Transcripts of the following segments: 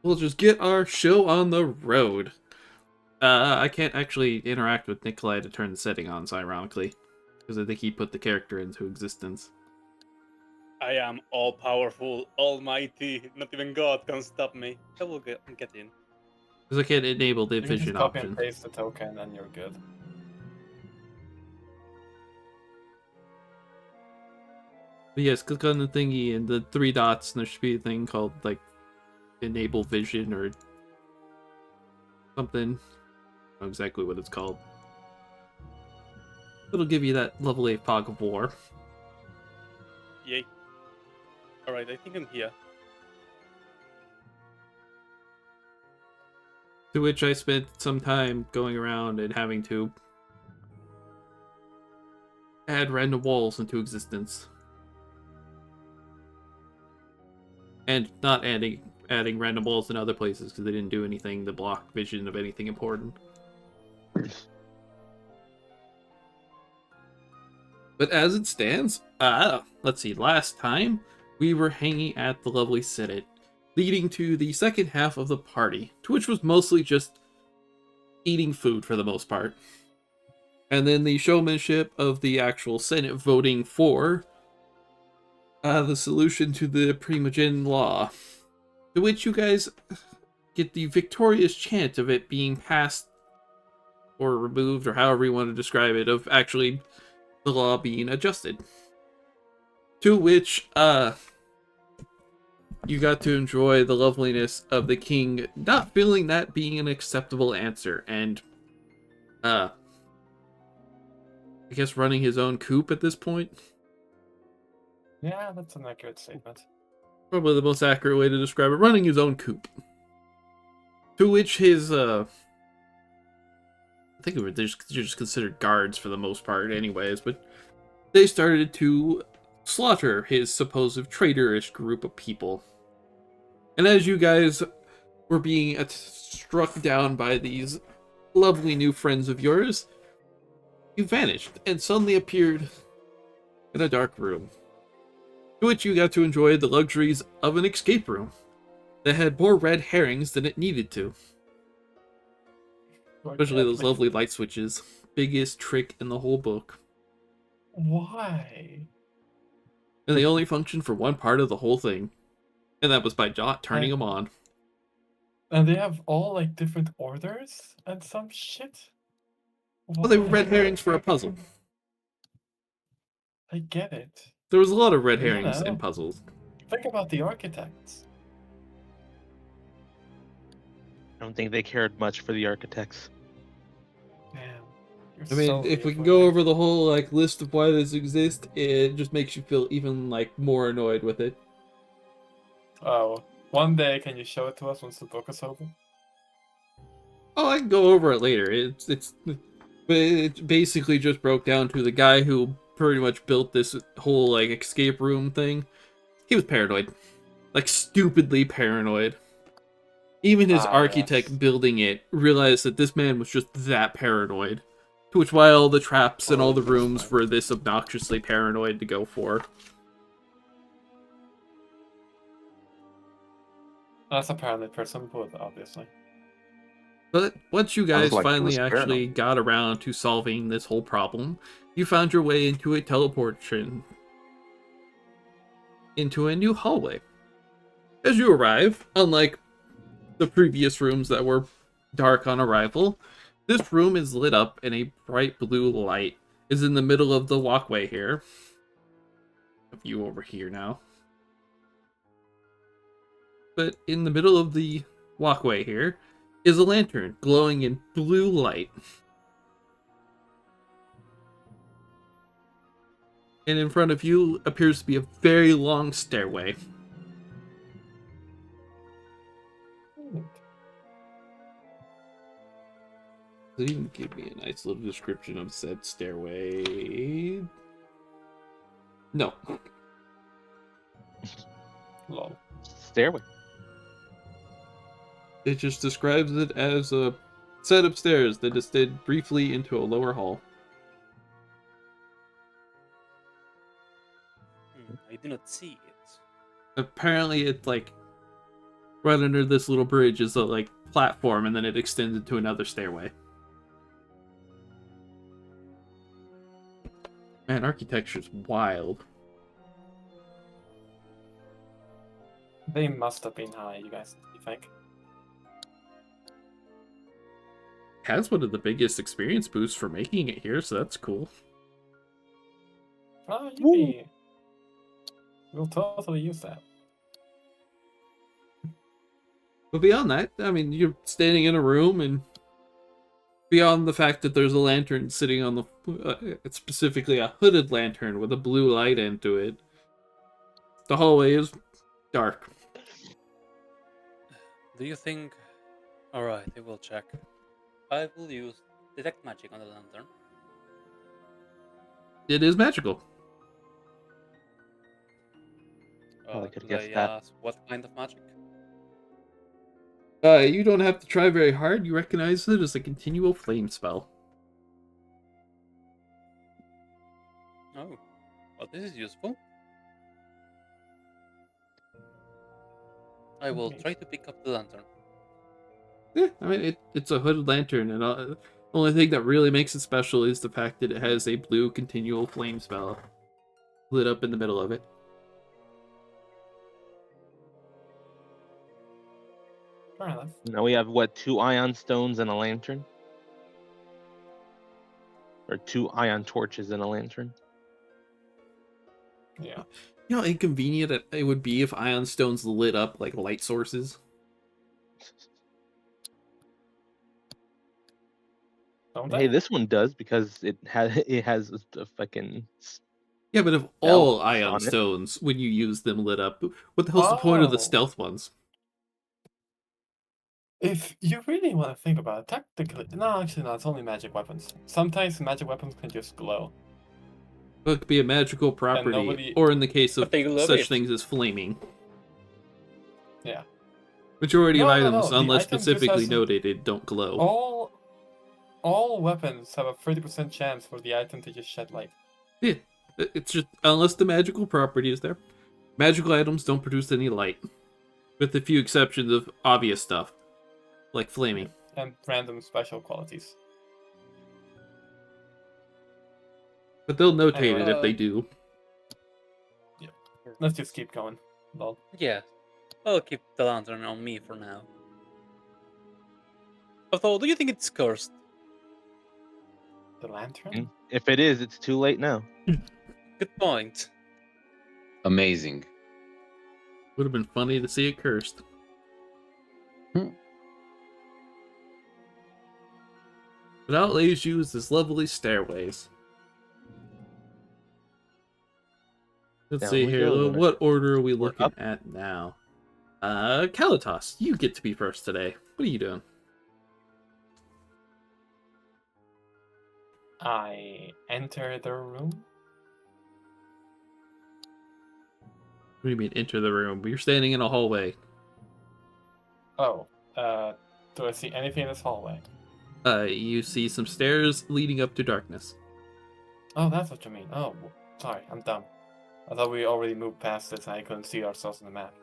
We'll just get our show on the road. I can't actually interact with Nikolai to turn the setting on, so ironically, because I think he put the character into existence. I am all-powerful, almighty. Not even God can stop me. I will get in. Because I can't enable the You can just vision copy option. and paste the token and you're good. But yes, click on the thingy and the 3 dots, and there should be a thing called, like, enable vision or something. I don't know exactly what it's called. It'll give you that level 8 fog of war. Yay. Alright, I think I'm here. To which I spent some time going around and having to add random walls into existence. And not adding random walls in other places because they didn't do anything to block vision of anything important. But as it stands, let's see, last time we were hanging at the lovely Senate, leading to the second half of the party, to which was mostly just eating food for the most part. And then the showmanship of the actual Senate voting for the solution to the Primogen law, to which you guys get the victorious chant of it being passed or removed, or however you want to describe it, of actually the law being adjusted. To which, you got to enjoy the loveliness of the king not feeling that being an acceptable answer, and, I guess running his own coup at this point. Yeah, that's an accurate statement. Probably the most accurate way to describe it, running his own coup. To which his, I think they're just considered guards for the most part anyways, but they started to slaughter his supposed traitorous group of people. And as you guys were being struck down by these lovely new friends of yours, you vanished and suddenly appeared in a dark room, to which you got to enjoy the luxuries of an escape room that had more red herrings than it needed to. Especially those lovely light switches. Biggest trick in the whole book. Why? And they only function for one part of the whole thing. And that was by Jot turning them on. And they have all like different orders and some shit? Well, they were red herrings for a puzzle. I get it. There was a lot of red herrings in puzzles. Think about the architects. I don't think they cared much for the architects. Damn. I mean, if we can go over the whole like list of why this exists, it just makes you feel even like more annoyed with it. Oh, one day can you show it to us once the book is over? Oh, I can go over it later. But it basically just broke down to the guy who pretty much built this whole like escape room thing. He was paranoid, like stupidly paranoid. Even his architect building it realized that this man was just that paranoid. To which why all the traps and all the rooms were this obnoxiously paranoid to go for. That's a paranoid person, but obviously. But once you guys finally actually got around to solving this whole problem, you found your way into a teleportation into a new hallway. As you arrive, unlike the previous rooms that were dark on arrival, this room is lit up and a bright blue light is in the middle of the walkway here. A view over here now. But in the middle of the walkway here is a lantern glowing in blue light. And in front of you appears to be a very long stairway. Does it even give me a nice little description of said stairway? No. Lol. Stairway. It just describes it as a set of stairs that descend briefly into a lower hall. I do not see it. Apparently it's like right under this little bridge is a like platform, and then it extends into another stairway. Man, architecture's wild. They must have been high, you guys, you think? Has one of the biggest experience boosts for making it here, so that's cool. Oh, yippee. We'll totally use that. But beyond that, I mean, you're standing in a room, and beyond the fact that there's a lantern sitting on the, it's specifically a hooded lantern with a blue light into it, the hallway is dark. Do you think... Alright, I will check. I will use Detect Magic on the lantern. It is magical. I could Could guess I that. ask what kind of magic? You don't have to try very hard. You recognize it as a continual flame spell. Oh, well, this is useful. I will try to pick up the lantern. Yeah, I mean, it's a hooded lantern, and the only thing that really makes it special is the fact that it has a blue continual flame spell lit up in the middle of it. Fair enough. Now we have, what, 2 ion stones and a lantern? Or 2 ion torches and a lantern? Yeah. You know how inconvenient it would be if ion stones lit up like light sources? Don't Hey, they? this one does because it has a fucking... Yeah, but if Stealth all ion on it. stones, when you use them, lit up, what the hell's the point of the Oh. stealth ones? If you really want to think about it, technically... No, actually no, it's only magic weapons. Sometimes magic weapons can just glow. Well, it could be a magical property, nobody- or in the case of But they love such it. things as flaming. Yeah. Majority of No, items, the unless item just specifically has- notated, don't glow. All weapons have a 30% chance for the item to just shed light. Yeah, it's just, unless the magical property is there. Magical items don't produce any light. With a few exceptions of obvious stuff, like flaming. And random special qualities. But they'll notate Anyway. it if they do. Let's just keep going. Lol. Yeah, I'll keep the lantern on me for now. Although, do you think it's cursed? The lantern? And if it is, it's too late now. Good point. Amazing. Would have been funny to see it cursed. But outlays use this lovely stairways. Let's Down see we here. go. What order are we We're looking up. at now? Kalitos, you get to be first today. What are you doing? I enter the room. What do you mean enter the room? You're standing in a hallway. Oh, do I see anything in this hallway? You see some stairs leading up to darkness. Oh, that's what you mean. Oh, sorry, I'm dumb. I thought we already moved past this and I couldn't see ourselves on the map.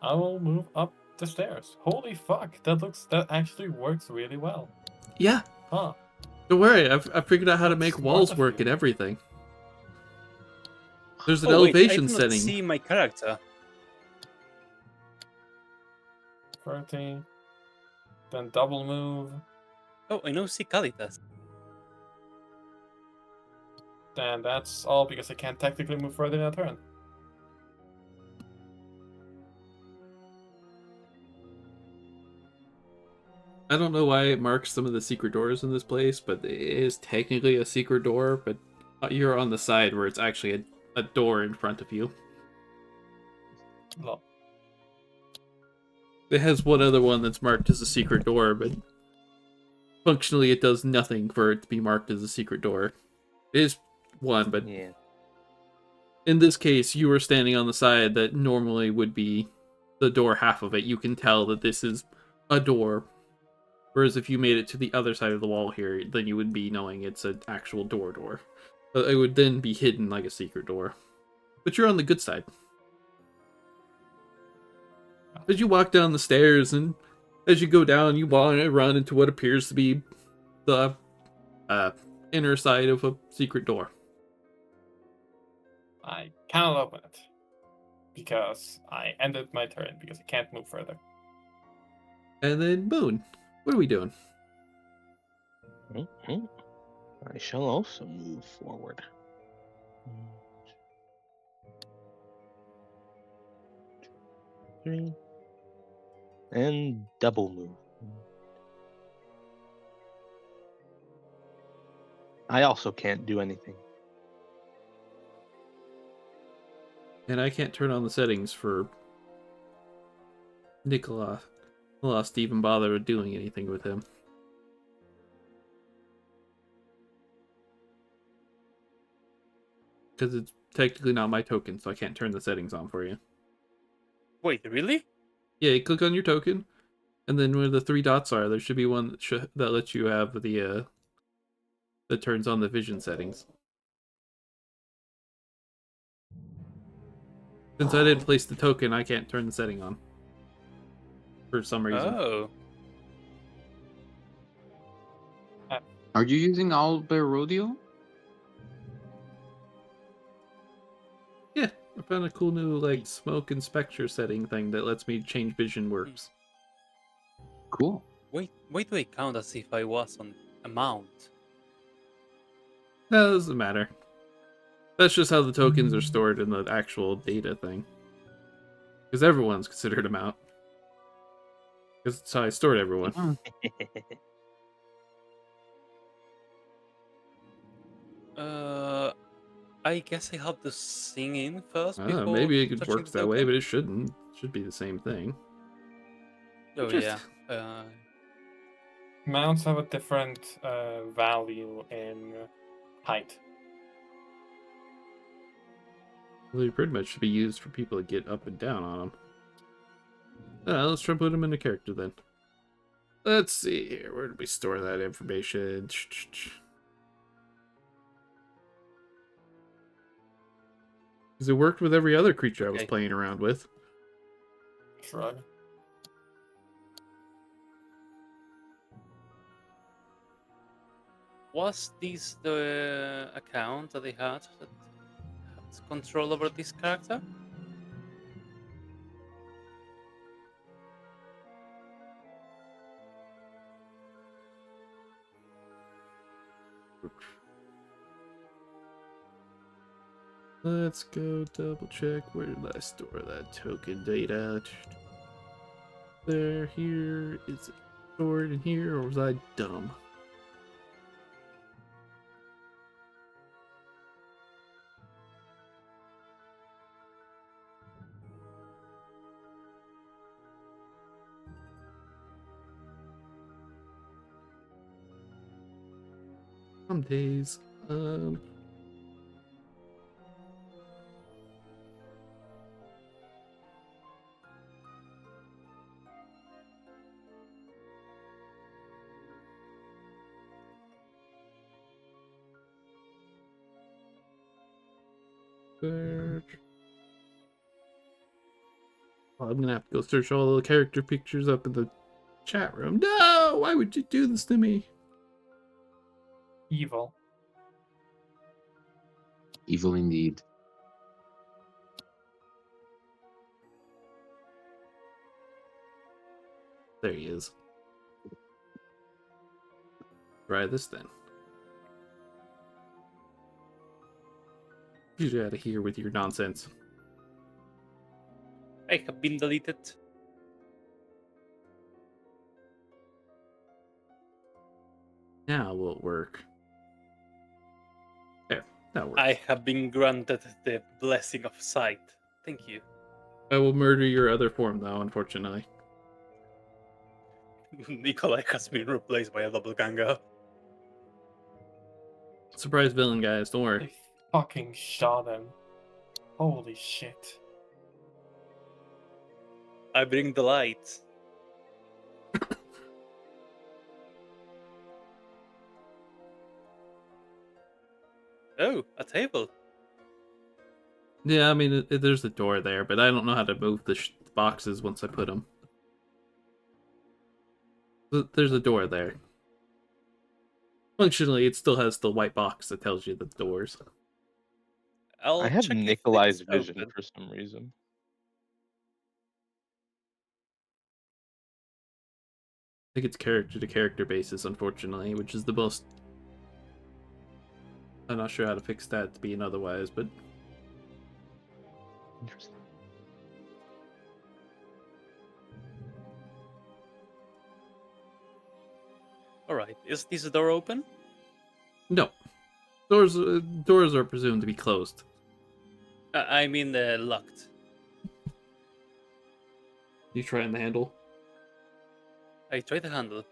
I will move up the stairs. Holy fuck, that actually works really well. Yeah, Huh. don't worry. I figured out how to make Smart walls of work you. and everything. There's an Oh, wait, elevation I do not setting. see my character. 30. Then double move. Oh, I know see Kalitas. Then that's all because I can't technically move further in a turn. I don't know why it marks some of the secret doors in this place, but it is technically a secret door, but you're on the side where it's actually a door in front of you. Lol. It has one other one that's marked as a secret door, but functionally it does nothing for it to be marked as a secret door. It is one, but Yeah. in this case, you were standing on the side that normally would be the door half of it. You can tell that this is a door. Whereas if you made it to the other side of the wall here, then you would be knowing it's an actual door. But it would then be hidden like a secret door. But you're on the good side. As you walk down the stairs, and as you go down, you run into what appears to be the inner side of a secret door. I cannot open it because I ended my turn because I can't move further. And then, Moon, what are we doing? Mhm. I shall also move forward. 3. And double move. I also can't do anything. And I can't turn on the settings for Nicola. Lost to even bother doing anything with him. Because it's technically not my token, so I can't turn the settings on for you. Wait, really? Yeah, you click on your token, and then where the 3 dots are, there should be one that lets you have the that turns on the vision settings. Since I didn't place the token, I can't turn the setting on. For some reason. Oh. Are you using Owlbear Rodeo? Yeah, I found a cool new like smoke and spectre setting thing that lets me change vision warps. Cool. Wait do I count as if I was on a mount? No, it doesn't matter. That's just how the tokens are stored in the actual data thing. Because everyone's considered a mount. Because that's how I stored everyone. Oh, I guess I have to sing in first I don't before know, maybe it touching works the that way, token? but it shouldn't. It should be the same thing. Oh Just- yeah. Mounts have a different value in height. Well, they pretty much should be used for people to get up and down on them. Let's try to put them in a character then. Let's see here. Where did we store that information? Because it worked with every other creature I was Okay. playing around with. Shrug. Was this the account that they had that had control over this character? Let's go double check. Where did I store that token data? There, here. Is it stored in here, or was I dumb? Some days. Search. Well, I'm gonna have to go search all the character pictures up in the chat room. No! Why would you do this to me? Evil. evil indeed. There he is. Try this then. Get out of here with your nonsense. I have been deleted. Now will it work? There, that works. I have been granted the blessing of sight. Thank you. I will murder your other form, though, unfortunately. Nikolai has been replaced by a doppelganger. Surprise villain, guys. Don't worry. They fucking shot him. Holy shit. I bring the light. Oh, a table. Yeah, I mean, there's a door there, but I don't know how to move the boxes once I put them. There's a door there. Functionally, it still has the white box that tells you the doors. I'll I have check if Nikolai's it's vision open. for some reason. I think it's character to character basis, unfortunately, which is the most. I'm not sure how to fix that to be an otherwise, but Interesting. Alright, is this door open? no. Doors are presumed to be closed. I mean, locked. You try on the handle. I try the handle.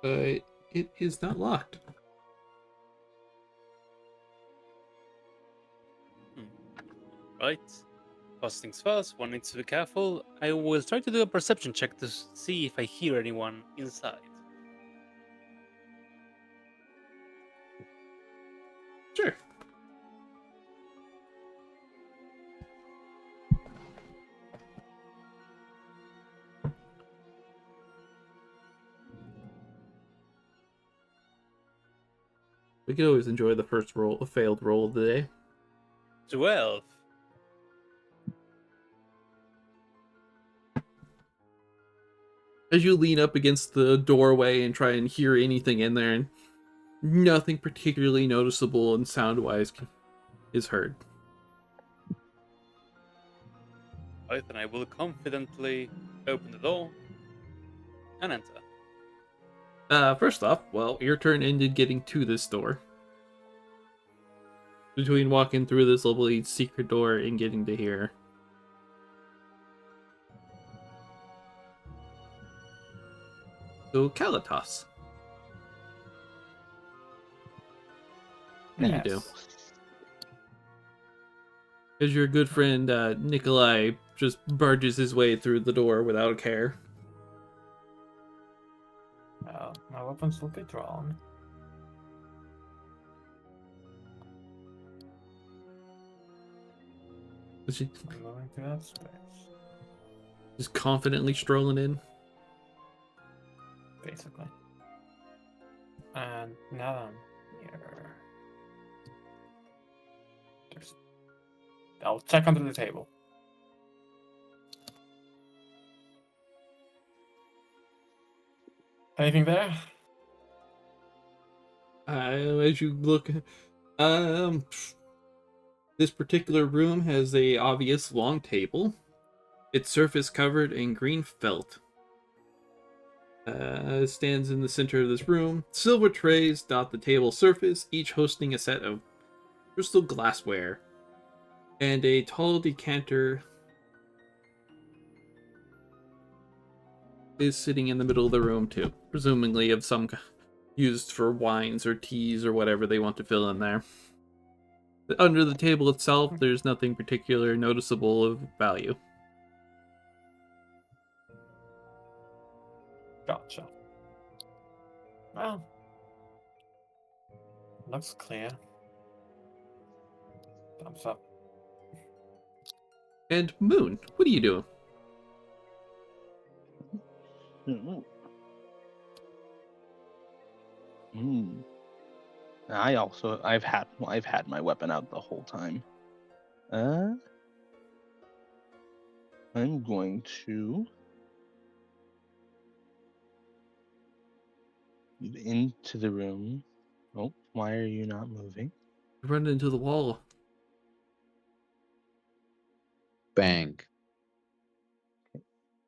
It is not locked. Right. First things first, one needs to be careful. I will try to do a perception check to see if I hear anyone inside. Sure. We could always enjoy the first roll, a failed roll of the day. 12. As you lean up against the doorway and try and hear anything in there, and nothing particularly noticeable and sound-wise is heard. Right, then I will confidently open the door and enter. First off, well, your turn ended getting to this door. Between walking through this lovely secret door and getting to here. So, Kalatos. What do you do? As your good friend Nikolai just barges his way through the door without a care. My weapons will be drawn. Just I'm moving to that space. confidently strolling in. Basically. And now that I'm here. I'll check under the table. Anything there? As you look, this particular room has a obvious long table. Its surface covered in green felt. It stands in the center of this room. Silver trays dot the table surface, each hosting a set of crystal glassware. And a tall decanter is sitting in the middle of the room too, presumably of some used for wines or teas or whatever they want to fill in there. Under the table itself, there's nothing particular noticeable of value. Gotcha. Well, looks clear. Thumbs up. And Moon, what are you doing? I've had my weapon out the whole time. I'm going to move into the room. Oh, why are you not moving? Run into the wall. Bang.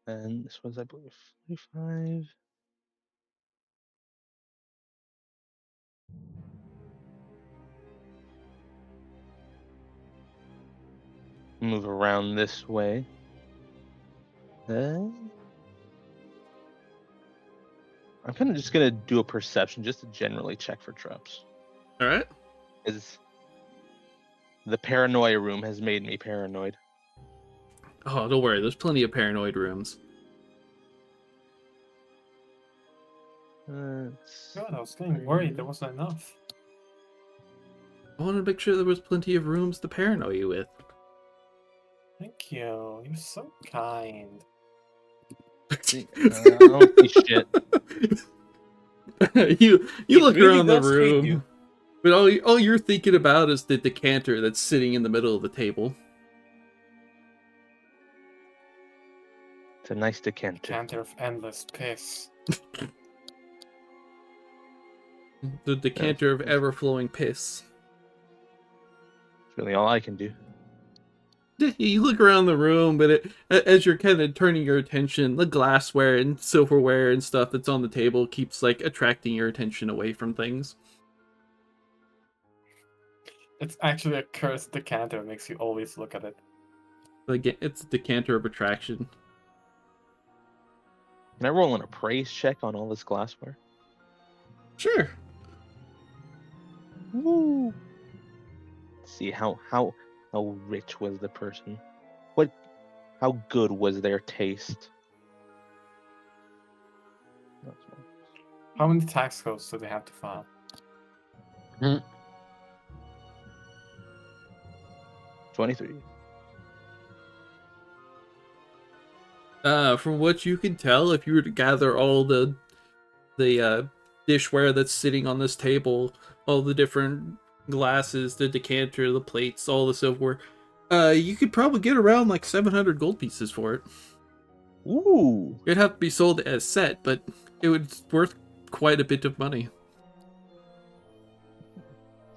And this was, I believe, 45. Move around this way. I'm kind of just gonna do a perception just to generally check for traps. All right. Because the paranoia room has made me paranoid. Oh, don't worry. There's plenty of paranoid rooms. God, I was getting worried there wasn't enough. I wanted to make sure there was plenty of rooms to paranoid you with. Thank you. You're so kind. See, I don't see shit. you It look really around the does hate you. room, but all you're thinking about is the decanter that's sitting in the middle of the table. It's a nice decanter. Canter of endless piss. The decanter of ever-flowing piss. It's really all I can do. You look around the room, but as you're kind of turning your attention, the glassware and silverware and stuff that's on the table keeps like attracting your attention away from things. It's actually a cursed decanter. It makes you always look at it. Like it's a decanter of attraction. Can I roll an appraise check on all this glassware? Sure. Woo! See how rich was the person? How good was their taste? That's one. How many tax codes do they have to file? 23. From what you can tell, if you were to gather all the dishware that's sitting on this table, all the different glasses, the decanter, the plates, all the silverware, you could probably get around like 700 gold pieces for it. Ooh! It'd have to be sold as set, but it would worth quite a bit of money.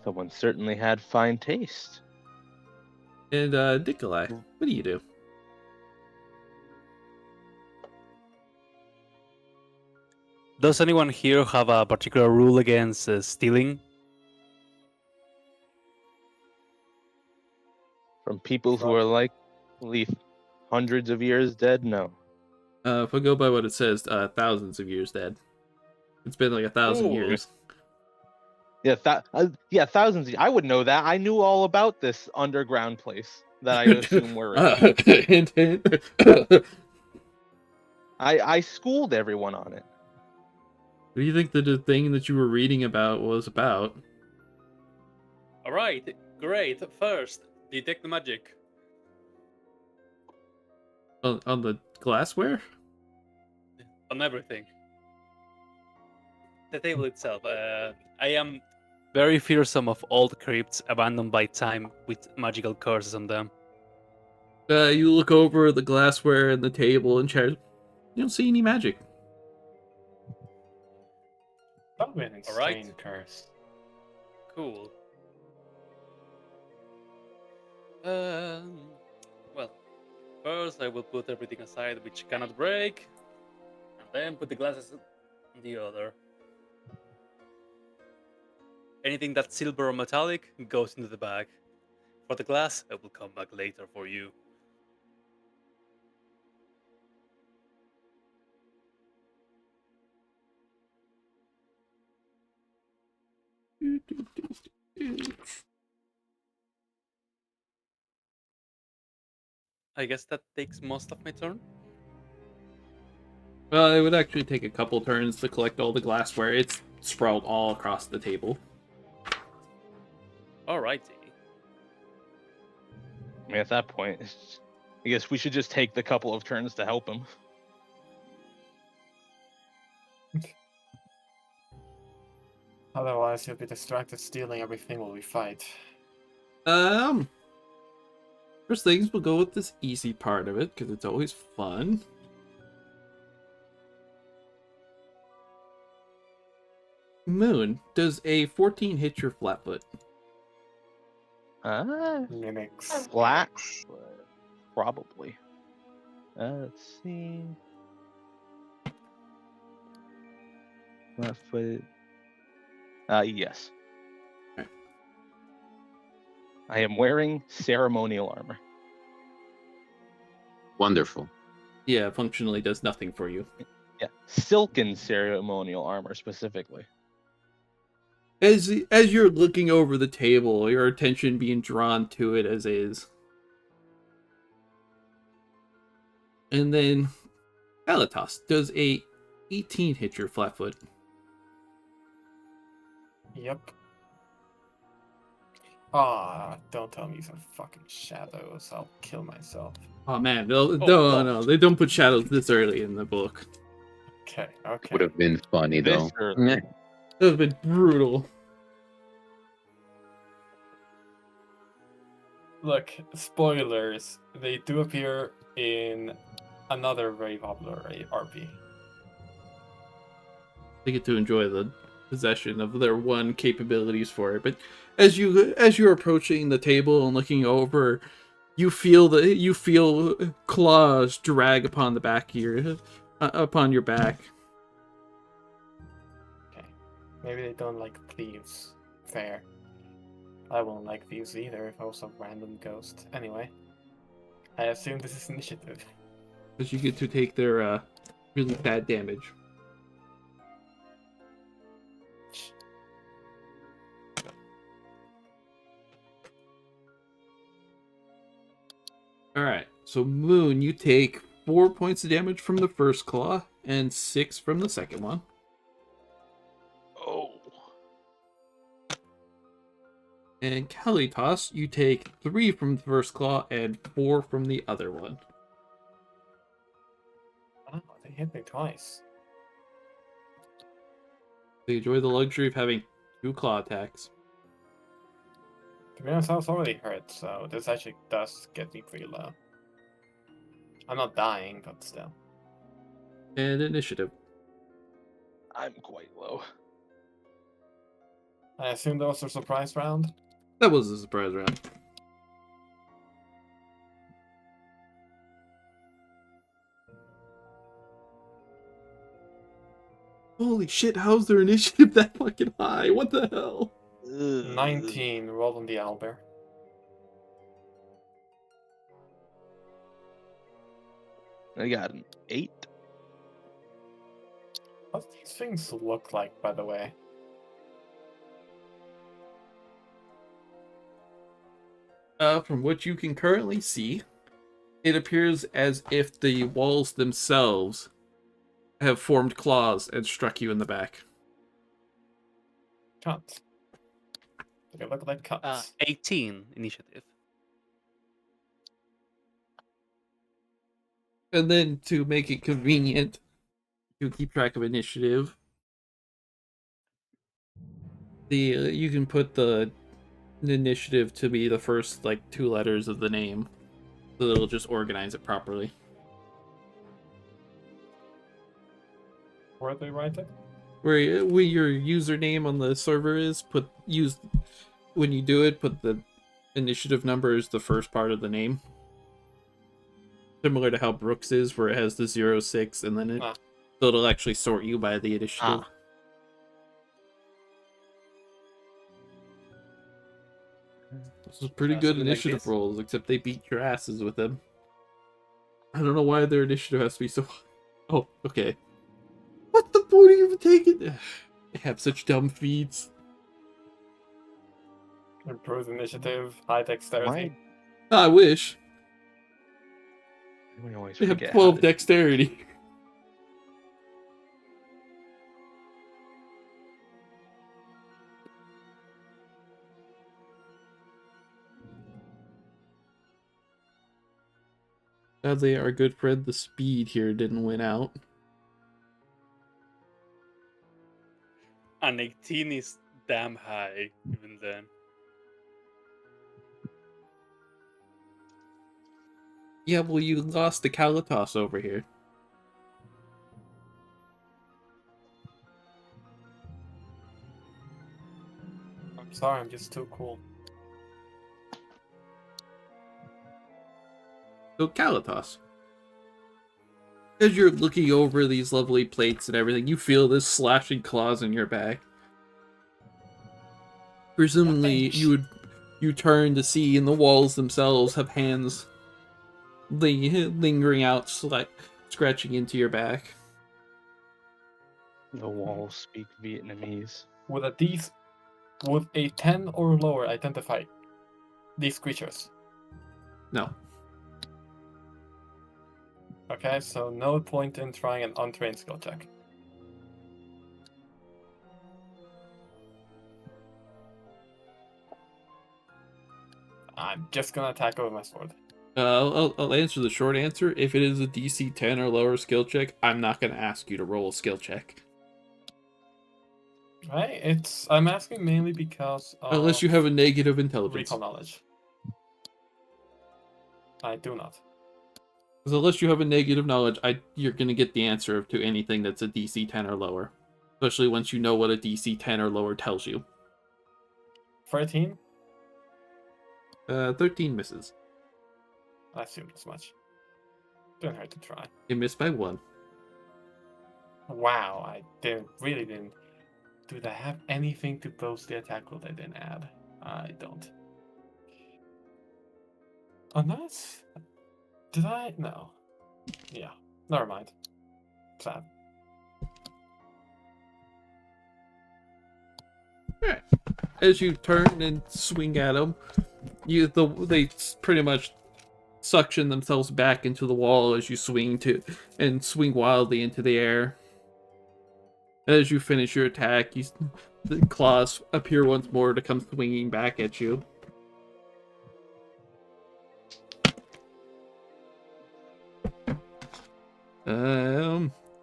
Someone certainly had fine taste. And Nikolai, what do you do? Does anyone here have a particular rule against stealing? From people who are likely hundreds of years dead? No. If I go by what it says, thousands of years dead. It's been like 1,000 Ooh. years. Yeah, thousands. I would know that. I knew all about this underground place that I assume we're in. I schooled everyone on it. What do you think the thing that you were reading about was about? All right, great. First, detect the magic. On the glassware? On everything. The table itself. I am very fearsome of old crypts abandoned by time with magical curses on them. You look over the glassware and the table and chairs. You don't see any magic. That would be an insane Alright. curse. Cool. Well, first I will put everything aside which cannot break, and then put the glasses on the other. Anything that's silver or metallic goes into the bag. For the glass, I will come back later for you. I guess that takes most of my turn. Well, it would actually take a couple turns to collect all the glassware. It's sprawled all across the table. Alrighty. I mean, at that point, I guess we should just take the couple of turns to help him. Otherwise, he'll be distracted stealing everything while we fight. First things, we'll go with this easy part of it, because it's always fun. Moon, does a 14 hit your flat foot? Mimics. Flat? Probably. Let's see. Flat foot. Yes. Okay. I am wearing ceremonial armor. Wonderful. Yeah, functionally does nothing for you. Yeah, silken ceremonial armor specifically. As you're looking over the table, your attention being drawn to it as is. And then, Alatos, does a 18 hit your flat foot? Yep. Ah, don't tell me these are fucking shadows. I'll kill myself. Oh man, no. no, they don't put shadows this early in the book. Okay, Would okay. have been funny This though. early. Meh. That would have been brutal. Look, spoilers. They do appear in another very popular RP. They get to enjoy the possession of their one capabilities for it. But as you're approaching the table and looking over, you feel claws drag upon the back of upon your back. Okay. Maybe they don't like thieves. Fair. I won't like thieves either if I was some random ghost. Anyway. I assume this is initiative. Because you get to take their really bad damage. Alright, so Moon, you take 4 points of damage from the first claw and 6 from the second one. Oh. And Kalitos, you take 3 from the first claw and 4 from the other one. Oh, they hit me twice. They enjoy the luxury of having 2 claw attacks. To be honest, I was already hurt, so this actually does get me pretty low. I'm not dying, but still. And initiative. I'm quite low. I assume that was a surprise round? That was a surprise round. Holy shit, how's their initiative that fucking high? What the hell? 19, roll on the owlbear. I got an 8. What do these things look like, by the way? From what you can currently see, it appears as if the walls themselves have formed claws and struck you in the back. Cuts. They look like cuts. 18 initiative. And then to make it convenient to keep track of initiative, you can put the initiative to be the first 2 letters of the name, so it'll just organize it properly. Where they write it? Where your username on the server is, when you do it, put the initiative number as the first part of the name. Similar to how Brooks is, where it has the 06 and then so it'll actually sort you by the initiative. This is pretty good initiative rolls, except they beat your asses with them. I don't know why their initiative has to be so high. Oh, okay. What the point are you even taking? They have such dumb feats. Improved initiative, high dexterity. I wish. We always They have forget 12 how to... dexterity. Sadly, our good friend the speed here didn't win out. An 18 is damn high, even then. Yeah, well, you lost to Kalitos over here. I'm sorry, I'm just too cool. So, Kalitos. As you're looking over these lovely plates and everything, you feel this slashing claws in your back. Presumably, you turn to see in the walls themselves have hands lingering out, scratching into your back. The walls speak Vietnamese. Would a 10 or lower identify these creatures? No. Okay, so no point in trying an untrained skill check. I'm just gonna attack her with my sword. I'll answer the short answer. If it is a DC 10 or lower skill check, I'm not going to ask you to roll a skill check. Right? I'm asking mainly because of Unless you have a negative intelligence. recall knowledge. I do not. Because unless you have a negative knowledge, you're going to get the answer to anything that's a DC 10 or lower. Especially once you know what a DC 10 or lower tells you. 13? 13 misses. I assumed as much. Didn't hurt to try. You missed by 1. Wow, I really didn't. Do they have anything to boost the attack roll they didn't add? I don't. Unless... Did I? No. Yeah. Never mind. Sad. Alright. As you turn and swing at them, they pretty much suction themselves back into the wall as you swing wildly into the air. As you finish your attack, the claws appear once more to come swinging back at you.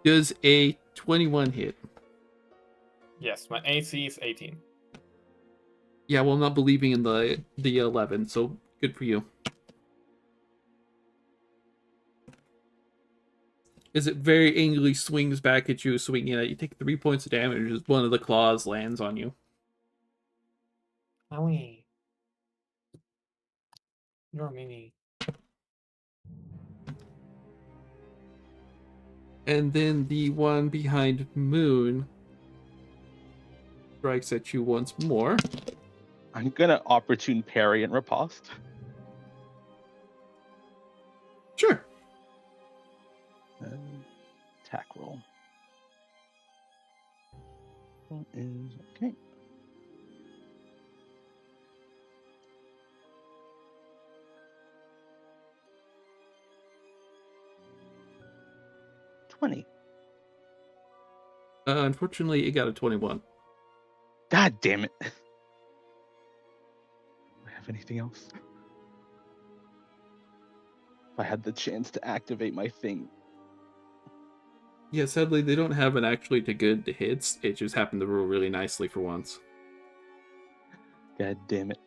Does a 21 hit? Yes, my AC is 18. Yeah, well, I'm not believing in the 11, so good for you. As it very angrily swings back at you, swinging at you, take 3 points of damage as one of the claws lands on you. Owie. You're a mini. And then the one behind Moon strikes at you once more. I'm gonna opportune parry and riposte. Sure. Attack roll. That is okay. Unfortunately, it got a 21. God damn it. Do I have anything else? If I had the chance to activate my thing. Yeah, sadly, they don't have an actually to good hits. It just happened to roll really nicely for once. God damn it.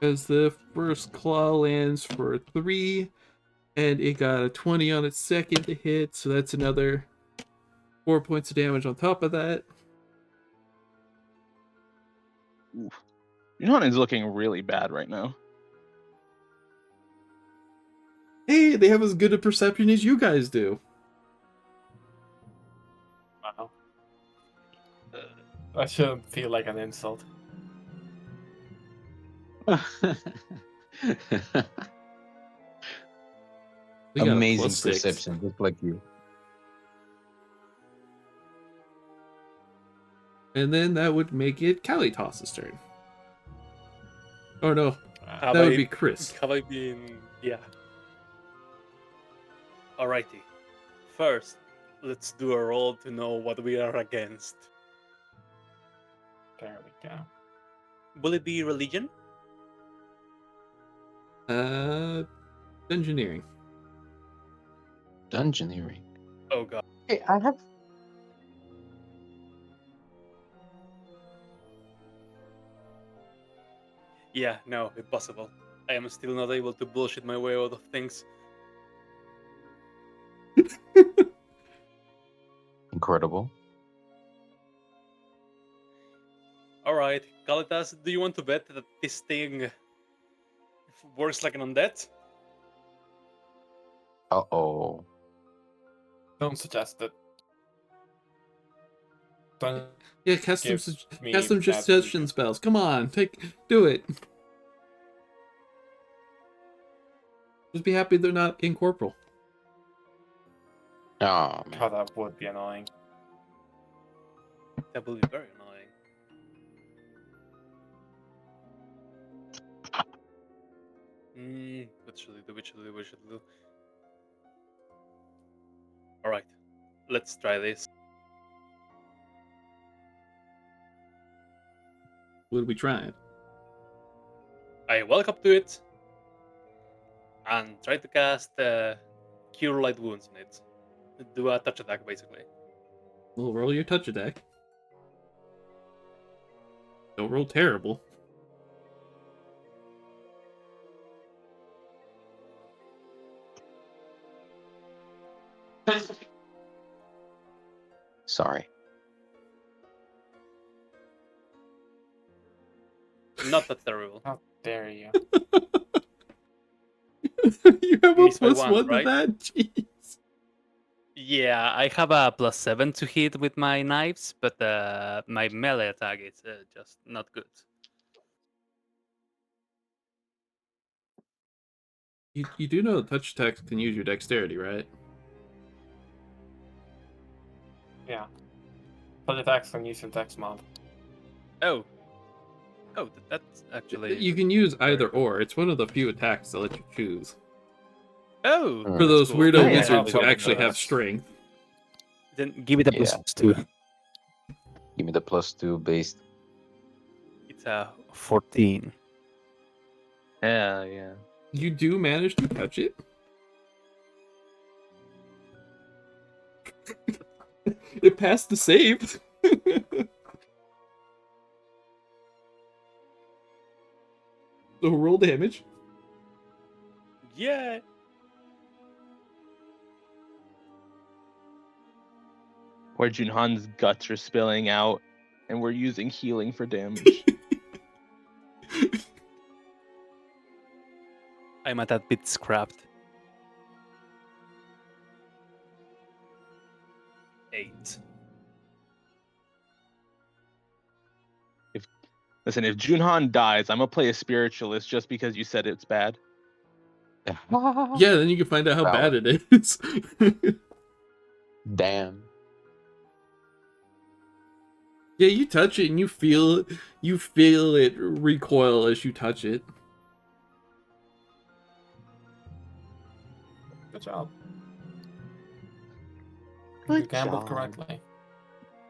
As the first claw lands for 3, and it got a 20 on its second to hit, so that's another 4 points of damage on top of that. Oof. Yunan is looking really bad right now. Hey, they have as good a perception as you guys do. Wow. That shouldn't feel like an insult. They got a Amazing +6. perception, just like you. And then that would make it Kalitas's turn. Oh no, Have that would I- be Chris. Have I been... Yeah. Alrighty. First, let's do a roll to know what we are against. There we go. Will it be religion? Engineering. Dungeoneering. Oh god. Hey, I have. Yeah, no, impossible. I am still not able to bullshit my way out of things. Incredible. Alright, Kalitas, do you want to bet that this thing works like an undead? Uh-oh. Don't suggest it. Don't Yeah, cast give some me suggestion bad spells. Come on, do it. Just be happy they're not incorporeal. Oh, man. God, that would be annoying. That will be very annoying. What should we do? What should we do? What should we do? Alright, let's try this. What are we trying? I walk up to it and try to cast Cure Light Wounds on it. Do a touch attack, basically. Well, roll your touch attack. Don't roll terrible. Sorry. Not that terrible. How dare you? You have a Miss by plus one, one to right? that? Jeez. Yeah, I have a +7 to hit with my knives, but my melee attack is just not good. You do know touch attacks can use your dexterity, right? Yeah. Touch attacks can use syntax mod. Oh. Oh, that's actually... You can use very either good. or. It's one of the few attacks that let you choose. Oh! For For that's those cool. weirdo Yeah, wizards who yeah, actually yeah. have strength. Then give it a Yeah. +2. Give me the +2 based. It's a 14. Yeah. You do manage to touch it? It passed the save. So roll damage. Yeah! Where Junhan's guts are spilling out, and we're using healing for damage. I'm at that bit scrapped. 8. Listen, if Junhan dies, I'm gonna play a spiritualist just because you said it's bad. Yeah, then you can find out how bad Valid. it is. Damn. Yeah, you touch it and you feel it recoil as you touch it. Good job. Good You gambled job. correctly.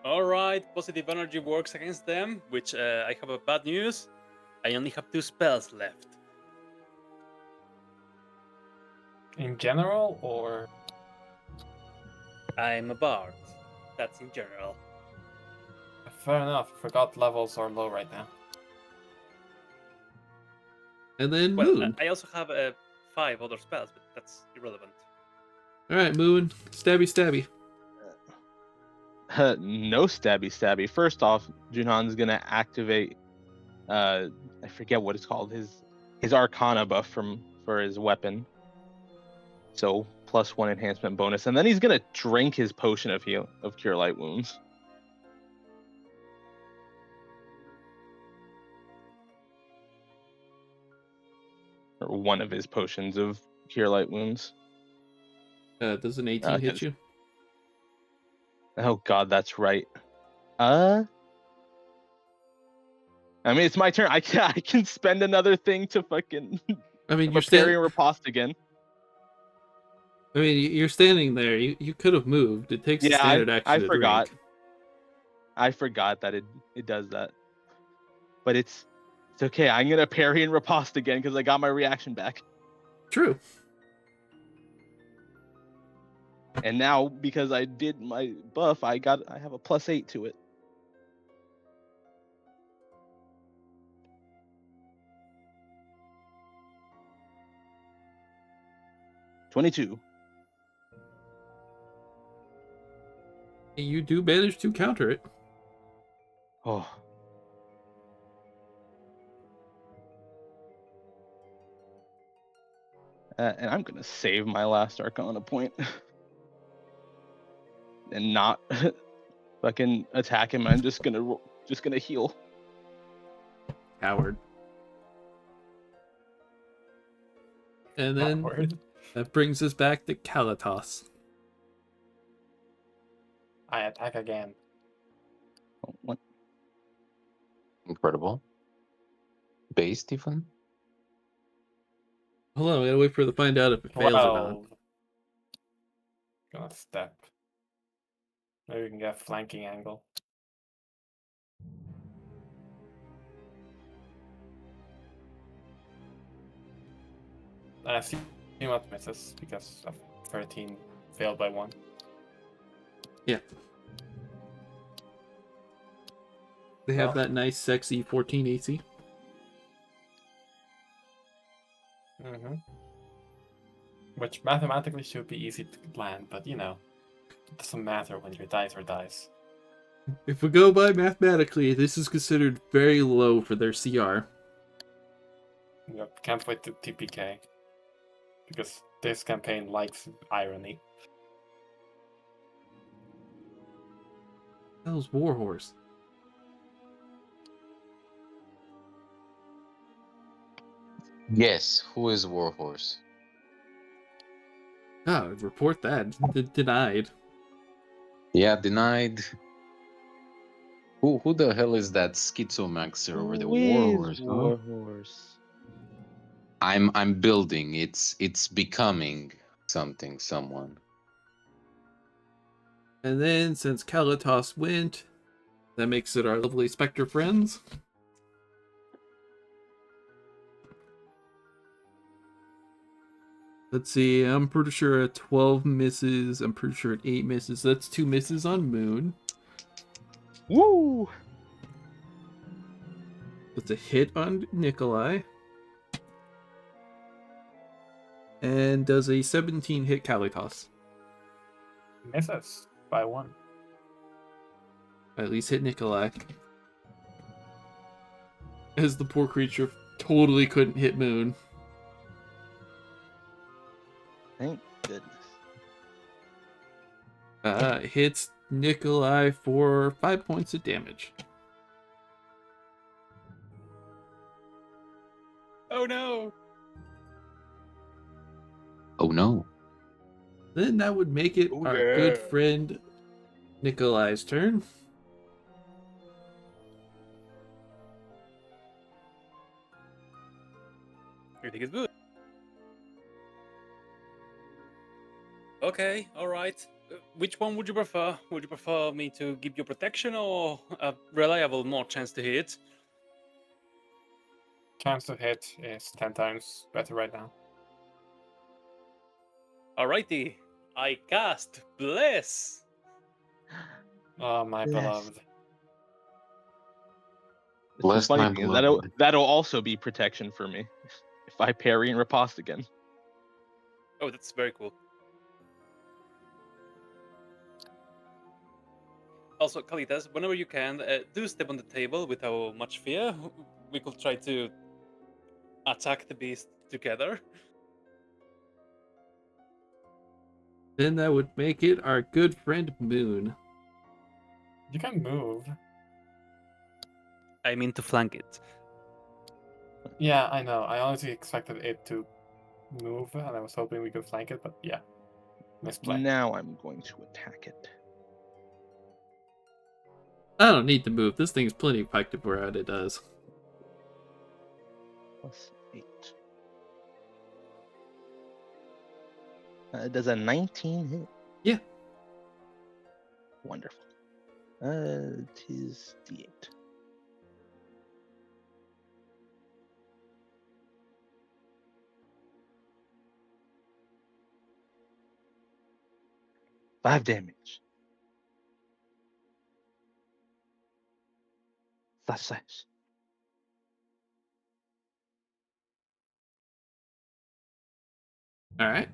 Alright, positive energy works against them, which I have a bad news. I only have 2 spells left. In general, or I'm a bard. That's in general. fair enough. Forgot levels are low right now. And then Well, Moon. I also have 5 other spells, but that's irrelevant. Alright, Moon. Stabby stabby. No stabby. First off, Junhan's gonna activate I forget what it's called, his Arcana buff for his weapon. So +1 enhancement bonus, and then he's gonna drink his potion of Cure Light Wounds. Or one of his potions of Cure Light Wounds. Does an 18 hit you? Oh god, that's right. I mean, it's my turn. I can spend another thing to fucking I mean, parry and riposte again. I mean, you're standing there. You could have moved. It takes a Yeah, standard I action to forgot. drink. I forgot that it does that. But it's okay. I'm gonna parry and riposte again because I got my reaction back. True. And now because I did my buff, I have a +8 to it. $22. You do manage to counter it. Oh. And I'm gonna save my last Arcana point. And not fucking attack him. I'm just gonna heal. Coward. And then Awkward. that brings us back to Kalatos. I attack again. What? Incredible. Based even. Hold on, we gotta wait for it to find out if it fails or not. 12. Gonna step. Maybe we can get a flanking angle. I see what misses because of 13 failed by 1. Yeah. They have Well. that nice, sexy 14 AC. Mm-hmm. Which mathematically should be easy to land, but you know, it doesn't matter when your dice are dice. If we go by mathematically, this is considered very low for their CR. Yep, can't wait to TPK. Because this campaign likes irony. That was Warhorse. Yes, who is Warhorse? Oh, report that. Denied. Yeah, denied. Who the hell is that schizomaxer over the Who is Warhorse? Huh? Warhorse? I'm building. It's becoming something, someone. And then, since Kalitos went, that makes it our lovely Spectre friends. Let's see, I'm pretty sure at 12 misses. I'm pretty sure at 8 misses. That's 2 misses on Moon. Woo! That's a hit on Nikolai. And does a 17 hit Kalitos. Misses by 1. At least hit Nikolai. As the poor creature totally couldn't hit Moon. Thank goodness. Hits Nikolai for 5 points of damage. Oh no! Oh no. Then that would make it Oh, our yeah. good friend Nikolai's turn. Everything is good. Okay, alright. Which one would you prefer? Would you prefer me to give you protection or a reliable more chance to hit? Chance to hit is 10 times better right now. Alrighty, I cast Bless. Oh, my Bless. beloved. The Bless funny my thing is beloved. that'll also be protection for me if I parry and riposte again. Oh, that's very cool. Also, Kalitas, whenever you can, do step on the table without much fear. We could try to attack the beast together. Then that would make it our good friend Moon. You can move. I mean to flank it. Yeah, I know. I honestly expected it to move, and I was hoping we could flank it, but yeah. Misplay. Now I'm going to attack it. I don't need to move. This thing's plenty effective wherever it does. Plus 8. Does a 19 hit? Yeah. Wonderful. It is D8. Five damage. That's nice. Alright.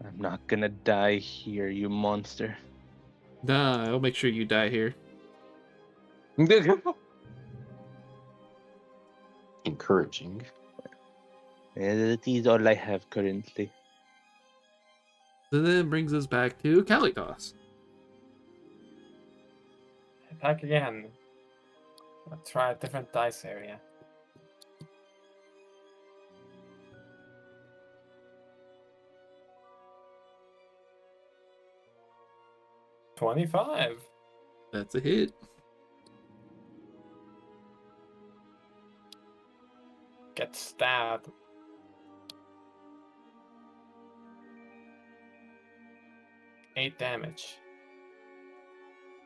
I'm not gonna die here, you monster. Nah, I'll make sure you die here. Encouraging. That is all I have currently. So then it brings us back to Kalitos. Attack again. Let's try a different dice area. $25. That's a hit. Get stabbed. Eight damage.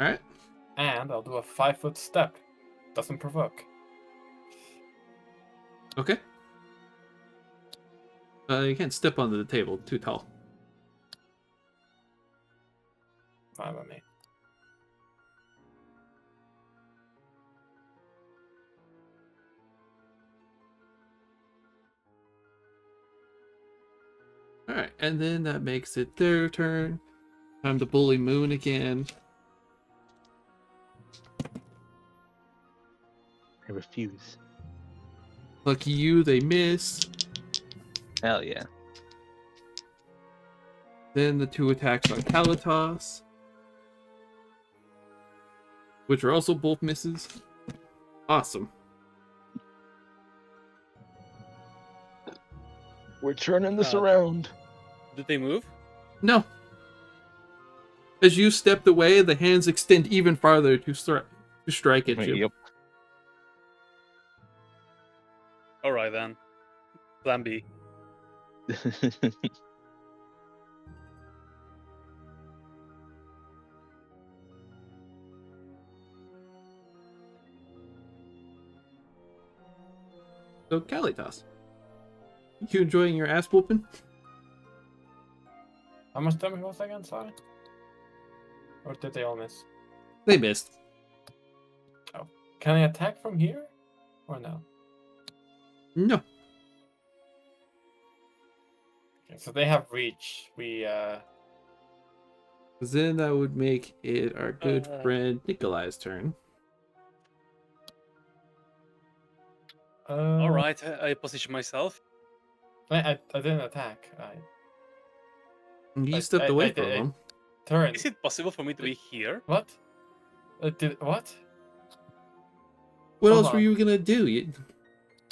Alright. And I'll do a 5-foot step. Doesn't provoke. Okay. You can't step onto the table. Too tall. Fine by me. Alright, and then that makes it their turn. Time to bully Moon again. I refuse. Lucky you, they miss. Hell yeah. Then the 2 attacks on Kalitos, which are also both misses. Awesome. We're turning this Uh, around. Did they move? No. As you stepped away, the hands extend even farther to strike at you. Yep. Alright then. Plan B. So, Kalitos. You enjoying your ass whooping? How much damage was I again? Sorry. Or did they all miss? They missed. Can I attack from here? Or no? No. Okay, so they have reach. We, 'Cause then that would make it our good Uh. friend Nikolai's turn. Alright, I position myself. I didn't attack. You I- stepped I- away I from did- him. Turn. Is it possible for me to be here? What? What? What Hold else were on. you gonna do? You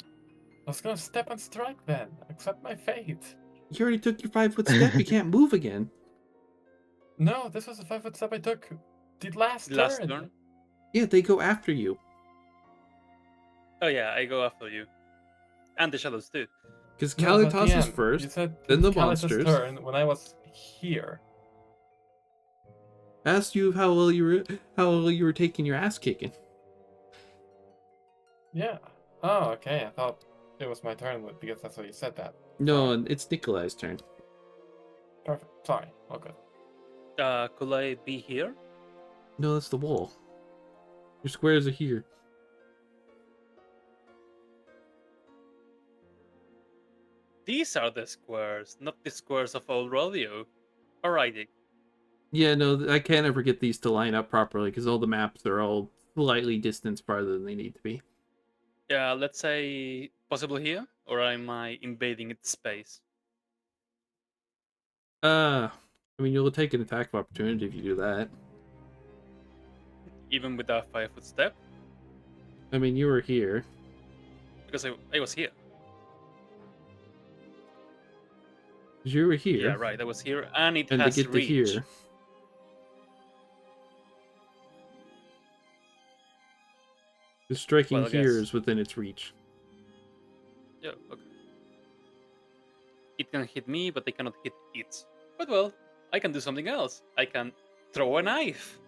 I was gonna step and strike then. Accept my fate. already took your 5-foot step. You can't move again. No, this was a 5-foot step I took the last Last turn. turn? Yeah, they go after you. Oh yeah, I go after you. And the shadows too. Because No, but Kalitos is DM, first, you said then the Kalitos' monsters. turn when I was here. Asked you how well you were taking your ass kicking. Yeah. Oh, okay. I thought it was my turn because that's what you said that. No, Sorry. and it's Nikolai's turn. Perfect. Sorry. All good. Could I be here? No, that's the wall. Your squares are here. These are the squares, not the squares of old rodeo. Alrighty. Yeah, no, I can't ever get these to line up properly because all the maps are all slightly distanced farther than they need to be. Yeah, let's say possibly here, or am I invading its space? I mean, you'll take an attack of opportunity if you do that. Even with a 5-foot step? I mean, you were here. Because I was here. You were here. Yeah, right, I was here, and it And has to get reach. to here. The striking Well, I here guess. is within its reach. Yeah, okay. It can hit me, but I cannot hit it. But well, I can do something else. I can throw a knife.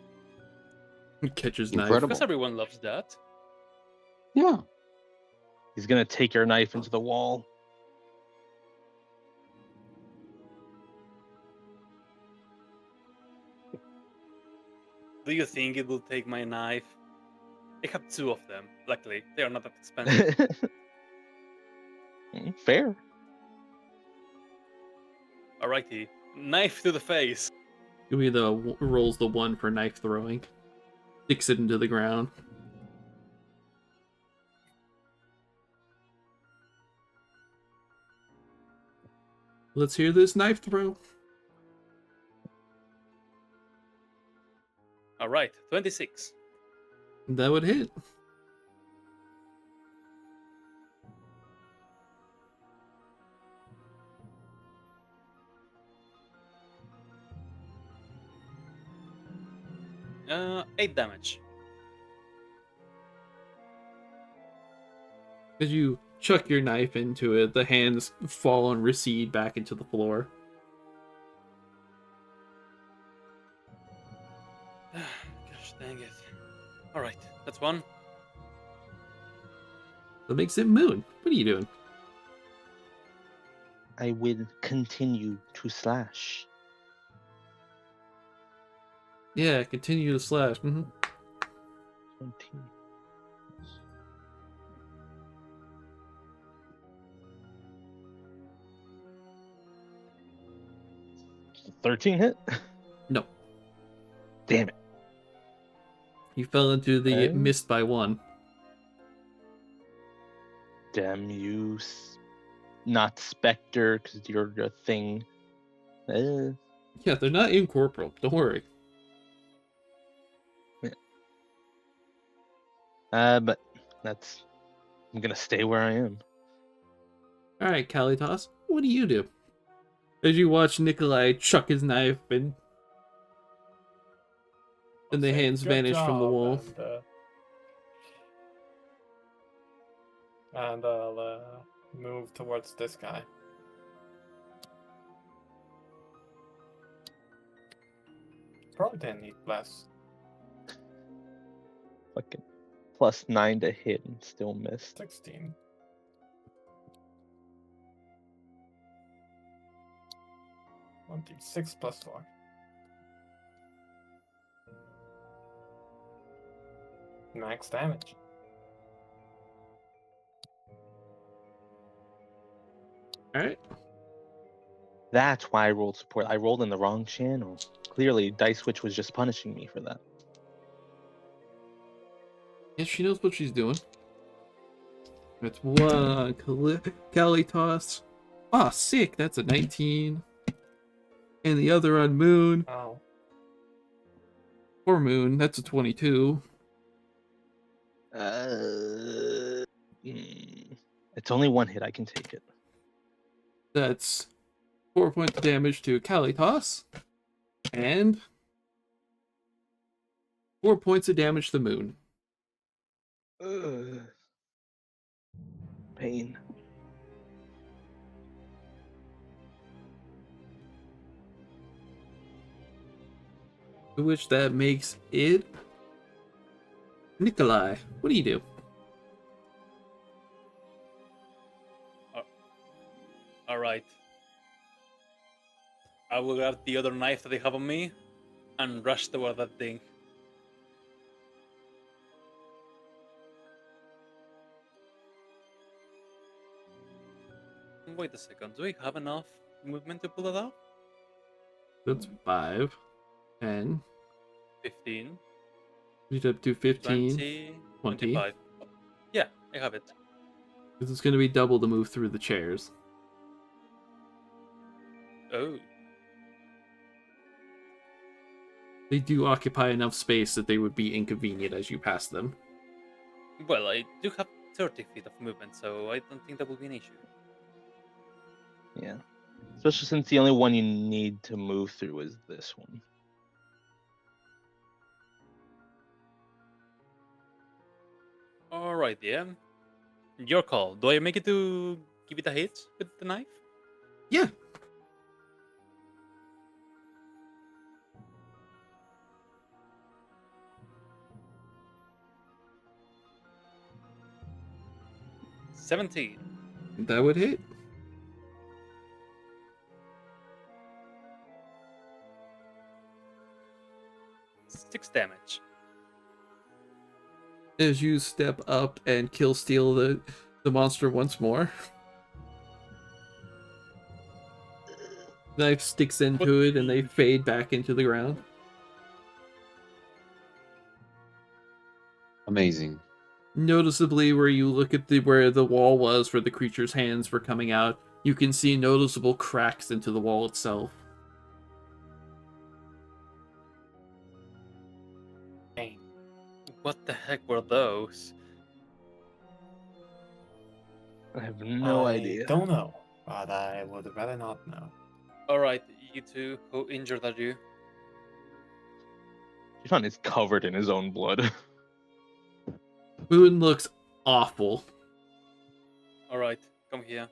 Catches knife. Incredible. Because everyone loves that. Yeah. He's gonna take your knife into the wall. Do you think it will take my knife? I have 2 of them. Luckily, they are not that expensive. Fair. Alrighty, knife to the face. Give me rolls the 1 for knife throwing. Sticks it into the ground. Let's hear this knife throw. Alright, 26. That would hit. Uh, 8 damage. As you chuck your knife into it, the hands fall and recede back into the floor. Gosh dang it. Alright, that's 1. That makes it Moon. What are you doing? I will continue to slash. Yeah, continue to slash. 20. 13 hit? No, Damn it. you fell into the Okay. missed by 1. Damn you. Not Spectre, because you're a thing. Yeah, they're not incorporeal. Don't worry. But that's... I'm gonna stay where I am. All right, Kalitas, what do you do? As you watch Nikolai chuck his knife and the Say, hands "Good vanish from the job," wall. And I'll move towards this guy. Probably didn't need less. Fucking +9 to hit and still missed. 16. One d6 plus 4. Max damage. All right. That's why I rolled support. I rolled in the wrong channel. Clearly, Dice Witch was just punishing me for that. Yeah, she knows what she's doing. That's 1 Kalitas. Ah, sick. That's a 19. And the other on Moon. Oh. Poor Moon. That's a 22. It's only 1 hit. I can take it. That's 4 points of damage to Kalitas. And 4 points of damage to Moon. Pain. To which that makes it Nikolai. What do you do? All right. I will grab the other knife that they have on me and rush toward that thing. Wait a second. Do we have enough movement to pull that off? That's 5, 10. 15, You up to 15, 20, 20. 25. Yeah, I have it. Because it's going to be double to move through the chairs. Oh. They do occupy enough space that they would be inconvenient as you pass them. Well, I do have 30 feet of movement, so I don't think that will be an issue. Yeah. Especially since the only one you need to move through is this one. Alright, yeah. Your call. Do I make it to give it a hit with the knife? Yeah. $17. That would hit. Six damage. As you step up and kill steal the monster once more. Knife sticks into it and they fade back into the ground. Amazing. Noticeably, where you look at where the wall was where the creature's hands were coming out, you can see noticeable cracks into the wall itself. What the heck were those? I have no idea. Don't know, but I would rather not know. Alright, you two, who injured are you? Jihon is covered in his own blood. Moon looks awful. Alright, come here.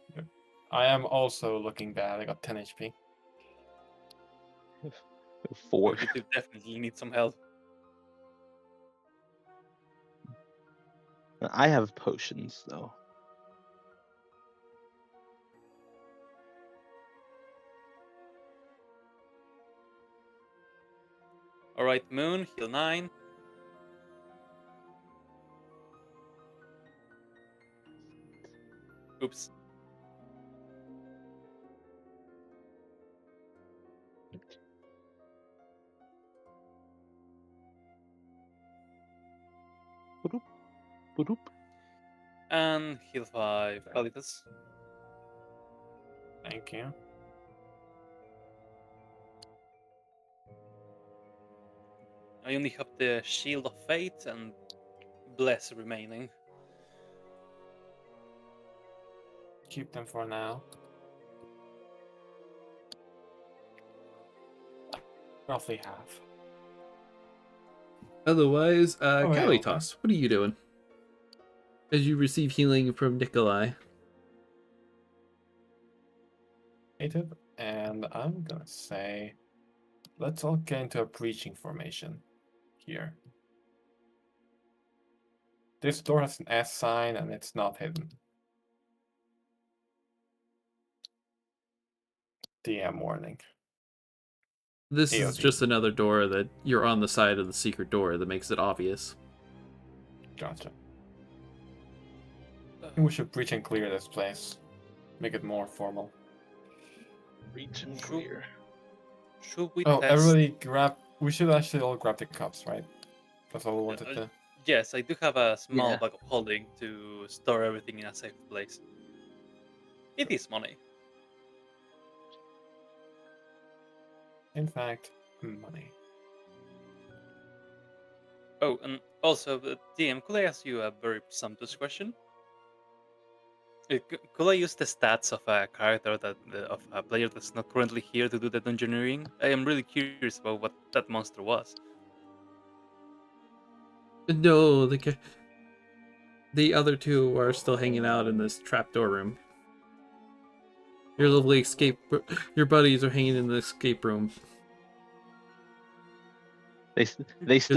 I am also looking bad. I got 10 HP. 4. You two definitely need some help. I have potions though. Alright, Moon, heal 9. Oops. Boop, boop. And heal 5. Alitas. Thank you. I only have the Shield of Fate and Bless remaining. Keep them for now. Roughly half. Otherwise, Oh, yeah, okay. Kalitos, what are you doing? As you receive healing from Nikolai. And I'm gonna say, let's all get into a breaching formation here. This door has an S sign and it's not hidden. DM warning. This is AOD. just another door that you're on the side of the secret door that makes it obvious. Gotcha. I think we should breach and clear this place. Make it more formal. Reach and clear. Should we Oh, test? everybody grab... We should actually all grab the cups, right? That's all we wanted to... Yes, I do have a small Yeah. bag of holding to store everything in a safe place. It is money. In fact, money. Oh, and also, DM, could I ask you a very presumptuous question? Could I use the stats of a character of a player that's not currently here to do the dungeoneering? I am really curious about what that monster was. No, the other two are still hanging out in this trapdoor room. Your lovely your buddies are hanging in the escape room. They still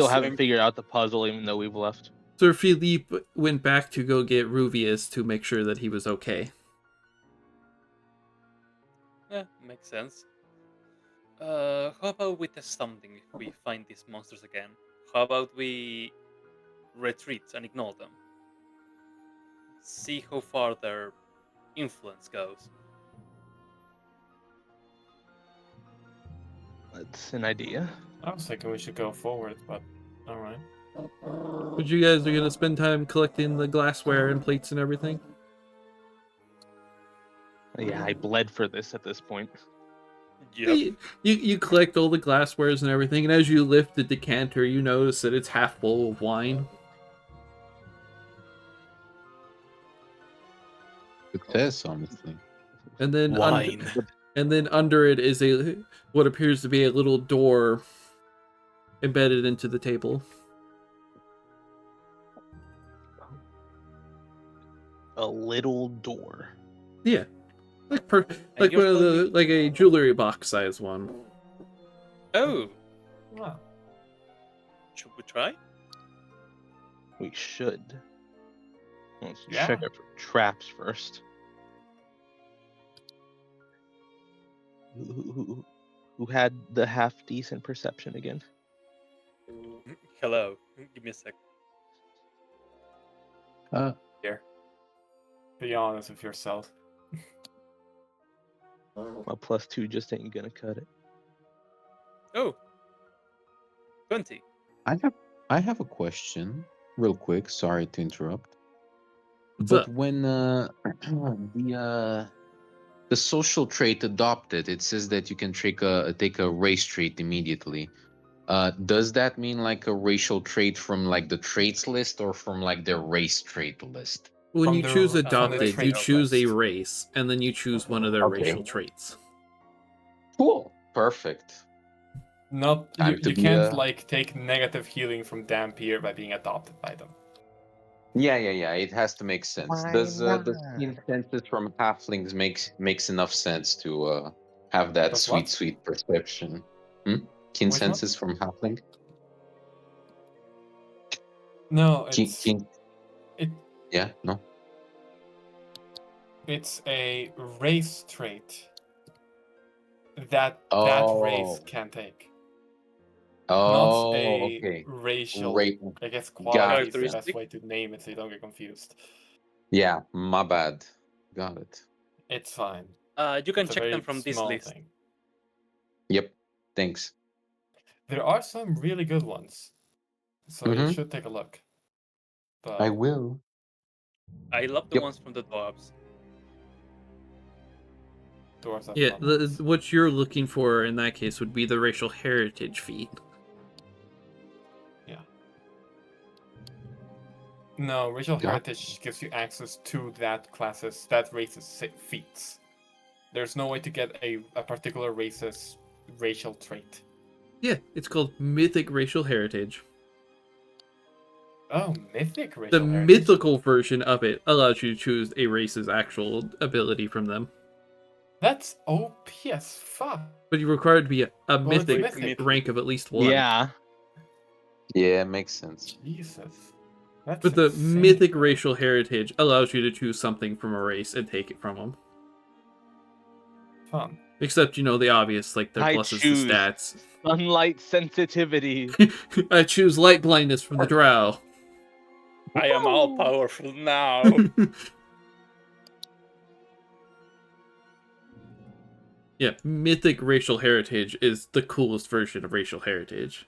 Just- haven't figured out the puzzle, even though we've left. Sir Philippe went back to go get Ruvius to make sure that he was okay. Yeah, makes sense. How about we test something if we find these monsters again? How about we retreat and ignore them? See how far their influence goes. That's an idea. I was thinking we should go forward, but alright. But you guys are gonna spend time collecting the glassware and plates and everything? Yeah, I bled for this at this point. Yep. You collect all the glasswares and everything, and as you lift the decanter, you notice that it's half full of wine. Success, honestly. And then Wine. and then under it is what appears to be a little door embedded into the table. A little door. Yeah, like And you're one of the telling me- like a jewelry box size one. Oh, Wow. should we try? We should. Let's Yeah. check it for traps first. Who had the half decent perception again? Hello. Give me a sec. Here. Be honest with yourself. My +2 just ain't gonna cut it. Oh. 20. I have a question, real quick. Sorry to interrupt. What's But up? when the social trait adopted, it says that you can take a race trait immediately. Does that mean like a racial trait from like the traits list or from like their race trait list? When From you the- choose from the adopted, you trait choose a list. race, and then you choose one of their Okay. racial traits. Cool. Perfect. Not Time you, to you be can't a- like take negative healing from Dampier by being adopted by them. Yeah. It has to make sense. Why Does the not? keen senses from halflings makes enough sense to have that Does sweet what? sweet perception? Keen Which one? senses from halfling. No, Keen, it's keen. it Yeah. No. it's a race trait that Oh. race can take. Not Oh, a okay. racial. Ra- I guess Got quality it. is the best Characteristic? way to name it so you don't get confused. Yeah, my bad. Got it. It's fine. You can It's a check them very from this small list. thing. Yep. Thanks. There are some really good ones, so you Mhm. should take a look. I But will. I love the Yep. ones from the dwarves. dwarves have Yeah, fun ones. what you're looking for in that case would be the racial heritage feat. No, racial Got- heritage gives you access to that race's feats. There's no way to get a particular race's racial trait. Yeah, it's called mythic racial heritage. Oh, mythic The racial heritage. mythical version of it allows you to choose a race's actual ability from them. That's OP as fuck. But you're required to be a Well, it's mythic mythic. rank of at least one. Yeah. Yeah, makes sense. Jesus. That's But the insane, mythic bro. racial heritage allows you to choose something from a race and take it from them. Fun. Except, the obvious, like their I pluses choose- to stats. Sunlight sensitivity. I choose light blindness from the drow. I am all powerful now. Yeah, mythic racial heritage is the coolest version of racial heritage.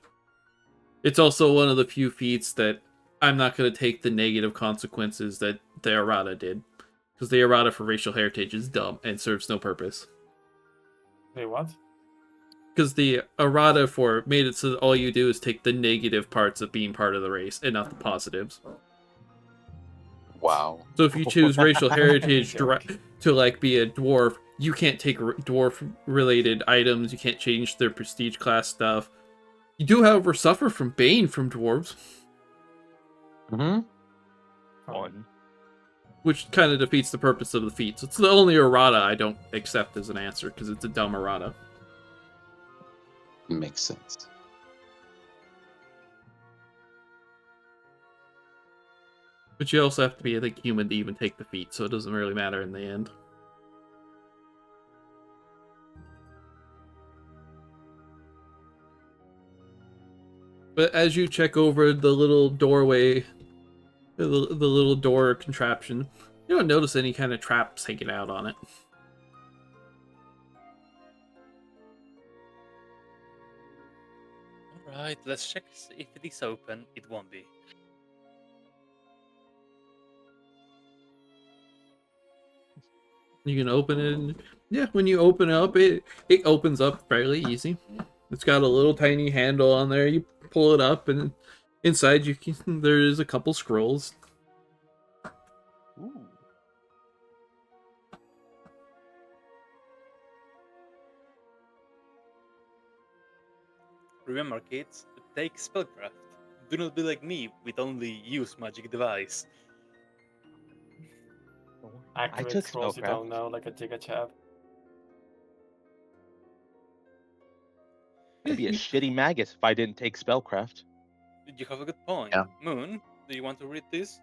It's also one of the few feats that I'm not going to take the negative consequences that the errata did. Because the errata for racial heritage is dumb and serves no purpose. Wait, what? Because the errata for it made it so that all you do is take the negative parts of being part of the race and not the positives. Wow. So if you choose racial heritage Joke. to like be a dwarf, you can't take dwarf related items, you can't change their prestige class stuff. You do, however, suffer from Bane from dwarves, Mm-hmm. One. which kind of defeats the purpose of the feat. So it's the only errata I don't accept as an answer, because it's a dumb errata. Makes sense. But you also have to be, I think, human to even take the feat, so it doesn't really matter in the end. But as you check over the little doorway, the little door contraption, you don't notice any kind of traps hanging out on it. Alright, let's check if it is open. It won't be. You can open it, and yeah, when you open it up, it opens up fairly easy. It's got a little tiny handle on there. You pull it up, and inside there is a couple scrolls. Ooh. Remember, kids, take spellcraft. Do not be like me with only use magic device. I Accurate took scrolls you spellcraft. don't know, like a Jigga-Chab. I'd be a shitty magus if I didn't take spellcraft. You have a good point. Yeah. Moon, do you want to read this?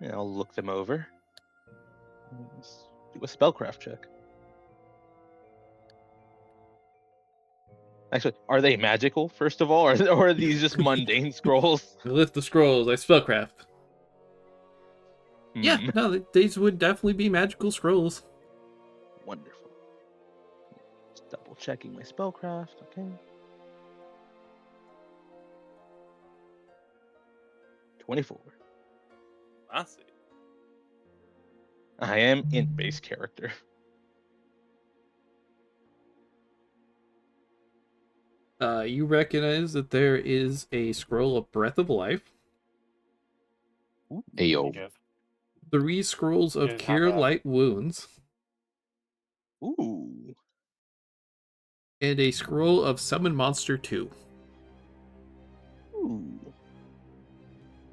Yeah, I'll look them over. Let's do a spellcraft check. Actually, are they magical, first of all, or are these just mundane scrolls? Lift the scrolls, I spellcraft. Yeah, Hmm, no, these would definitely be magical scrolls. wonderful. Just double checking my spellcraft, okay. 24. Fancy. I am int base character. You recognize that there is a scroll of Breath of Life, Ayo. Good. 3 scrolls of Is Cure have a- Light Wounds, Ooh. and a scroll of Summon Monster 2. Ooh.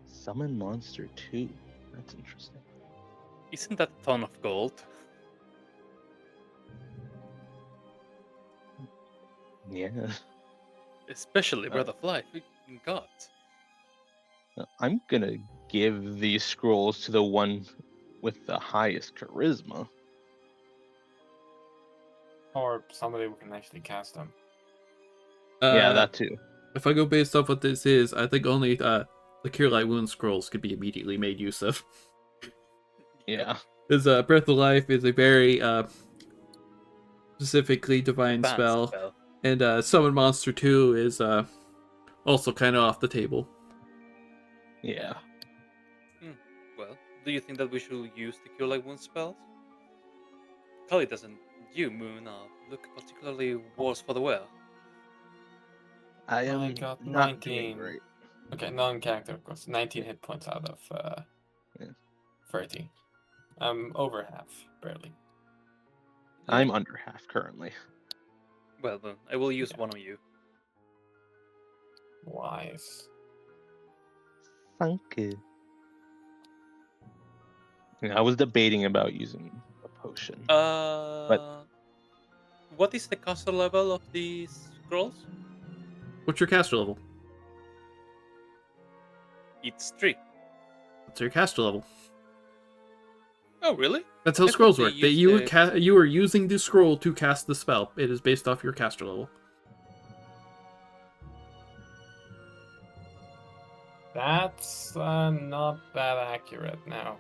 Summon Monster 2. That's interesting. Isn't that a ton of gold? Yeah. Especially Breath of Life. God. I'm gonna give these scrolls to the one with the highest charisma. Or somebody who can actually cast them. Yeah, that too. If I go based off what this is, I think only the Cure Light Wound scrolls could be immediately made use of. Yeah. Because Breath of Life is a very specifically divine Advanced spell, and Summon Monster 2 is also kind of off the table. Yeah. Well, do you think that we should use the Cure Light Wound spells? Kali doesn't. You, Moon, look particularly worse for the wear. I I am got not doing 19. great. Okay, non-character, of course. 19 hit points out of Yeah. 30. I'm over half, barely. I'm under half currently. Well, then, I will use Yeah. one on you. Wise. Thank you. Yeah, I was debating about using a potion. What is the caster level of these scrolls? What's your caster level? It's 3. What's your caster level? Oh, really? That's how I thought scrolls they work. That used you are using the scroll to cast the spell. It is based off your caster level. That's not that accurate now.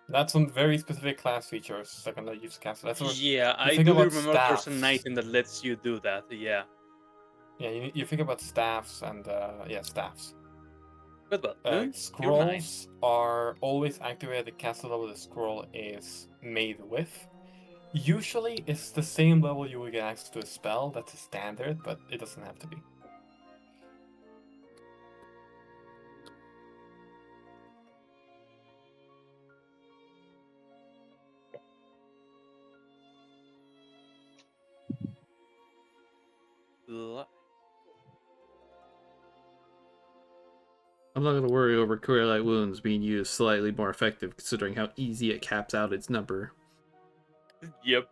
That's some very specific class features that can let you cast. That's what Yeah, I think do about remember there's a staffs. item that lets you do that. Yeah. Yeah, you think about staffs and staffs. But Moon, you're mine. Scrolls are always activated at the caster level the scroll is made with. Usually, it's the same level you will get access to a spell. That's a standard, but it doesn't have to be. I'm not going to worry over Cure Light Wounds being used slightly more effective, considering how easy it caps out its number. Yep.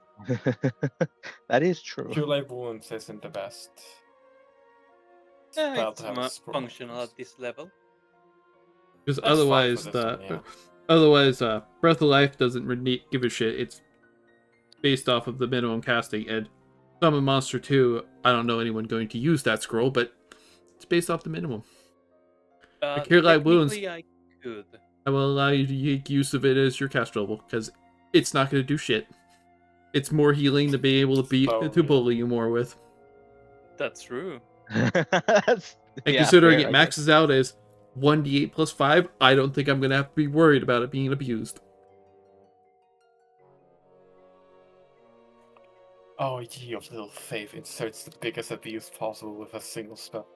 That is true. Cure Light Wounds isn't the best. spell It's to have a scroll, functional of at this level. Because That's fine for otherwise, this one, yeah. Breath of Life doesn't really give a shit. It's based off of the minimum casting, and Summon Monster 2, I don't know anyone going to use that scroll, but it's based off the minimum. The Cure Light Wounds, I could. I will allow you to make use of it as your caster level, because it's not going to do shit. It's more healing to be able to bully you more with. That's true. That's, And yeah, considering fair, it I guess. maxes out as 1d8 plus 5, I don't think I'm going to have to be worried about it being abused. Oh, ye of little faith inserts the biggest abuse possible with a single spell.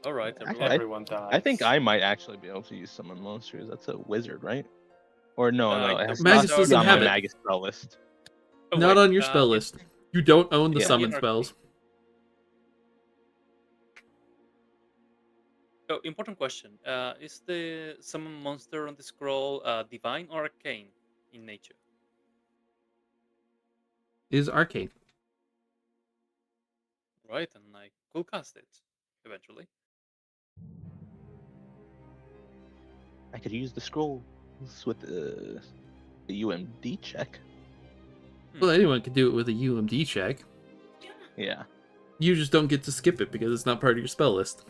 Alright, I- everyone. Everyone dies. I think I might actually be able to use Summon Monsters. That's a wizard, right? Or no, I it has don't not Magus to be doesn't on have my it. Magus spell list. Oh, Not wait, on your spell list. You don't own the Yeah. summon Arcane. spells. Oh, important question. Is the summon monster on the scroll divine or arcane in nature? It is arcane. Right, and I could cast it eventually. I could use the scrolls with the UMD check. Well, anyone can do it with a UMD check. Yeah. You just don't get to skip it because it's not part of your spell list.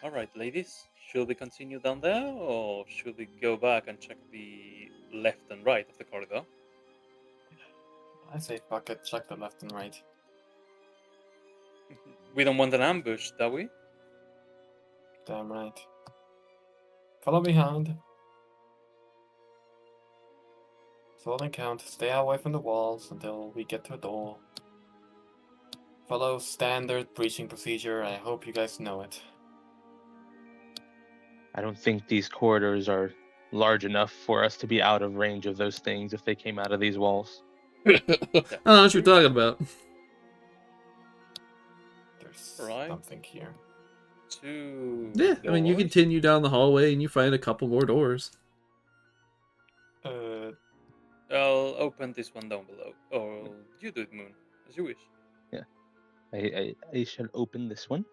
Alright, ladies. Should we continue down there, or should we go back and check the left and right of the corridor? I say fuck it, check the left and right. We don't want an ambush, do we? Damn right. Follow behind. Slowly count. Stay away from the walls until we get to a door. Follow standard breaching procedure. I hope you guys know it. I don't think these corridors are large enough for us to be out of range of those things if they came out of these walls. I don't know what you're talking about. There's Right. something here. Two. Yeah, I mean, you doors. continue down the hallway and you find a couple more doors. I'll open this one down below. Or you do it, Moon, as you wish. I shall open this one.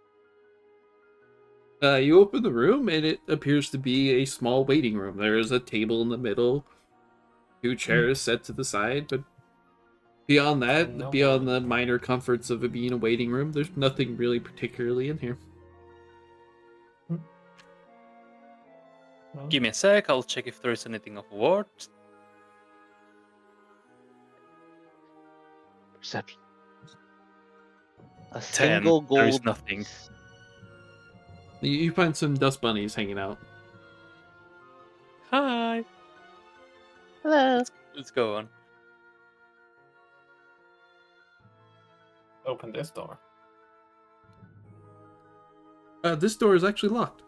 You open the room and it appears to be a small waiting room. There is a table in the middle. 2 chairs set to the side, but beyond that, No beyond more. the minor comforts of it being a waiting room, there's nothing really particularly in here. Well, Give me a sec. I'll check if there is anything of worth. Perception. A 10. single There is gold. nothing. You find some dust bunnies hanging out. Hi. Hello. Let's go on. open this door. This door is actually locked.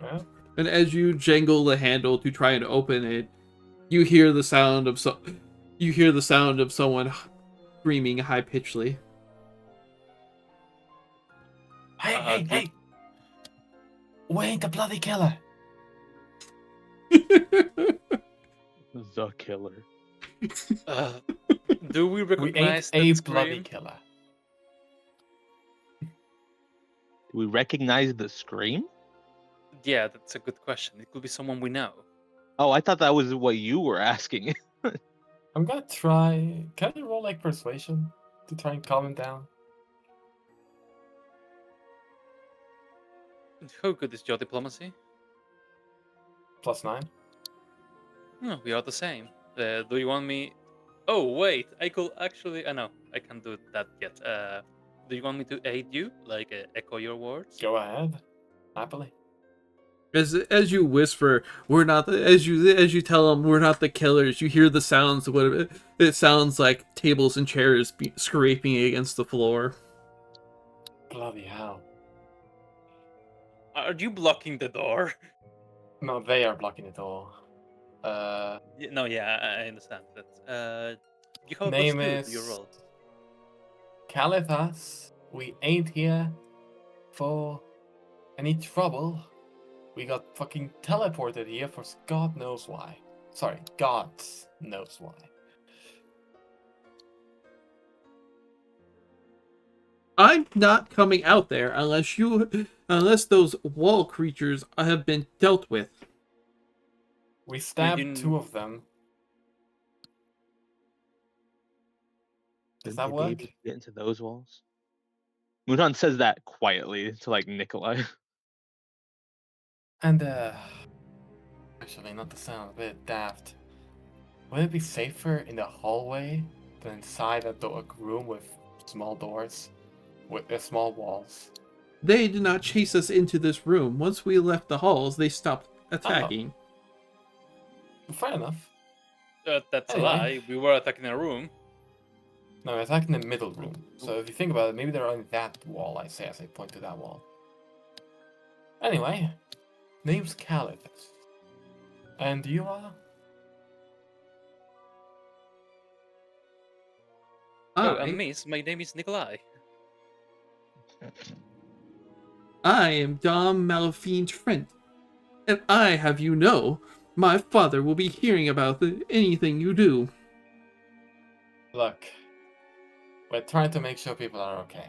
Yeah. And as you jangle the handle to try and open it, you hear the sound of someone screaming high pitchedly. Hey, Uh, hey, do- hey! We ain't the bloody killer. The killer. Do we We recognize ain't a that bloody scream? killer. Do we recognize the scream? Yeah, that's a good question. It could be someone we know. Oh, I thought that was what you were asking. I'm gonna try. Can I roll like persuasion to try and calm him down? How good is your diplomacy? +9. No, we are the same. Do you want me? Oh wait, I could actually. No, I can't do that yet. Do you want me to aid you, like echo your words? Go ahead. Happily. As you whisper, we're not the, as you tell them we're not the killers, you hear the sounds of what it sounds like tables and chairs scraping against the floor. Bloody hell. Are you blocking the door? No, they are blocking it all. No, yeah, I understand that. You have a Name +2 to is your roll. Caliphas. We ain't here for any trouble. We got fucking teleported here for God knows why. Sorry, God knows why. I'm not coming out there unless those wall creatures have been dealt with. We stabbed didn't- 2 of them. Does that Did they work? even get into those walls? Mutan says that quietly to like Nikolai. And actually not to sound a bit daft. Would it be safer in the hallway than inside a room with small doors? With small walls? They did not chase us into this room. Once we left the halls, they stopped attacking. Fair enough. That's a Anyway. lie. We were attacking a room. No, we're attacking the middle room. So if you think about it, maybe they're on that wall, I say as I point to that wall. Anyway, name's Caliphas. And you are? Oh, I and miss, my name is Nikolai. am Dom Malafine Trent, and I have you know, my father will be hearing about anything you do. Look, we're trying to make sure people are okay.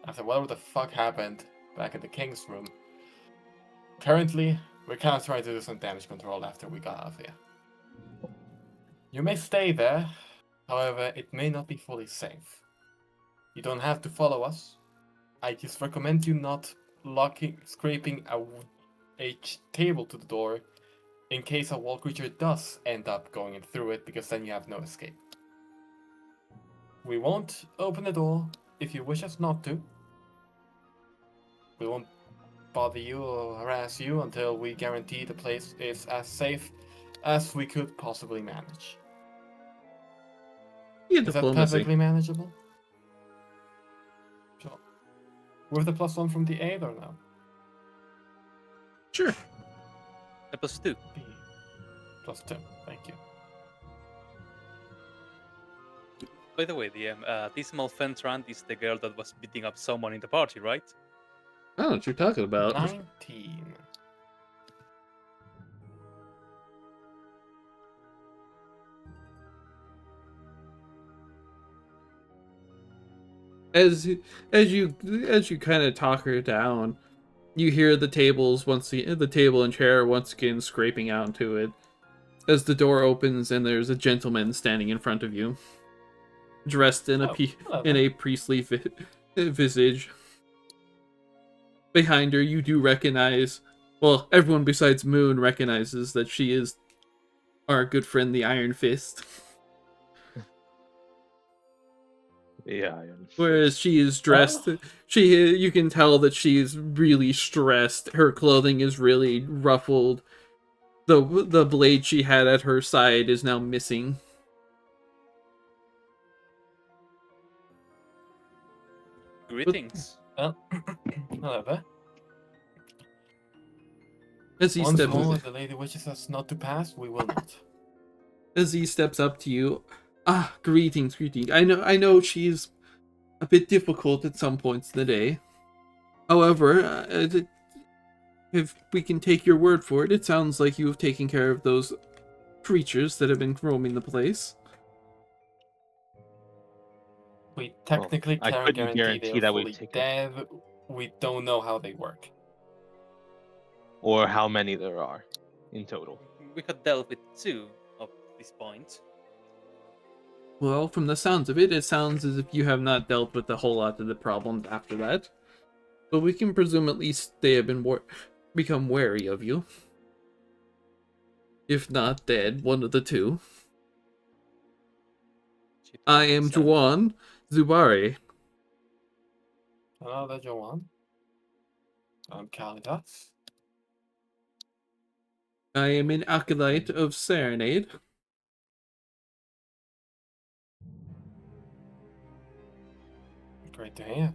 After whatever the fuck happened back in the King's room, currently, we're kind of trying to do some damage control after we got out of here. You may stay there, however, it may not be fully safe. You don't have to follow us. I just recommend you not scraping a table to the door in case a wall creature does end up going through it, because then you have no escape. We won't open the door if you wish us not to. We won't bother you or harass you until we guarantee the place is as safe as we could possibly manage. Yeah, Is that diplomacy. perfectly manageable? Sure. With the +1 from the 8 or no? Sure. A +2. +2, thank you. By the way, DM, this Malfentrant is the girl that was beating up someone in the party, right? I don't know what you're talking about. 19. As you kind of talk her down, You hear the the table and chair once again scraping out into it as the door opens and there's a gentleman standing in front of you, dressed in Oh, hello in there. a priestly visage. Behind her, you do recognize. Well, everyone besides Moon recognizes that she is our good friend, the Iron Fist. Yeah, I am. Whereas she is dressed, Oh. you can tell that she is really stressed. Her clothing is really ruffled. The blade she had at her side is now missing. Greetings. Well, hello there. As he Once steps more, the lady wishes us not to pass, we will not. as he steps up to you, greetings. I know she's a bit difficult at some points in the day. However, if we can take your word for it, it sounds like you have taken care of those creatures that have been roaming the place. We technically I can't couldn't guarantee guarantee they're that we've fully taken- dead. We don't know how they work. or how many there are in total. We had dealt with 2 of this point. Well, from the sounds of it, it sounds as if you have not dealt with a whole lot of the problems after that. But we can presume at least they have become wary of you. If not dead, one of the two. She I am said. Juan Zubare. Hello there, Joanne. I'm Kalidas. I am an acolyte of Serenade. Great to hear.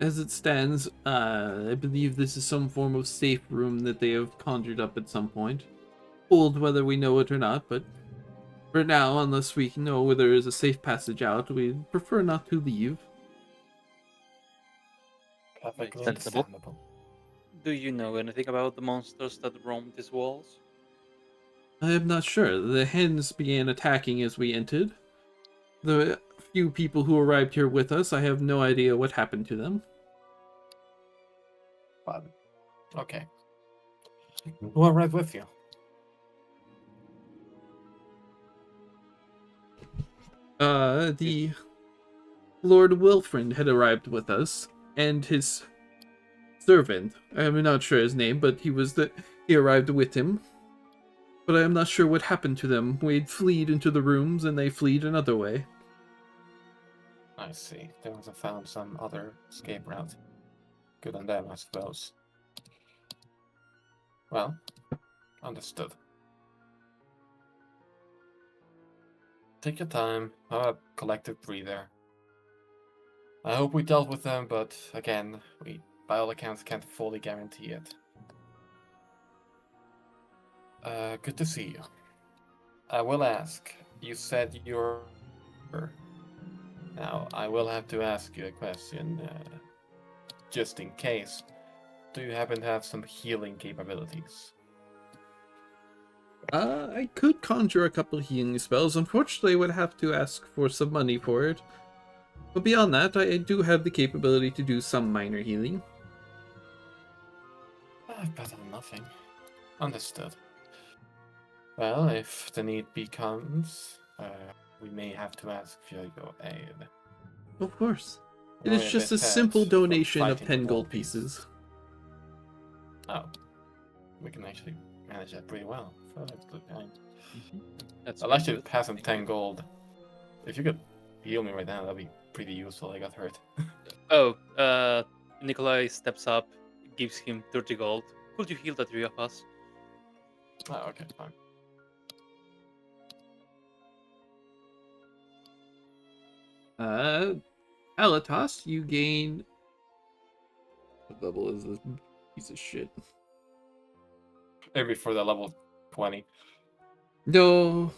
As it stands, I believe this is some form of safe room that they have conjured up at some point. Hold whether we know it or not, but for now, unless we know where there is a safe passage out, we prefer not to leave. Perfectly Sensible. understandable. Do you know anything about the monsters that roam these walls? I am not sure. The hens began attacking as we entered. The few people who arrived here with us, I have no idea what happened to them. But, okay. We'll arrive with you. The Lord Wilfriend had arrived with us, and his servant. I'm not sure his name, but he arrived with him. But I am not sure what happened to them. We'd fleed into the rooms, and they fleed another way. I see. They must have found some other escape route. Good on them, I suppose. Well, understood. Take your time. Have a collective breather. I hope we dealt with them, but again, we, by all accounts, can't fully guarantee it. Good to see you. I will ask. You said you're... Now, I will have to ask you a question, just in case. Do you happen to have some healing capabilities? I could conjure a couple of healing spells. Unfortunately, I would have to ask for some money for it. But beyond that, I do have the capability to do some minor healing. Better than nothing. Understood. Well, if the need becomes, we may have to ask for your aid. Of course. It Worry is a just bit a simple tired from donation of fighting 10 the gold wall beasts. pieces. Oh, we can actually manage that pretty well. So that's good. That's I'll very actually good. pass him Thank 10 you. gold. If you could heal me right now, that'd be pretty useful. I got hurt. Oh, Nikolai steps up, gives him 30 gold. Could you heal the 3 of us? Oh, okay, fine. Alatos, you gain... What level is this piece of shit? Maybe for the level 20. No.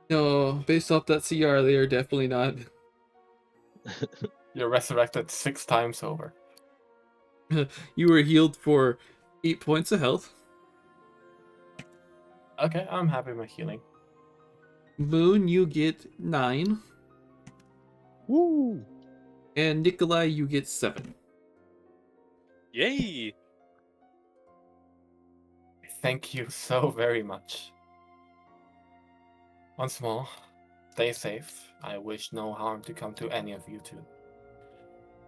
No, based off that CR, they are definitely not. You're resurrected 6 times over. You were healed for 8 points of health. Okay, I'm happy with my healing. Moon, you get 9. Woo! And Nikolai, you get 7. Yay! Thank you so very much. Once more, stay safe. I wish no harm to come to any of you two.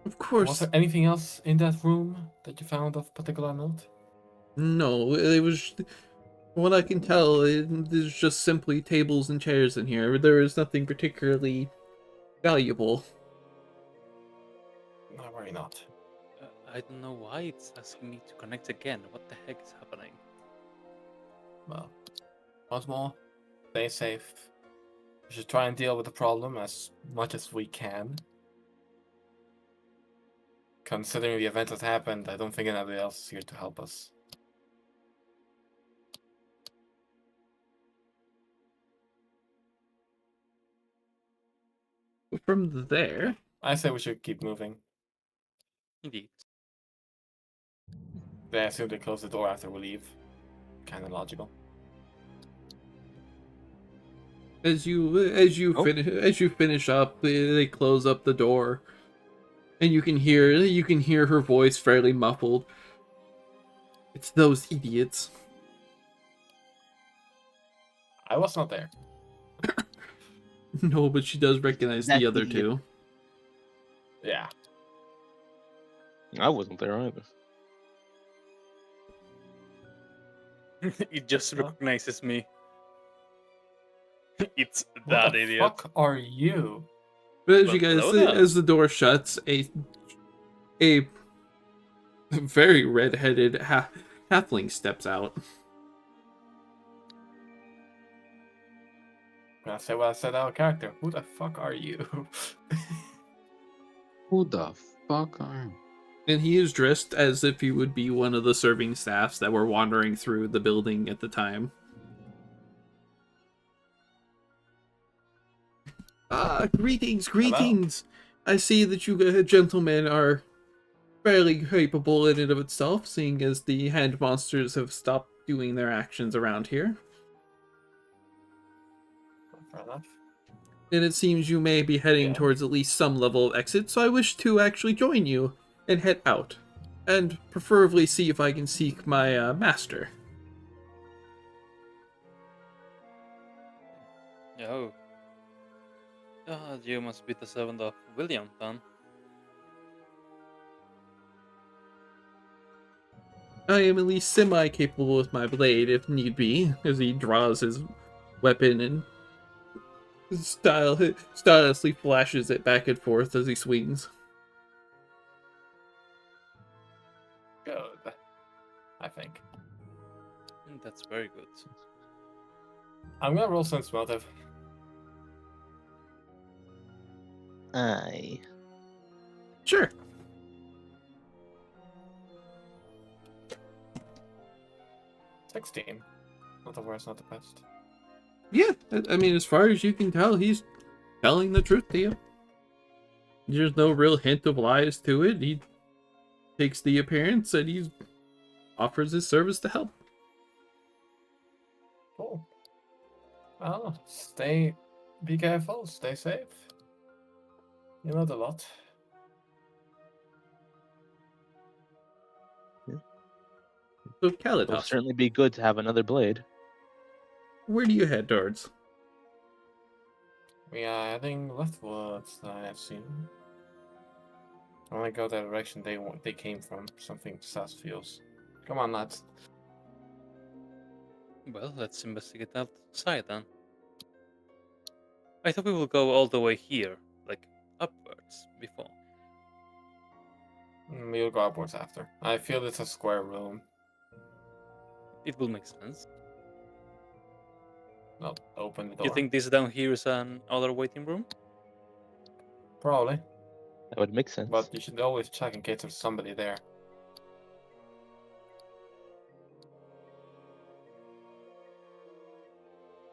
Of Was course, there anything else in that room that you found of particular note? no. It was, from what I can tell, there's just simply tables and chairs in here. There is nothing particularly valuable. No, worry not. I don't know why it's asking me to connect again. What the heck is happening? Well, once more, stay safe. We should try and deal with the problem as much as we can. Considering the event that happened, I don't think anybody else is here to help us. From there, I say we should keep moving. Indeed. They assume they close the door after we leave. Kinda logical. as you Oh. finish up, they close up the door, and you can hear her voice fairly muffled. It's those idiots. I was not there. No, but she does recognize the That other idiot. two. Yeah. I wasn't there either. It just Huh? recognizes me. It's What that the idiot. fuck are you? But as Well, you guys, hello there. as the door shuts, a very red-headed halfling steps out. Can I say what I said out of character? Who the fuck are you? Who the fuck are? And he is dressed as if he would be one of the serving staffs that were wandering through the building at the time. Ah, greetings! I see that you gentlemen are fairly capable in and of itself, seeing as the hand monsters have stopped doing their actions around here. Fair enough. And it seems you may be heading Yeah. towards at least some level of exit, so I wish to actually join you and head out. And preferably see if I can seek my master. Oh. Ah, you must be the servant of William, then. I am at least semi-capable with my blade, if need be, as he draws his weapon and stylously flashes it back and forth as he swings. Good. I think. That's very good. I'm gonna roll sense motive. Aye. Sure. $16. Not the worst, not the best. Yeah, I mean, as far as you can tell, he's telling the truth to you. There's no real hint of lies to it. He takes the appearance and he offers his service to help. Cool. Well, be careful, stay safe. You know the lot. So, It'll Kalatos, certainly be good to have another blade. where do you head towards? We are heading leftwards, I assume. I want to go the direction they came from. Something sus feels. Come on, lads. Well, let's investigate outside then. I thought we will go all the way here, like upwards, before. We'll go upwards after. I feel it's a square room. It will make sense. Not open the door. You think this down here is an other waiting room? Probably. That would make sense. But you should always check in case there's somebody there.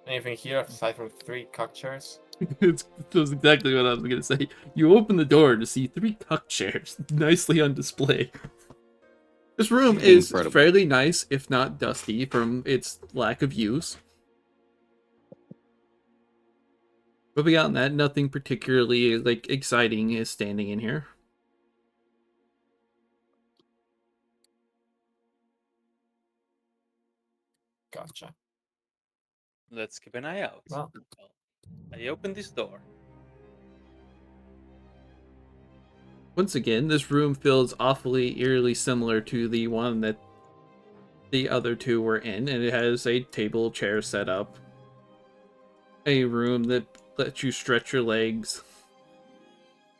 Anything here aside from 3 cock chairs? It's just exactly what I was going to say. You open the door to see 3 cuck chairs nicely on display. This room is Incredible. fairly nice, if not dusty, from its lack of use. But beyond that, nothing particularly exciting is standing in here. Gotcha. Let's keep an eye out. Well, Well, I open this door. Once again, this room feels awfully eerily similar to the one that the other two were in, and it has a table, chair set up, a room that lets you stretch your legs,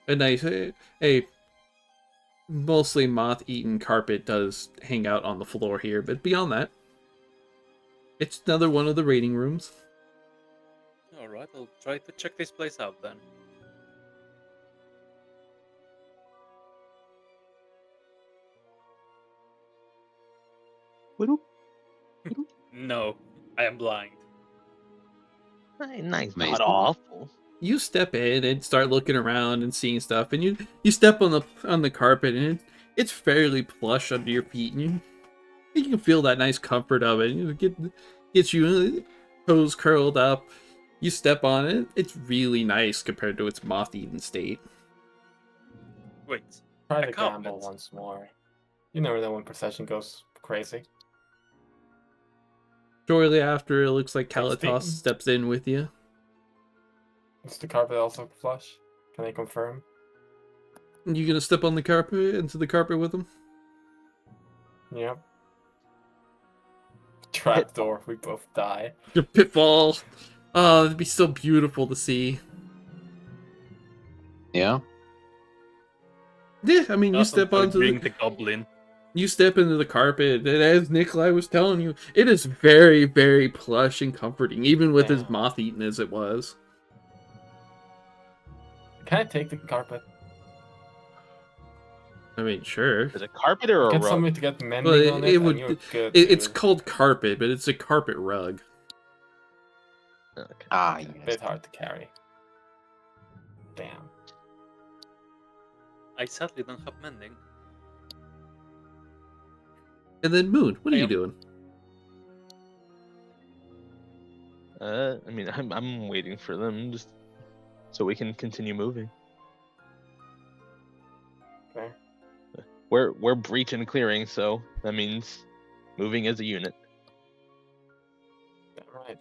a nice, a mostly moth-eaten carpet does hang out on the floor here, but beyond that, it's another one of the reading rooms. Alright, I'll try to check this place out then. Whoop. No, I am blind. Nice, Amazing. not awful. You step in and start looking around and seeing stuff, and you step on the carpet, and it's fairly plush under your feet, and you can feel that nice comfort of it. Gets you toes curled up. You step on it, it's really nice compared to its moth-eaten state. Wait, try A to carpet. gamble once more. You never know when procession goes crazy. Shortly after, it looks like 16. Kalatos steps in with you. Is the carpet also flush? Can I confirm? You gonna step on the carpet, into the carpet with him? Yep. Trapdoor, we both die. Your pitfall. Oh, it'd be so beautiful to see. Yeah. Yeah, I mean, you Awesome, step so onto bring the goblin. You step into the carpet, and as Nikolai was telling you, it is very, very plush and comforting, even with as Yeah. moth-eaten as it was. Can I take the carpet? I mean, sure. Is it a carpet or a Get rug? somebody to get mending Well, on it it, and would. you're good. It's dude. called carpet, but it's a carpet rug. Okay. Ah, A yes. bit hard to carry. Damn. I sadly don't have mending. And then Moon, what are I you am- doing? I mean, I'm waiting for them just so we can continue moving. Okay. We're breach and clearing, so that means moving as a unit. Alright.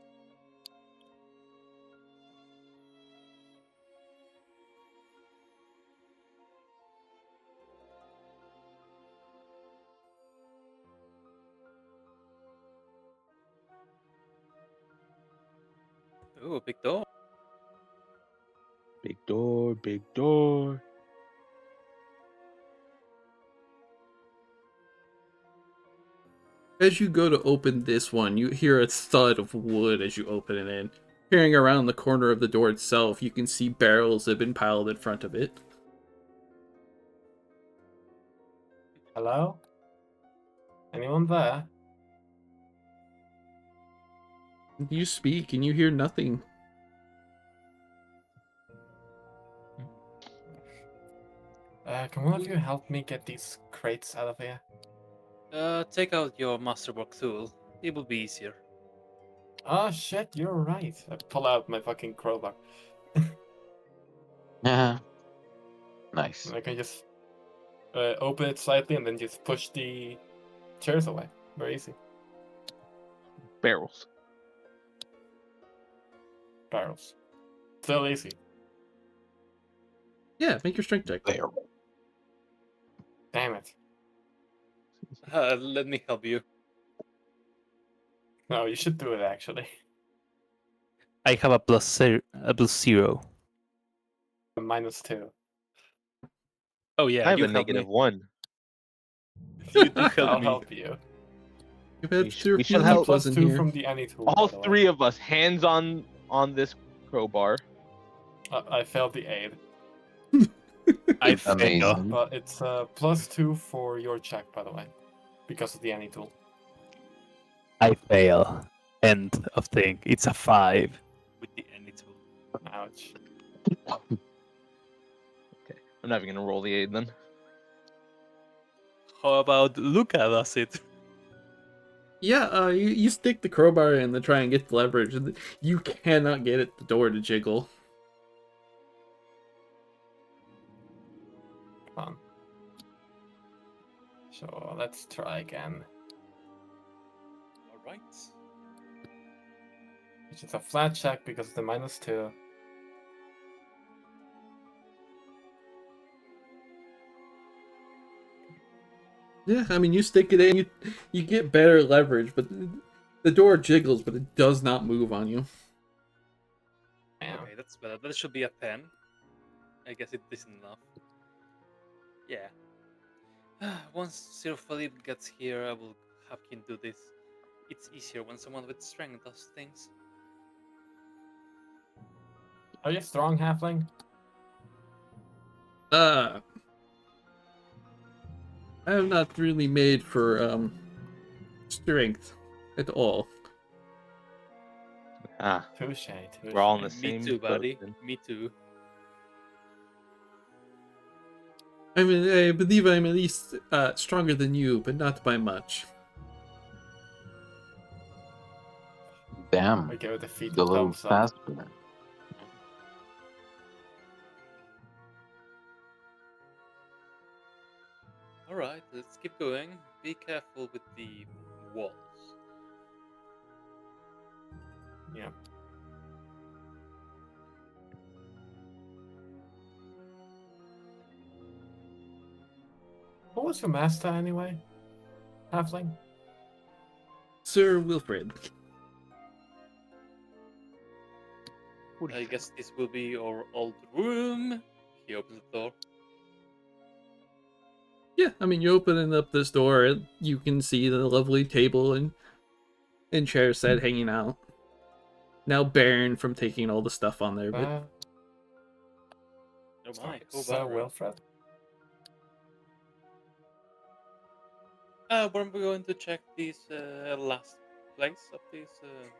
Ooh, a big door. Big door, big door. As you go to open this one, you hear a thud of wood as you open it in. Peering around the corner of the door itself, you can see barrels that have been piled in front of it. Hello? Anyone there? You speak, and you hear nothing. Can one of you help me get these crates out of here? Take out your masterwork tool. It will be easier. Oh shit, you're right. I pull out my fucking crowbar. Yeah. Nice. I can just open it slightly and then just push the chairs away. Very easy. Barrels. Barrels. Still easy. Yeah, make your strength check. There. Damn it. Let me help you. No, you should do it actually. I have a plus zero. -2. Oh yeah, I have you a help negative me. 1. You do I'll help me. help you. You've had We sh- zero we should feelings help- Plus wasn't 2 here. from the any tool. All by the way. 3 of us, hands on this crowbar. I failed the aid. I fail. Amazing. But it's +2 for your check, by the way. Because of the any tool. I fail. End of thing. It's a 5 with the any tool. Ouch. I'm not even gonna roll the aid then. How about Luca does it? Yeah, you stick the crowbar in to try and get the leverage, and you cannot get it the door to jiggle. So let's try again. All right. Which is a flat check because of the -2. Yeah, I mean, you stick it in, you get better leverage, but the door jiggles, but it does not move on you. Damn. Okay, that's better. That should be a 10. I guess it isn't enough. Yeah. Once Sir Philippe gets here, I will have him do this. It's easier when someone with strength does things. Are you strong, halfling? I am not really made for strength at all. Ah, Touche. we're all in the Me same too, boat buddy. then. Me too. I mean, I believe I'm at least stronger than you, but not by much. Damn, We give it a feet the and little thumbs up. faster. Alright, let's keep going. Be careful with the walls. Yeah. What was your master anyway? Halfling? Sir Wilfred. I guess this will be our old room. He opens the door. Yeah, I mean, you open up this door, and you can see the lovely table and chair set hanging out. Now barren from taking all the stuff on there, but Oh my, cool Sir bathroom. Wilfred? We're going to check this last place of this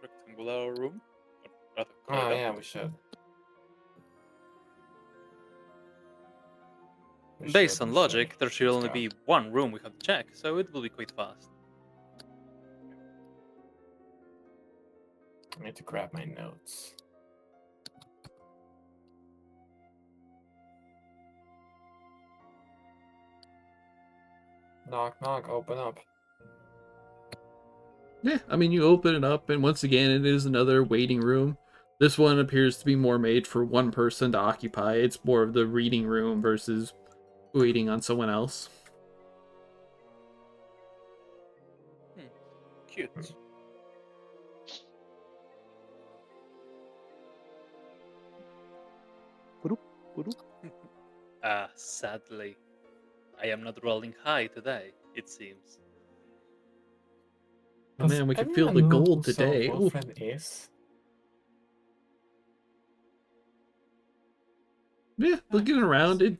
rectangular room. Or rather, Oh corridor. yeah, we should. Based on logic, there should Let's only go. be one room we have to check, so it will be quite fast. I need to grab my notes. Knock, knock, open up. yeah, I mean, you open it up, and once again, it is another waiting room. This one appears to be more made for one person to occupy. It's more of the reading room versus waiting on someone else. Cute. Sadly, I am not rolling high today, it seems. Oh, man, we can feel anyone the know gold who Sir today. Ooh. Wilfred is? Yeah, looking around, it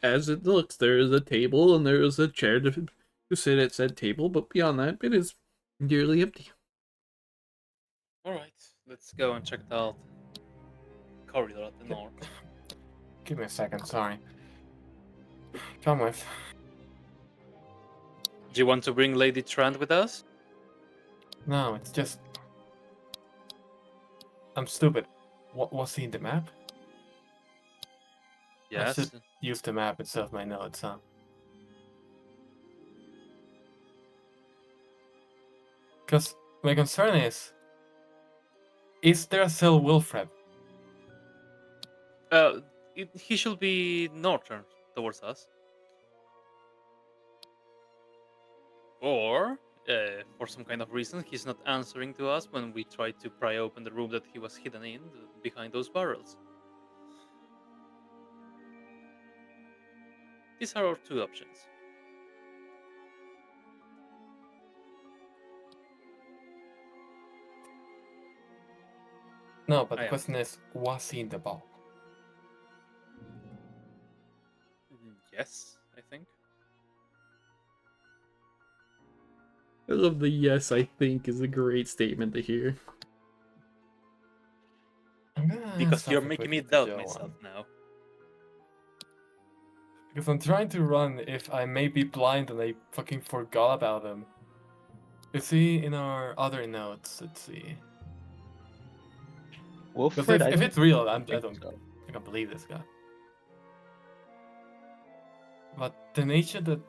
as it looks, there is a table and there is a chair to sit at said table, but beyond that, it is nearly empty. Alright, let's go and check out corridor at the north. Give me a second, sorry. Come with. Do you want to bring Lady Trant with us? No, it's just. I'm stupid. What was he in the map? Yes. should- Use the map instead of my notes, huh? Because my concern is there still Wilfred? He should be northern towards us. Or, for some kind of reason, he's not answering to us when we try to pry open the room that he was hidden in behind those barrels. These are our two options. No, but I the am. question is, was he in the ball? Yes, I think. I love the yes, I think is a great statement to hear. I'm gonna Because stop you're the making quick me with doubt Joe myself one. now. Because I'm trying to run if I may be blind and I fucking forgot about him. Is he in our other notes? Let's see. Because Wilfred, if it's real, I think don't so. I can't believe this guy. But the nature that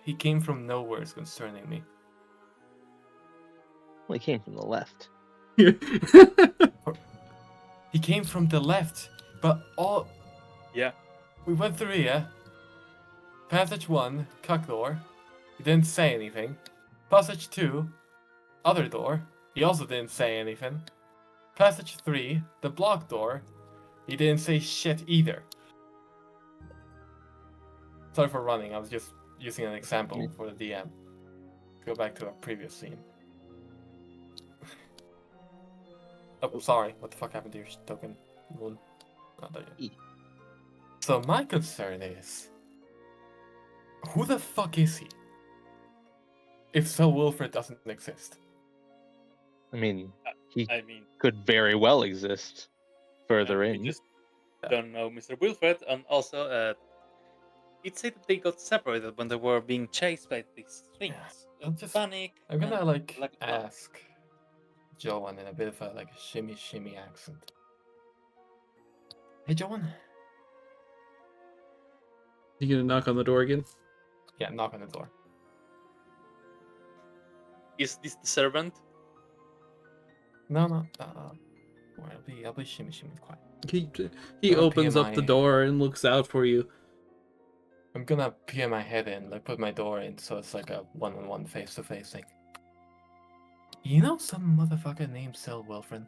he came from nowhere is concerning me. Well, he came from the left. He came from the left, but all Yeah. we went through here. Passage 1, cuck door. He didn't say anything. Passage 2, other door. He also didn't say anything. Passage 3, the block door. He didn't say shit either. Sorry for running, I was just using an example for the DM. Go back to our previous scene. Oh, sorry. What the fuck happened to your token? Moon? Oh, there you go. So my concern is, who the fuck is he? If Sir Wilfred doesn't exist. I mean, he I mean, could very well exist further we in. just don't know Mr. Wilfred, and also, it said that they got separated when they were being chased by these things. I'm just- Panic. I'm gonna and like black cloud. ask Joan in a bit of a like shimmy accent. Hey Joan. You gonna knock on the door again? Yeah, knock on the door. Is this the servant? No. Well, I'll be shimmy quiet. He Or opens up the PMI. door and looks out for you. I'm gonna peer my head in, like put my door in, so it's like a one-on-one, face-to-face thing. You know some motherfucker named Sir Wilfred?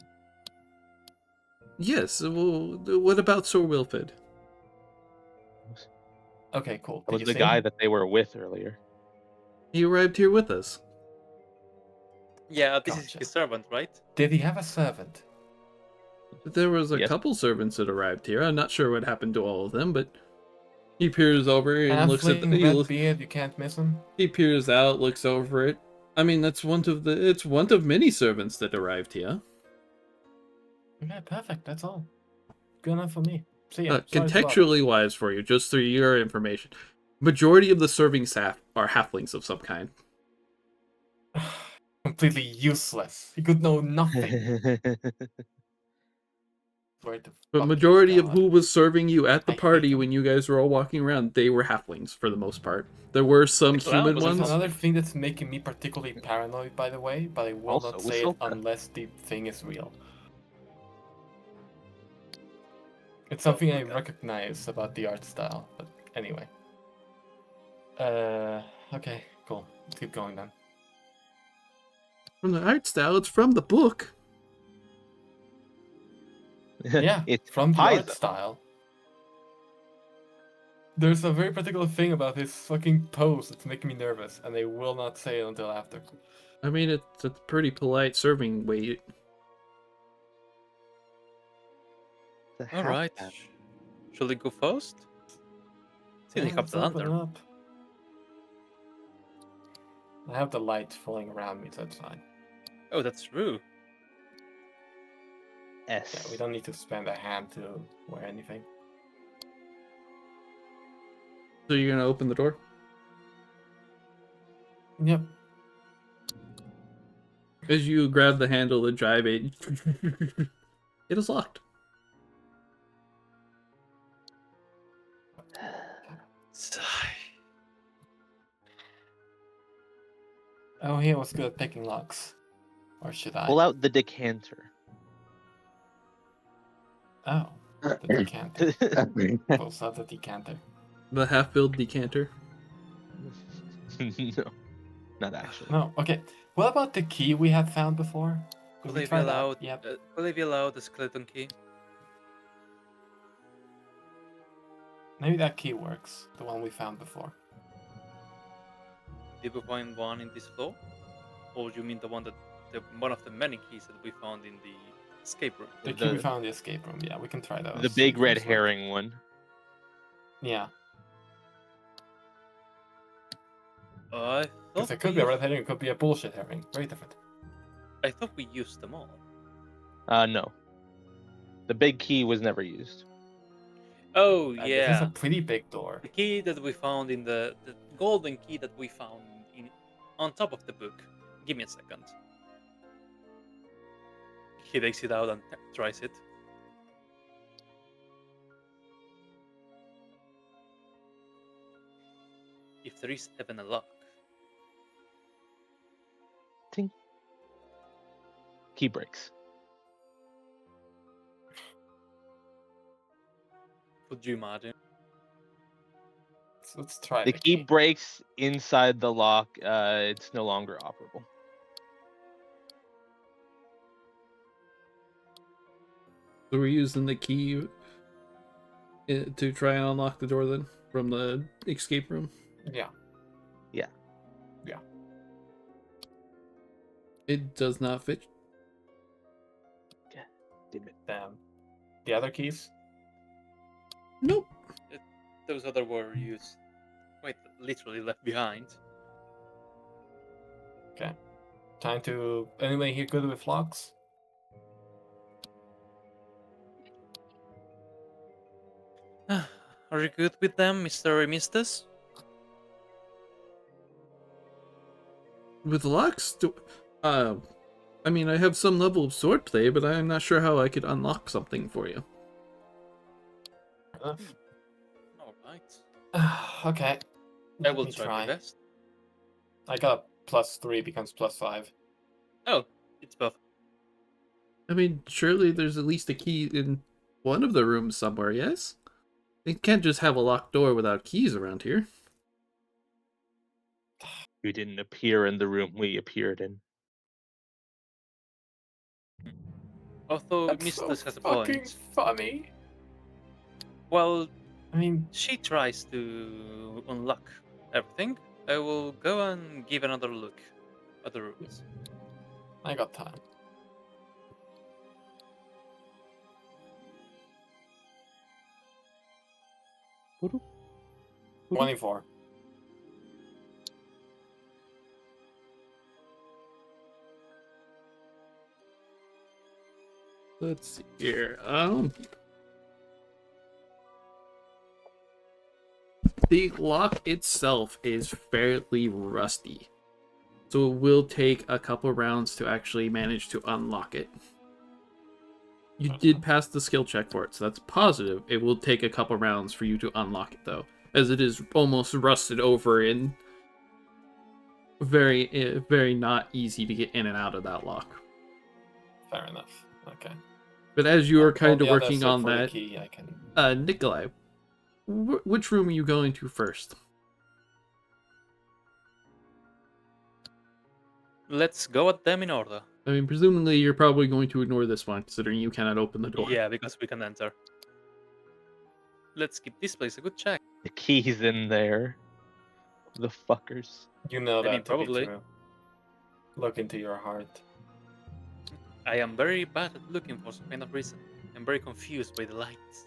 Yes. Well, what about Sir Wilfred? Okay, cool. That Did was you the see guy him? that they were with earlier. He arrived here with us. Yeah, this is Gotcha. his servant, right? Did he have a servant? There was a Yes. couple servants that arrived here. I'm not sure what happened to all of them, but he peers over and looks at the. Halfling, red beard, you can't miss him. He peers out, looks over it. I mean, it's one of many servants that arrived here. Okay, perfect. That's all. Good enough for me. See ya. Sorry to bother. Contextually wise for you, just through your information, majority of the serving staff are halflings of some kind. Completely useless. He could know nothing. Swear to But fucking majority of God. who was serving you at the I hate party them. when you guys were all walking around, they were halflings for the most part. There were some The clown human was There's ones. another thing that's making me particularly paranoid, by the way, but I will Also, not with say it Silka. unless the thing is real. It's something I recognize about the art style, but anyway. Okay, cool. Let's keep going then. From the art style, it's from the book. Yeah, It's from the Paizo. art style. There's a very particular thing about his fucking pose that's making me nervous, and they will not say it until after. I mean, it's a pretty polite serving way. The All right. half-man. Shall we go first? See, they Yeah, have let's the open lantern. up. I have the light falling around me, so it's fine. Oh, that's true. S. Yeah, we don't need to spend a hand to wear anything. So you're gonna open the door? Yep. As you grab the handle to drive it, it is locked. Sigh. Oh, he was good at picking locks. Or should I? Pull out the decanter. Oh, the decanter. Pulls out the decanter. The half-filled decanter. No, not actually. No, okay. What about the key we had found before? Could we Will try they that? allow? Yep. Will they be allowed the skeleton key? Maybe that key works. The one we found before. Did we find one in this floor, or do you mean the one one of the many keys that we found in the escape room? The key we The- found in the escape room. Yeah, we can try those. The big if red those work. herring one. Yeah. I Because thought it could be a red herring, it could be a bullshit herring. Very different. I thought we used them all. No. The big key was never used. Oh This is yeah, a pretty big door. the key that we found in the golden key that we found in on top of the book. Give me a second. He takes it out and tries it. If there is even a lock. Key breaks. Could you imagine? Let's try The key breaks inside the lock. It's no longer operable. So we're using the key to try and unlock the door then from the escape room. Yeah. It does not fit. Damn it. Damn. The other keys? Nope. Those other were used, quite literally left behind. Time to. Anybody here good with locks? Are you good with them, Mr. Remistus? With locks, I mean, I have some level of swordplay, but I'm not sure how I could unlock something for you. Enough. Alright. Okay. I Let will me try my best. I got a +3 becomes +5. Oh, it's both. I mean, surely there's at least a key in one of the rooms somewhere, yes? You can't just have a locked door without keys around here. We didn't appear in the room we appeared in. Although That's Mistus so has a fucking point. funny. Well, I mean, she tries to unlock everything. I will go and give another look at the rooms. I got time. Voodoo? 24. Let's see here. The lock itself is fairly rusty, so it will take a couple rounds to actually manage to unlock it. You did pass the skill check for it, so that's positive. It will take a couple rounds for you to unlock it, though, as it is almost rusted over and very not easy to get in and out of that lock. Fair enough. Okay. But as you are All kind of the others working except on for the that, key, I can... Nikolai, which room are you going to first? Let's go at them in order. I mean, presumably you're probably going to ignore this one, considering you cannot open the door. Yeah, because we can enter. Let's give this place a good check. The key's in there. The fuckers. You know I that mean, to be probably. true. Look into your heart. I am very bad at looking for some kind of reason. I'm very confused by the lights.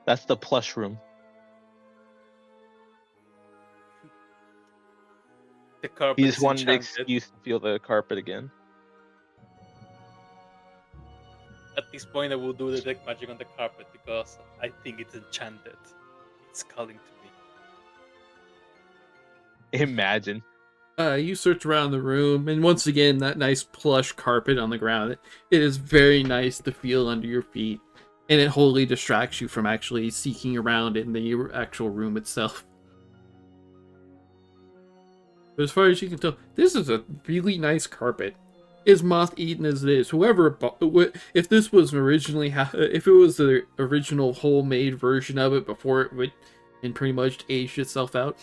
That's the plush room. The carpet He is just wanted an enchanted. excuse to feel the carpet again. At this point, I will do detect magic on the carpet because I think it's enchanted. It's calling to me. Imagine. You search around the room, and once again, that nice plush carpet on the ground. It is very nice to feel under your feet, and it wholly distracts you from actually seeking around in the actual room itself. But as far as you can tell, this is a really nice carpet. As moth-eaten as it is, whoever if this was originally if it was the original homemade version of it before it went and pretty much aged itself out,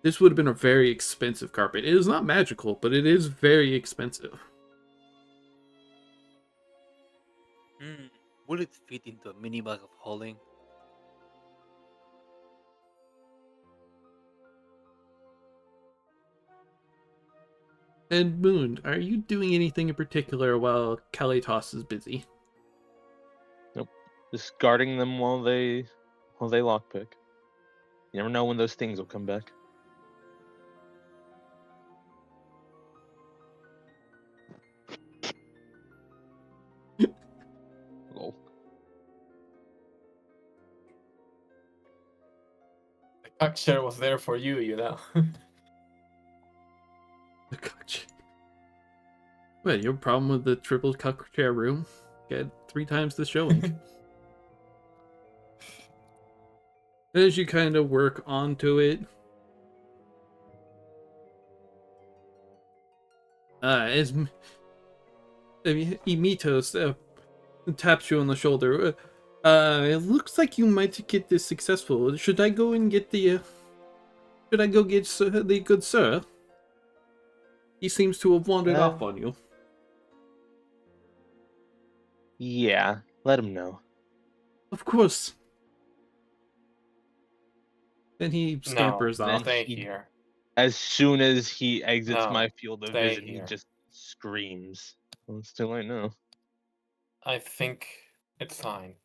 this would have been a very expensive carpet. It is not magical, but it is very expensive. Will it fit into a mini bag of holding? And Moon, are you doing anything in particular while Kalitos is busy? Just guarding them while they lockpick. You never know when those things will come back. Lol. The cock chair was there for you, you know. Gotcha. What, you have a problem with the triple cuck chair room? Get 3 times the showing. As you kind of work onto it, as Imitos taps you on the shoulder, It looks like you might get this successful. Should I go and get the? Should I go get the good sir? He seems to have wandered Uh, off on you. Yeah, let him know. Of course. Then he No, scampers Then off. stay he- here. As soon as he exits No, my field of stay vision, he here. just screams. Well, it's too late now. I think it's fine.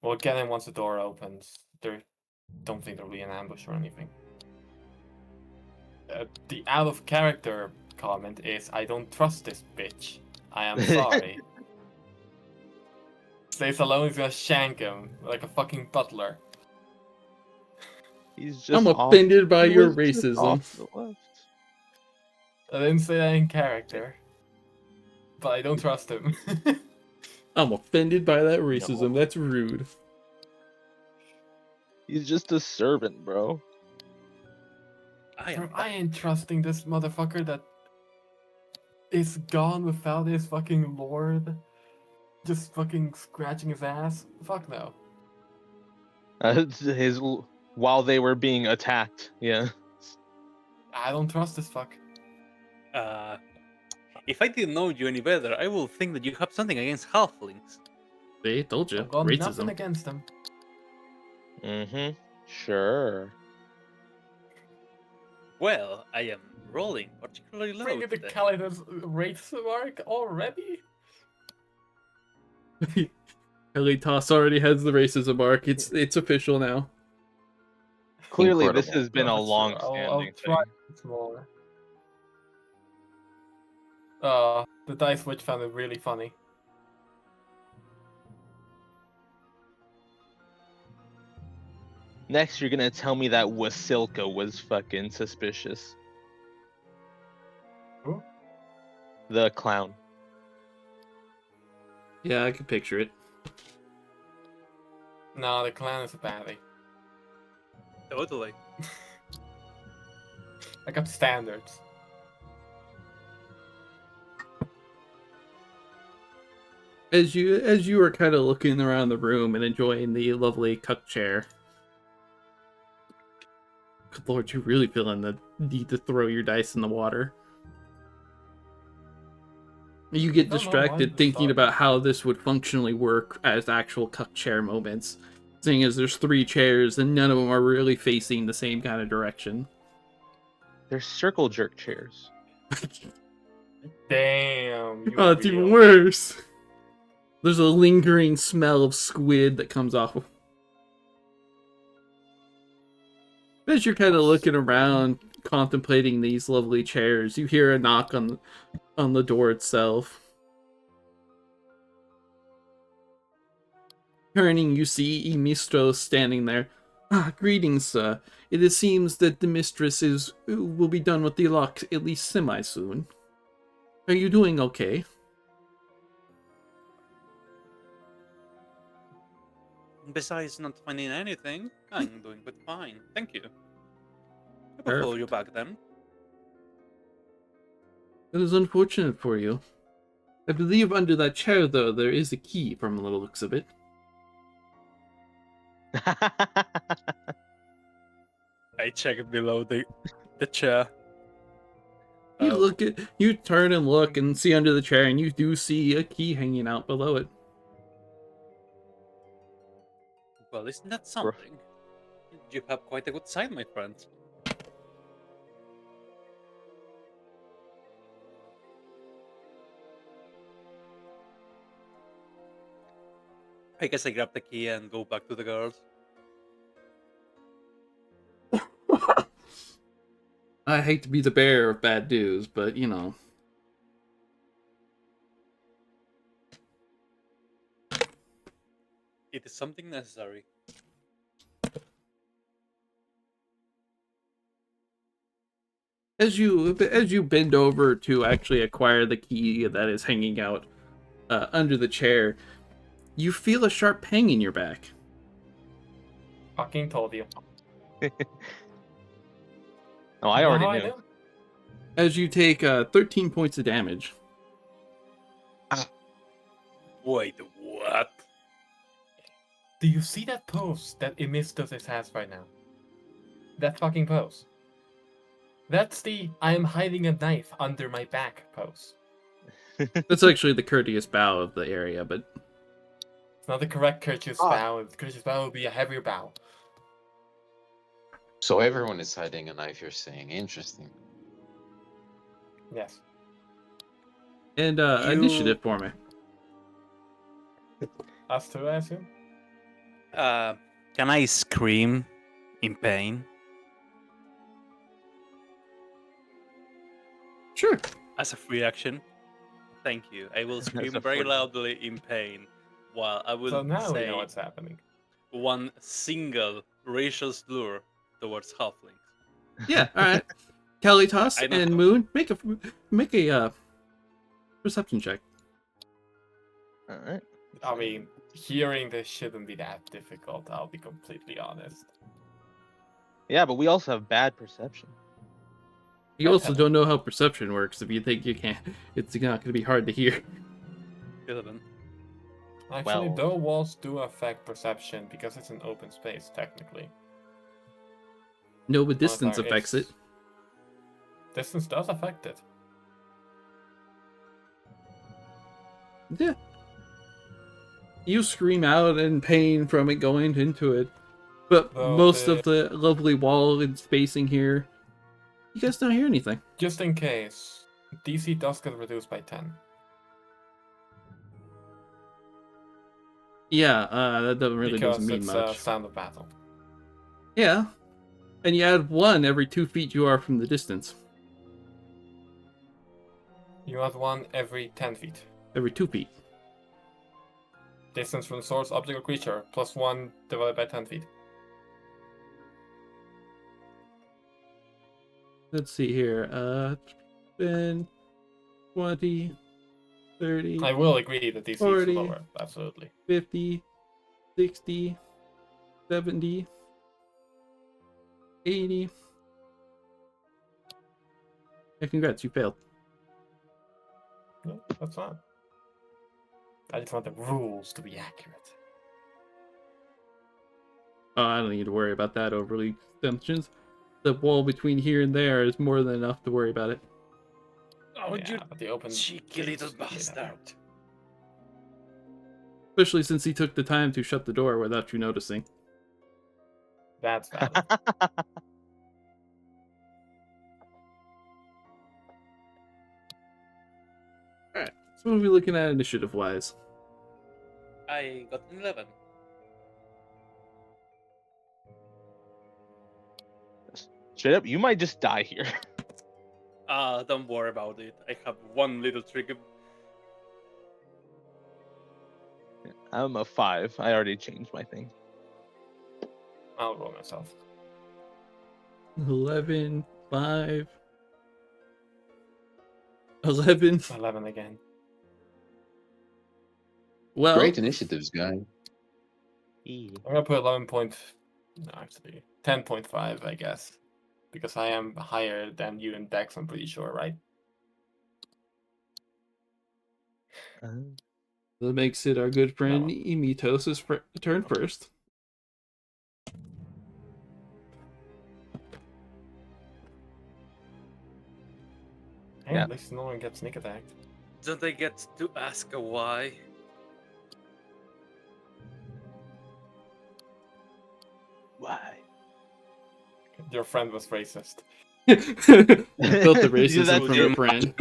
We'll get in once the door opens. Don't think there'll be an ambush or anything. The out of character comment is, I don't trust this bitch. I am sorry. Stays alone, he's gonna shank him like a fucking butler. He's just I'm off- offended by he your was just racism. off to the left. I didn't say that in character. But I don't trust him. I'm offended by that racism. No. That's rude. He's just a servant, bro. I ain't trusting this motherfucker that is gone without his fucking lord. Just fucking scratching his ass. Fuck no. While they were being attacked, yeah. I don't trust this fuck. If I didn't know you any better, I would think that you have something against halflings. They told you. I've got nothing Racism. against them. Mm-hmm. Sure. Well, I am rolling particularly low Bring the today. Calidus race mark already? Elitas already has the racism mark. It's official now. Clearly, this Incredible. has been a That's true. long-standing I'll try thing. it more. The Dice Witch found it really funny. Next, you're gonna tell me that Wasilka was fucking suspicious. Who? The clown. Yeah, I can picture it. No, the clan is a baddie. Totally. I got standards. As you are kind of looking around the room and enjoying the lovely cup chair. Good Lord, you're really feeling the need to throw your dice in the water. You get I don't know why distracted this thinking thought- about how this would functionally work as actual cup chair moments. Seeing as there's 3 chairs and none of them are really facing the same kind of direction. They're circle jerk chairs. Damn. You Oh, it's even real- worse. There's a lingering smell of squid that comes off. As you're kind of looking around, contemplating these lovely chairs, you hear a knock on the door itself. Turning, you see Emistro standing there. Ah, greetings, sir. It seems that the mistress will be done with the lock at least semi-soon. Are you doing okay? Besides not finding anything, I'm doing quite fine. Thank you. I will follow you back then. It is unfortunate for you. I believe under that chair, though, there is a key from the looks of it. I check below the chair. You turn and look and see under the chair, and you do see a key hanging out below it. Well, isn't that something? You have quite a good side, my friend. I guess I grab the key and go back to the girls. I hate to be the bearer of bad news, but you know. It is something necessary. As you bend over to actually acquire the key that is hanging out under the chair, you feel a sharp pang in your back. Fucking told you. Oh, I You know already how knew. do? As you take 13 points of damage. Wait, what? Do you see that pose that Emistos has right now? That fucking pose. That's the I am hiding a knife under my back pose. That's actually the courteous bow of the area, but It's not the correct courteous Ah. bow. The courteous bow would be a heavier bow. So everyone is hiding a knife, you're saying. Interesting. Yes. and You- initiative for me. Us too, I assume? Can I scream in pain Sure. as a free action? Thank you. I will scream a very free- loudly in pain, while I will So now we say know what's happening. one single racial slur towards halflings. Yeah. All right. Kalitas I know. and Moon, make a perception check. All right. I mean, hearing this shouldn't be that difficult, I'll be completely honest. Yeah, but we also have bad perception. You also Okay. don't know how perception works. If you think you can't, it's not going to be hard to hear. 11. Actually, Well- though walls do affect perception because it's an open space, technically. No, but distance Modifier affects it. is- Distance does affect it. Yeah. You scream out in pain from it going into it. But Well, most the- of the lovely wall and spacing here, you guys don't hear anything. Just in case, DC does get reduced by 10. Yeah, that doesn't really Because doesn't mean it's much. sound of battle. Yeah. And you add 1 every 2 feet you are from the distance. You add 1 every 10 feet. Every 2 feet. Distance from the source, object, or creature, plus 1 divided by 10 feet. Let's see here. 10, 20, 30, I will agree that DC 40. is lower, absolutely. 50, 60, 70, 80. Yeah, congrats, you failed. No, that's fine. I just want the rules to be accurate. Oh, I don't need to worry about that overly assumptions. The wall between here and there is more than enough to worry about it. Oh, you but the open cheeky gates little made that bastard. out. Especially since he took the time to shut the door without you noticing. That's valid. Alright, so what are we looking at initiative-wise? I got an 11. Straight up, you might just die here. Don't worry about it. I have one little trick. I'm a 5. I already changed my thing. I'll roll myself. 11, 5, 11. 11 again. Well, Great initiatives, guy. I'm gonna put 11 point... No, actually, 10.5, I guess. Because I am higher than you in Dex, I'm pretty sure, right? that makes it our good friend No. Imitos' turn first. Hey, Yeah. at least no one gets sneak attacked. Don't I get to ask a why? Why? Your friend was racist. I felt the Yeah, racism that's from it. your friend.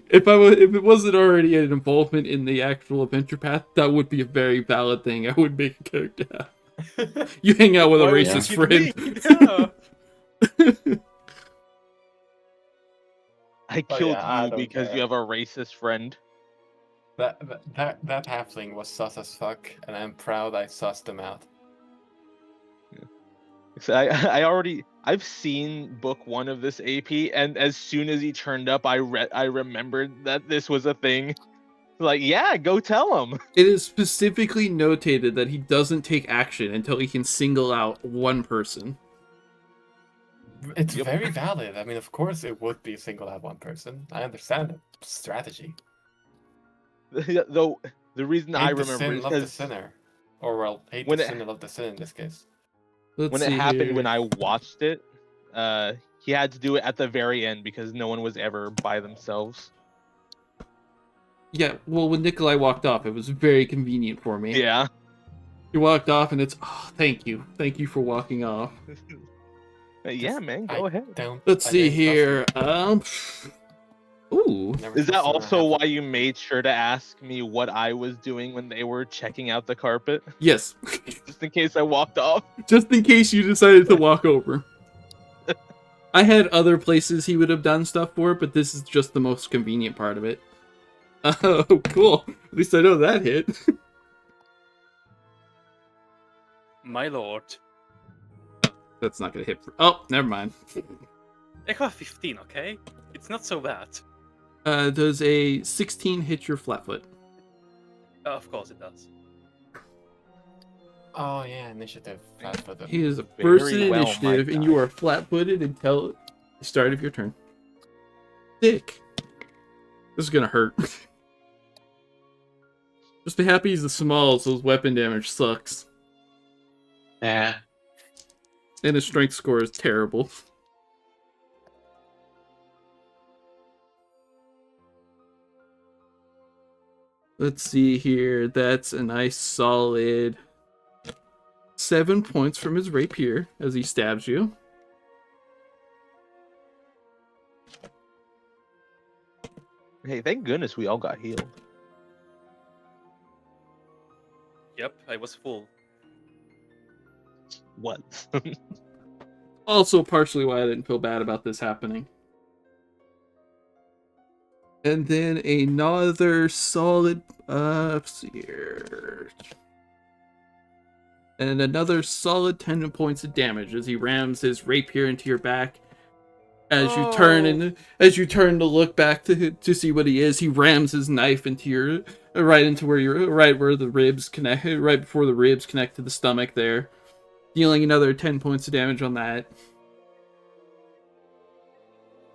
if it wasn't already an involvement in the actual adventure path, that would be a very valid thing. I would make a character have. You hang out with a Why would racist you friend. kid me? I Oh, killed yeah, I you don't because care. you have a racist friend. That halfling was sus as fuck, and I'm proud I sussed him out. So I've seen book 1 of this AP, and as soon as he turned up, I remembered that this was a thing. Like, yeah, go tell him. It is specifically notated that he doesn't take action until he can single out one person. It's Yep. very valid. I mean, of course it would be single out one person. I understand the strategy. Though The reason I Hate the remember sin, is love the because sinner. Or, well, hate when the it sin and love the sin in this case. Let's when it see happened here. when I watched it, he had to do it at the very end because no one was ever by themselves. Yeah, well, when Nikolai walked off, it was very convenient for me. Yeah. He walked off, and it's, oh, thank you for walking off. Yeah, Just- man, I go ahead. Let's I see didn't trust here. Ooh, Never Is that trusted when I also have why to- you made sure to ask me what I was doing when they were checking out the carpet? yes, Just in case I walked off? just in case you decided to walk over. I had other places he would have done stuff for, but this is just the most convenient part of it. Oh, cool. At least I know that hit. My lord. That's not gonna hit. Oh, never mind. I have 15, okay? It's not so bad. Does a 16 hit your flatfoot? Of course it does. Oh, yeah, initiative. Fast for the... He is first Very in well, initiative, my and you guy. are flat-footed until the start of your turn. Dick. This is gonna hurt. Just be happy he's the smallest, so his weapon damage sucks. Yeah. And his strength score is terrible. Let's see here. That's a nice solid 7 points from his rapier as he stabs you. Hey, thank goodness we all got healed. Yep, I was full. What? Also partially why I didn't feel bad about this happening. And then another solid, let's see here. And another solid 10 points of damage as he rams his rapier into your back. As you turn to look back to see what he is, he rams his knife into your right where the ribs connect, right before the ribs connect to the stomach there, dealing another 10 points of damage on that.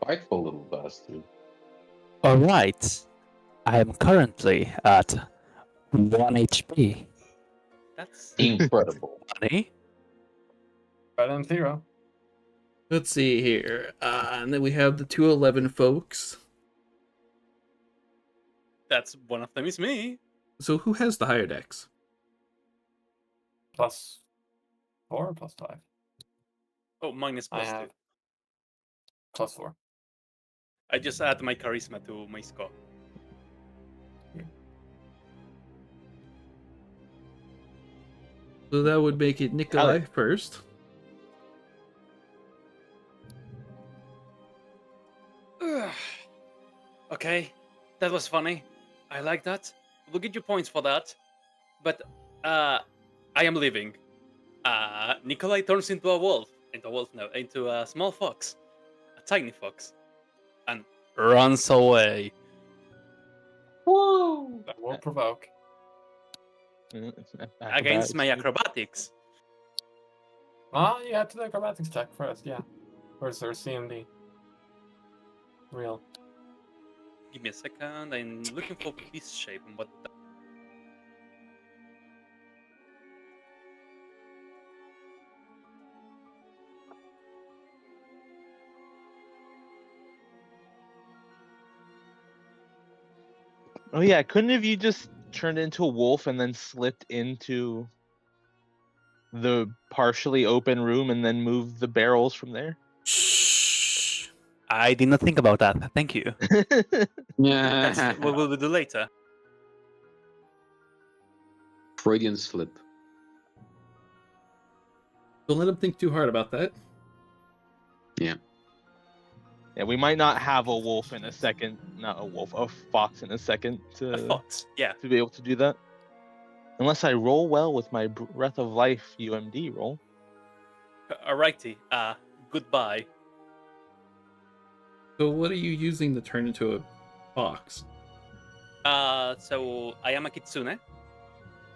Spiteful little bastard. All right. I am currently at 1 HP. That's Incredible. Funny. Better than 0. Let's see here. And then we have the 211 folks. that's one of them is me. So who has the higher dex? Plus 4 or plus 5? Oh, mine is I plus have 2. plus 4. I just add my charisma to my score. So that would make it Nikolai first. Okay, that was funny. I like that. We'll get you points for that. But I am leaving. Nikolai turns into a wolf. Into a small fox. A tiny fox. And runs away. Woo! That will provoke. Against my acrobatics. Ah, you have to do acrobatics check first, yeah. Where's our CMD? Real. Give me a second. I'm looking for this shape and what. Oh yeah, couldn't have you just turned into a wolf and then slipped into the partially open room and then moved the barrels from there? Shh. I did not think about that. Thank you. That's what we'll do later. Freudian slip. Don't let him think too hard about that. Yeah. Yeah, we might not have a wolf in a second. Not a wolf, a fox in a second A fox. Yeah. to be able to do that. Unless I roll well with my Breath of Life UMD roll. Alrighty. Goodbye. So what are you using to turn into a fox? So I am a kitsune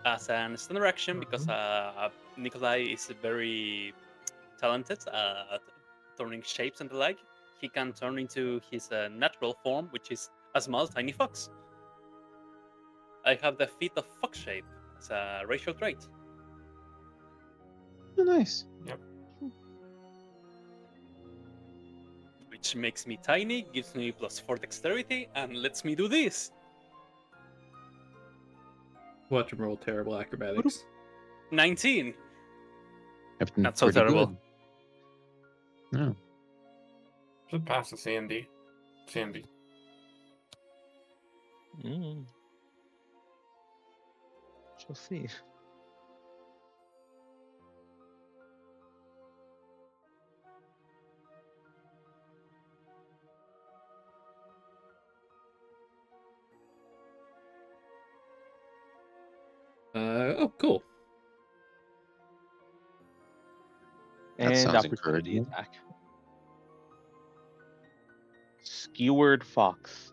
as an standard action because Nikolai is very talented at turning shapes and the like. He can turn into his natural form, which is a small, tiny fox. I have the feat of fuck shape. It's a racial trait. Oh, nice. Which makes me tiny, gives me +4 dexterity, and lets me do this. Watch him roll terrible acrobatics. 19. Captain, Not so pretty terrible. good. Yeah. Should pass the CMD. CMD. Mm. Shall see. Oh, cool. That And sounds opportunity encouraging. attack. Skewered fox.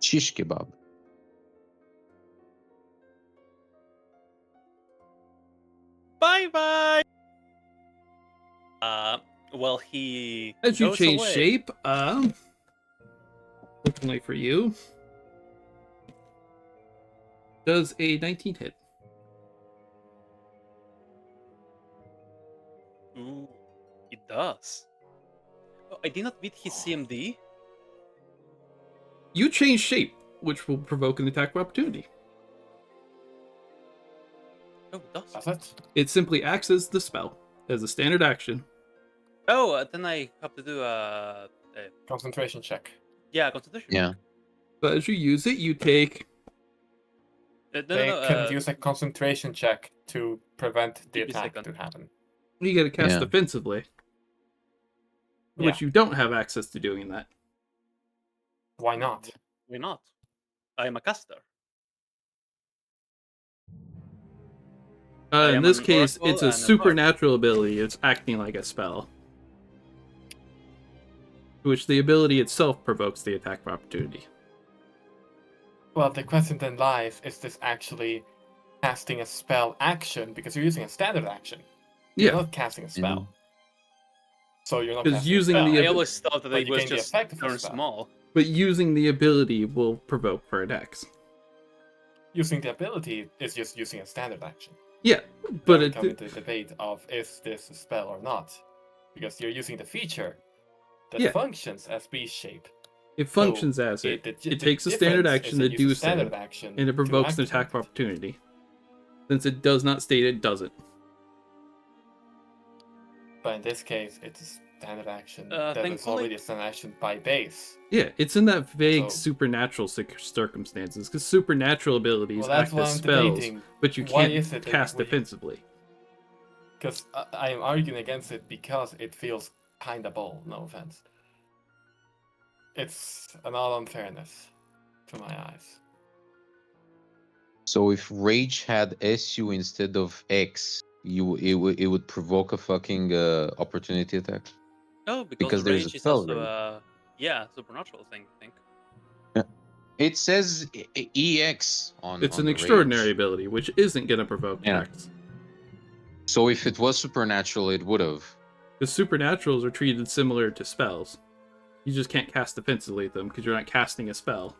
Shish kebab. Bye bye. Well, he As you goes change away. shape, fortunately for you, does a 19 hit. Ooh, it does. Oh, I did not beat his CMD. You change shape, which will provoke an attack of opportunity. Oh, it does. That's it. It simply acts as the spell, as a standard action. Oh, then I have to do Concentration check. concentration. Yeah. But as you use it, you take... No, They no, can use a concentration check to prevent the Give me a attack second. to happen. You get to cast Yeah. defensively, Yeah. which you don't have access to doing that. Why not? Why not? I am a caster. I In am this an case, oracle it's a and a bard. supernatural ability. It's acting like a spell. Which the ability itself provokes the attack of opportunity. Well, the question then lies, is this actually casting a spell action? Because you're using a standard action. You're Yeah, not casting a spell. So you're not 'Cause casting using a spell. the I ab- always thought that But it you was gain the just effect of a turn spell. small. but using the ability will provoke for attacks. Using the ability is just using a standard action. Yeah, But but we it, come into the debate of is this a spell or not? Because you're using the feature that Yeah. functions as beast shape. it functions as it. It takes a standard action to do so, and it provokes an attack of opportunity. Since it does not state it doesn't. But in this case, it's a standard action Uh, that is thankfully- already a standard action by base. Yeah, it's in that vague So- supernatural circumstances, because supernatural abilities Well, that's act why as I'm spells, debating. but you Why can't is it that cast we- defensively. Because I am arguing against it because it feels kinda bull, no offense. It's an all unfairness to my eyes. So if rage had SU instead of X, it would provoke a fucking opportunity attack. Oh, because Because the there's a rage is spell also rage. a supernatural thing, I think. It says EX on. It's on an the extraordinary rage. ability, which isn't going to provoke Yeah. attacks. So if it was supernatural, it would have. Because supernaturals are treated similar to spells. You just can't cast defensively with them, because you're not casting a spell.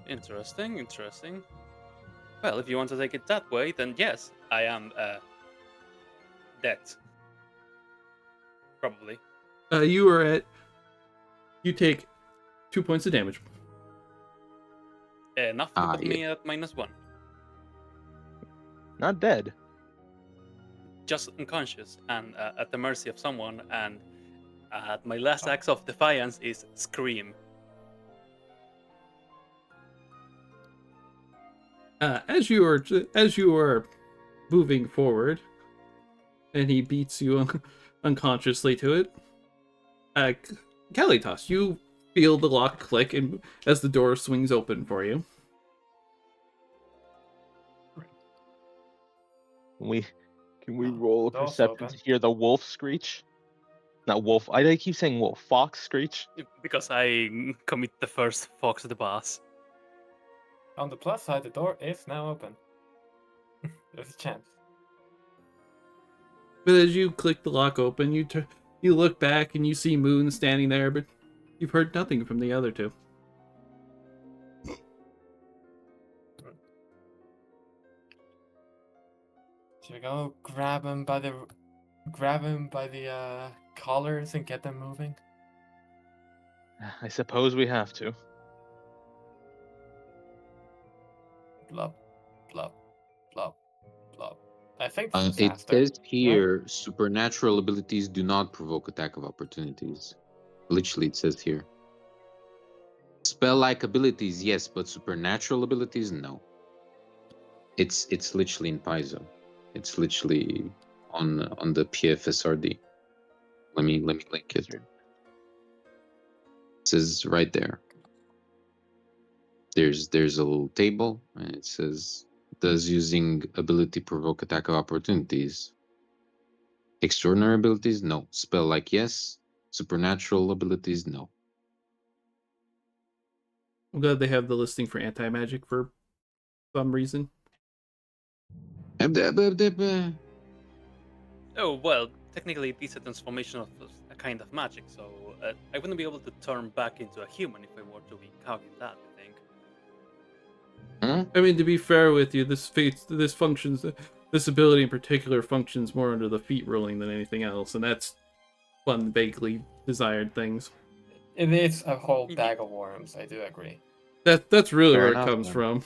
Interesting, interesting. Well, if you want to take it that way, then yes, I am dead. Probably. You take 2 points of damage. Enough to Ah, put me at -1. Not dead. Just unconscious and at the mercy of someone, and my last act of defiance is scream. As you are moving forward, and he beats you unconsciously to it, Kalitas, you feel the lock click, and as the door swings open for you. Can we roll a door's perception to open. hear the wolf screech? Not wolf. I keep saying wolf. Fox screech. Because I commit the first fox to the boss. On the plus side, the door is now open. There's a chance. But as you click the lock open, you look back and you see Moon standing there, but you've heard nothing from the other two. Should we go grab him by the collars and get them moving? I suppose we have to. Blub, blub, blub, blub. I think this is It faster. says here, supernatural abilities do not provoke attack of opportunities. Literally, it says here. Spell-like abilities, yes, but supernatural abilities, no. It's literally in Paizo. It's literally on the PFSRD. Let me link it. It says right there. There's a little table, and it says, does using ability provoke attack of opportunities? Extraordinary abilities, no. Spell-like, yes. Supernatural abilities, no. I'm glad they have the listing for anti-magic for some reason. Oh, well, technically it is a transformation of a kind of magic, so I wouldn't be able to turn back into a human if I were to be counting that, I think. I mean, to be fair with you, this ability in particular functions more under the feet ruling than anything else, and that's one vaguely desired things. It is a whole Indeed. bag of worms, I do agree. That's really Fair where enough, it comes then. from.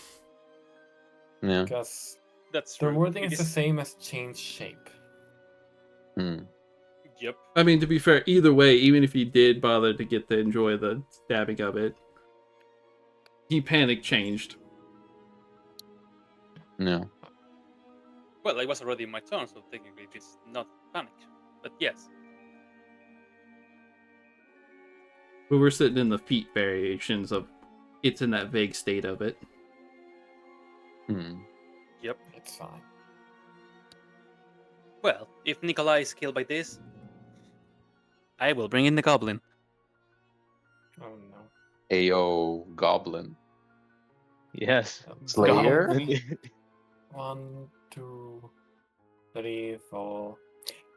Yeah. Because That's the true. wording It is the same as change shape. Hmm. Yep. I mean, to be fair, either way, even if he did bother to get to enjoy the stabbing of it, he panic changed. No. Well, it was already my turn, so technically it is not panic. But yes. But we're sitting in the feet variations of it's in that vague state of it. Hmm. Yep. It's fine. Well, if Nikolai is killed by this, I will bring in the goblin. Oh no. Ayo, goblin. Yes. Slayer? Goblin. 1, 2, 3, 4.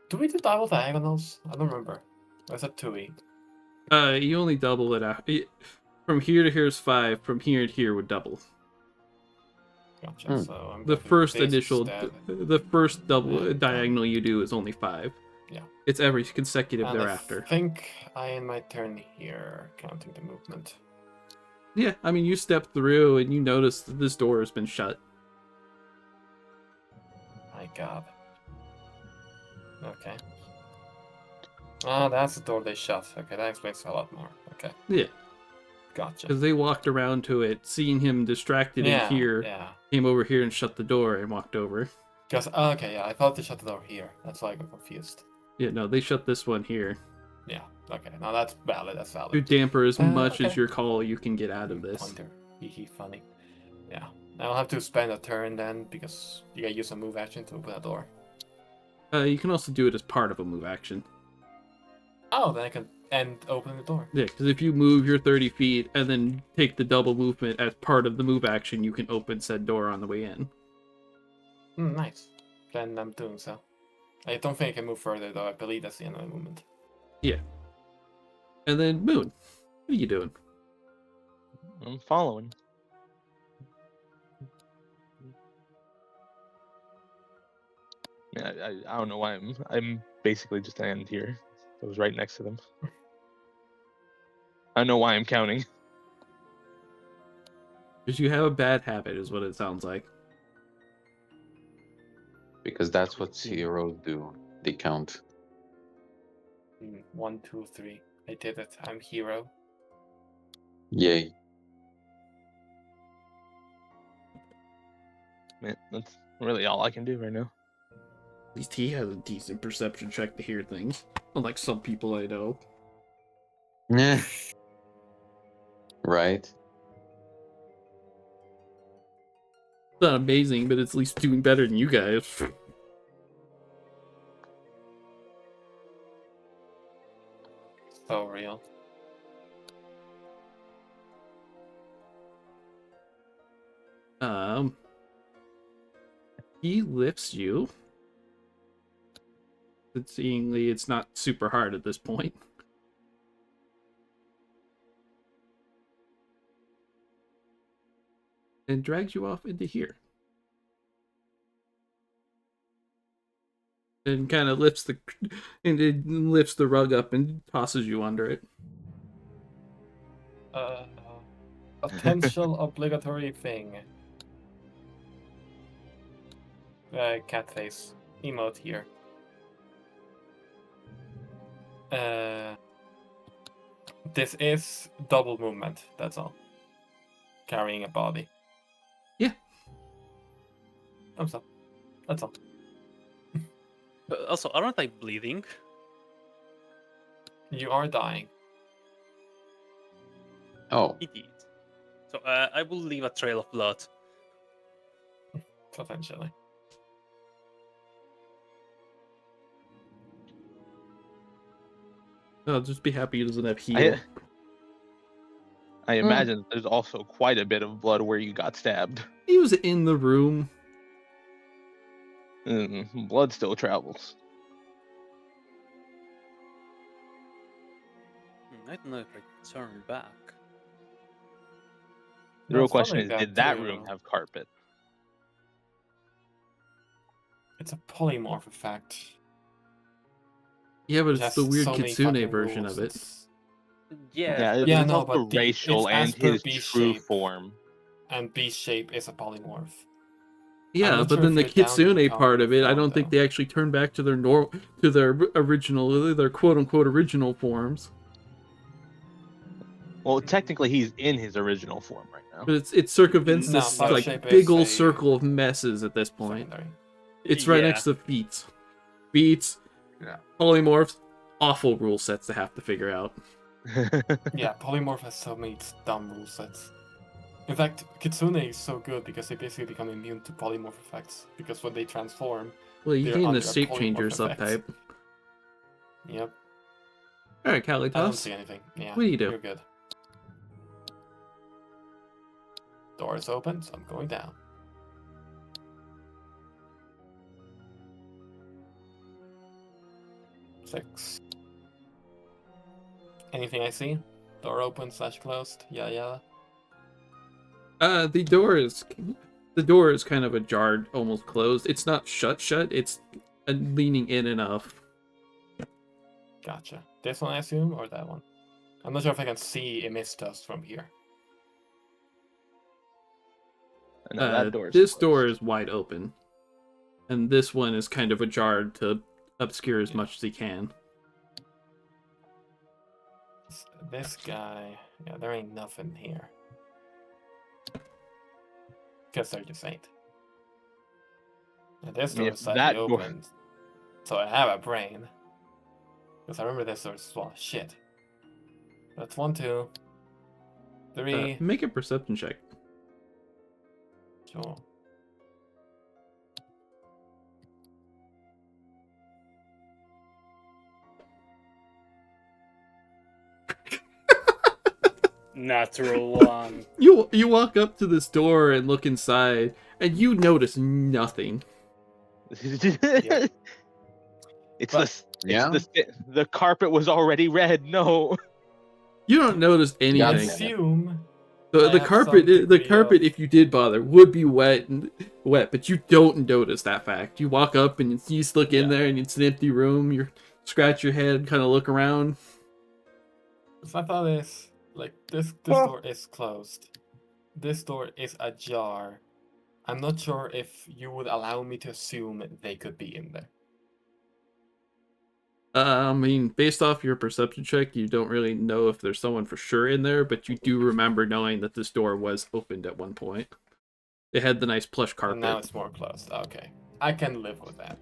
Do we do double diagonals? I don't remember. Or is it 2e? You only double it out. From here to here is 5. From here to here would double. Gotcha. Hmm. So I'm The gonna do first this initial, instead. the first double And, diagonal you do is only 5. Yeah. It's every consecutive And thereafter. I think I end my turn here, counting the movement. Yeah, I mean, you step through and you notice that this door has been shut. My god. Okay. Ah, that's the door they shut. Okay, that explains a lot more. Okay, Yeah, gotcha. because they walked around to it, seeing him distracted in here, Yeah. came over here and shut the door and walked over. Because, okay, yeah, I thought they shut the door here. That's why I got confused. Yeah, no, they shut this one here Yeah, okay, now that's valid, that's to valid. damper as much as okay. your call you can get out of this. Pointer. Hee funny. Yeah. I'll have to spend a turn then, because you gotta use a move action to open a door. You can also do it as part of a move action. Oh, then I can end opening the door. Yeah, because if you move your 30 feet and then take the double movement as part of the move action, you can open said door on the way in. Nice. Then I'm doing so. I don't think I can move further though. I believe that's the end of my movement. Yeah. And then Moon, what are you doing? I'm following. Yeah, I don't know why I'm basically just an end here. I was right next to them. I don't know why I'm counting. Because you have a bad habit, is what it sounds like. Because that's what heroes do. They count. 1, 2, 3. I did it. I'm hero. Yay. Man, that's really all I can do right now. At least he has a decent perception check to hear things. Unlike some people I know. Yeah. Right. It's not amazing, but it's at least doing better than you guys. So real. He lifts you Seemingly, it's not super hard at this point. And drags you off into here. And kind of lifts the rug up and tosses you under it. Potential obligatory thing. Cat face emote here. This is double movement. That's all. Carrying a body. Yeah. Thumbs up. That's all. Also, aren't I bleeding? You are dying. Oh, Indeed. So I will leave a trail of blood. Potentially. I'll just be happy he doesn't have heal. I imagine there's also quite a bit of blood where you got stabbed. He was in the room. Blood still travels. I don't know if I turn back. The real It's question probably is, did that that too. room have carpet? It's a polymorph effect. Yeah, but It it's has the weird so many Kitsune fucking version rules. of it. Yeah. Yeah, it's no, also but the- racial it's as and per his B true shape. form. And B shape is a polymorph. Yeah, not but sure then if the you're down to Kitsune become part of it, I form, don't think though. they actually turn back to their original, their quote unquote original forms. Well, technically, he's in his original form right now. But it circumvents No, this Bug like Shape big is old a circle of messes at this point. Secondary. It's right Yeah. next to feats. Feats, Yeah. polymorphs, awful rule sets to have to figure out. Yeah, polymorph has so many dumb rule sets. In fact, Kitsune is so good because they basically become immune to polymorph effects. Because when they transform, Well, you they're gain under the a shape polymorph changer effect. subtype. Yep. Alright, I don't Kalitos. see anything. Yeah. What do you do? You're good. Door is open, so I'm going down. Six. Anything I see? Door open / closed. Yeah. The door is kind of ajar, almost closed. It's not shut, it's leaning in enough. Gotcha. This one, I assume, or that one? I'm not sure if I can see Emistos from here. No, that door's This closed. door is wide open. And this one is kind of ajar to obscure as much as he can. This guy, yeah, there ain't nothing here. Because there just ain't. And this I mean, door if is that slightly door- open, so I have a brain. Because I remember this door as well. Shit. That's 1, 2, 3. Make a perception check. Sure. Natural one. You walk up to this door and look inside, and you notice nothing. It's yeah. the carpet was already red. No. You don't notice I anything. assume The I have carpet, some the degree carpet, of- if you did bother, would be wet, but you don't notice that fact. You walk up and you just look in Yeah. there, and it's an empty room. You scratch your head, kind of look around. So I thought this, like, this door is closed. This door is ajar. I'm not sure if you would allow me to assume they could be in there. I mean, based off your perception check, you don't really know if there's someone for sure in there, but you do remember knowing that this door was opened at one point. It had the nice plush And now carpet. it's more closed. Okay. I can live with that.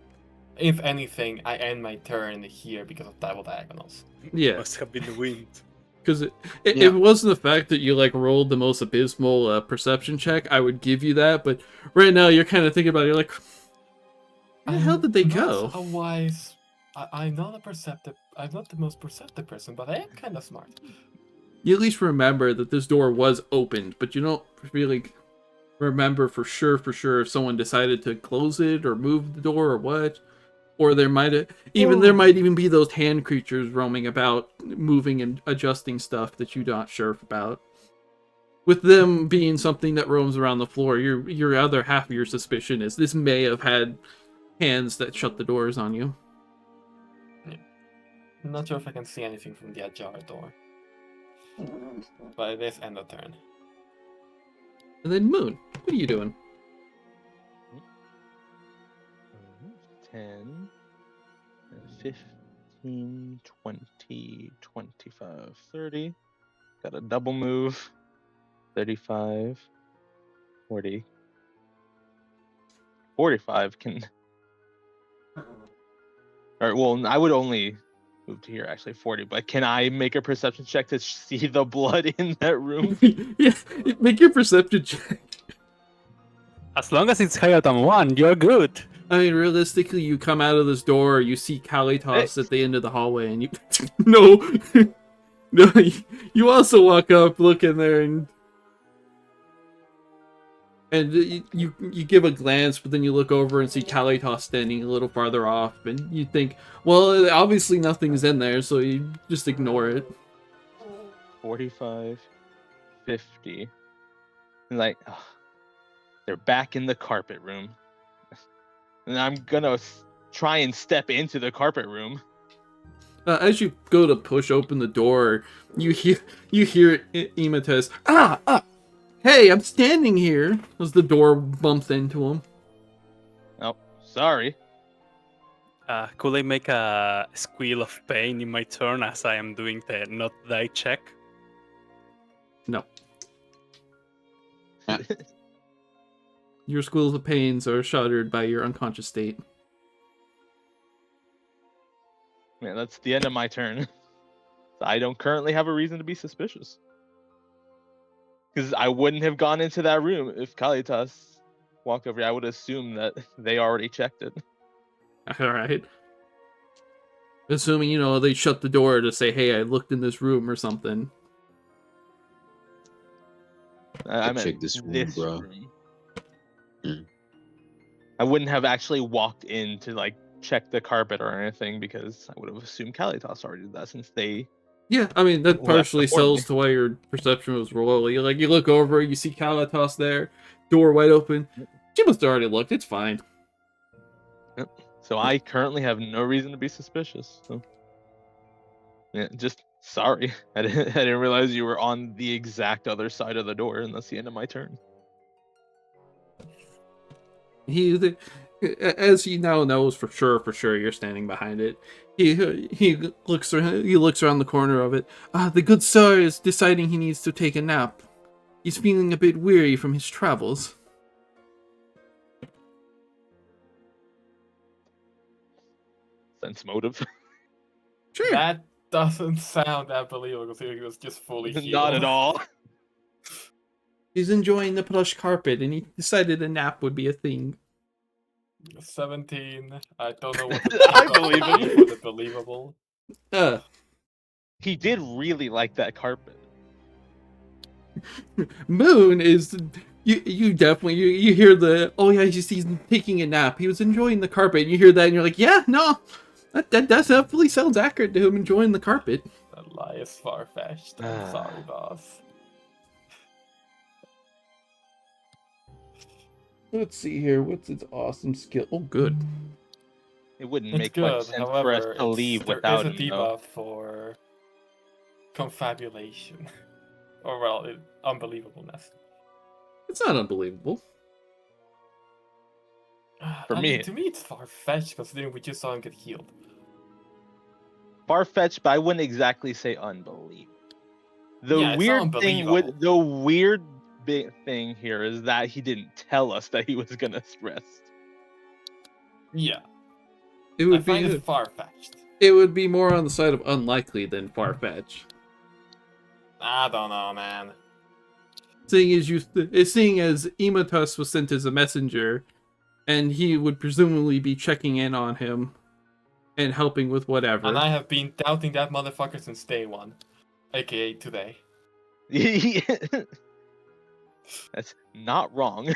If anything, I end my turn here because of double diagonals. Yeah, Must have been the wind. because Yeah. it wasn't the fact that you like rolled the most abysmal perception check. I would give you that, but right now you're kind of thinking about it. You're like, where the hell did they I'm go? not a wise. I'm not a perceptive. I'm not the most perceptive person, but I am kind of smart. You at least remember that this door was opened, but you don't really remember for sure if someone decided to close it or move the door or what. Or there might even be those hand creatures roaming about, moving and adjusting stuff that you're not sure about. With them being something that roams around the floor, your other half of your suspicion is this may have had hands that shut the doors on you. I'm not sure if I can see anything from the ajar door. But it is end of turn. And then Moon, what are you doing? 10, 15, 20, 25, 30. Got a double move. 35, 40. 45 can... Or, well, I would only move to here, actually, 40. But can I make a perception check to see the blood in that room? Yeah, make your perception check. As long as it's higher than 1, you're good. I mean, realistically, you come out of this door, you see Kalitos at the end of the hallway, and you... No! No, you also walk up, look in there, and you give a glance, but then you look over and see Kalitos standing a little farther off, and you think, well, obviously nothing's in there, so you just ignore it. 45, 50. And like, oh, they're back in the carpet room. And I'm gonna try and step into the carpet room. As you go to push open the door, you hear Imates, hey, I'm standing here, as the door bumps into him. Oh, sorry. Could I make a squeal of pain in my turn as I am doing the not die check? No. Your squeals of pains are shuddered by your unconscious state. Man, that's the end of my turn. I don't currently have a reason to be suspicious. Because I wouldn't have gone into that room if Kalitas walked over here. I would assume that they already checked it. Alright. Assuming, they shut the door to say, hey, I looked in this room or something. I meant check this room, bro. room. I wouldn't have actually walked in to, check the carpet or anything because I would have assumed Kalitas already did that since they... Yeah, I mean, that Well, partially sells to why your perception was low. You look over, you see Kalitos there, door wide open. She must have already looked, it's fine. Yep. So I currently have no reason to be suspicious. So, yeah, just sorry. I didn't realize you were on the exact other side of the door, and that's the end of my turn. As he now knows for sure, you're standing behind it. He looks around the corner of it. The good sir is deciding he needs to take a nap. He's feeling a bit weary from his travels. Sense motive. Sure. That doesn't sound that believable considering he was just fully healed. Not at all. He's enjoying the plush carpet, and he decided a nap would be a thing. 17. I don't know what I believe it. Was it believable? He did really like that carpet. Moon is... You definitely... You hear the... Oh yeah, he's taking a nap. He was enjoying the carpet. And you hear that and you're like, yeah, no. That definitely sounds accurate to him enjoying the carpet. That lie is far-fetched. I'm sorry, boss. Let's see here. What's its awesome skill? Oh, good. It wouldn't It's make good, much sense for us however, to leave there without is a him, though. debuff for confabulation. Or, well, unbelievableness. It's not unbelievable. For I me. mean, to me, it's far-fetched considering we just saw him get healed. Far-fetched, but I wouldn't exactly say unbelievable. The Yeah, it's weird not thing unbelievable. the weird big thing here is that he didn't tell us that he was gonna rest. Yeah, It I would find be it far-fetched. it would be more on the side of unlikely than far-fetched. I don't know, man. Seeing as Imatus was sent as a messenger, and he would presumably be checking in on him and helping with whatever. And I have been doubting that motherfucker since day one. AKA today. That's not wrong.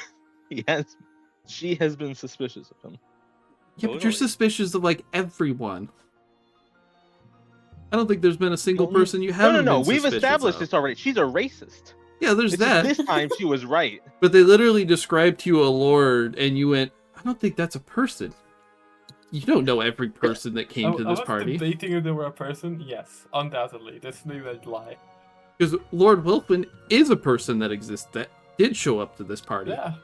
She has been suspicious of him. Yeah, but you're Totally. suspicious of like everyone. I don't think there's been a single No, person you no, haven't no. been We've suspicious established of. this already. She's a racist. Yeah, there's It's just that. this time she was right. But they literally described to you a lord, and you went, I don't think that's a person. You don't know every person that came to I this was party. debating if they were a person. Yes, undoubtedly. This knew they'd lie. Because Lord Wilfin is a person that exists that did show up to this party. Yeah.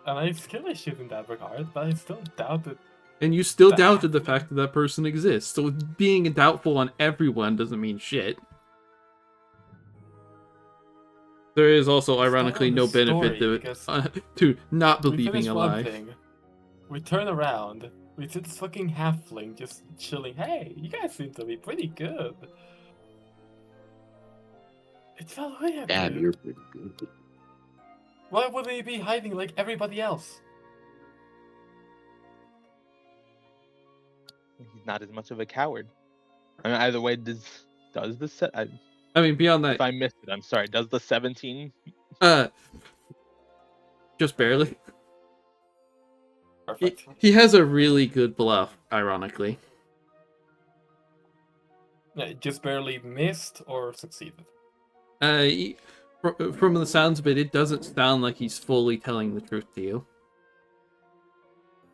And I have skill issues in that regard, but I still doubted. And you still The doubted the halfling. fact that that person exists. So being doubtful on everyone doesn't mean shit. There is also, ironically, no benefit to not We believing finish a one lie. thing. We turn around. We see this fucking halfling just chilling. Hey, you guys seem to be pretty good. It felt weird. Damn, Dude. you're pretty good. Why would they be hiding like everybody else? He's not as much of a coward. I mean, either way, does the set? I mean, beyond that, If I missed it, I'm sorry. Does the 17? just barely. Perfect. He has a really good bluff, ironically. Yeah, it just barely missed or succeeded. From the sounds of it, it doesn't sound like he's fully telling the truth to you.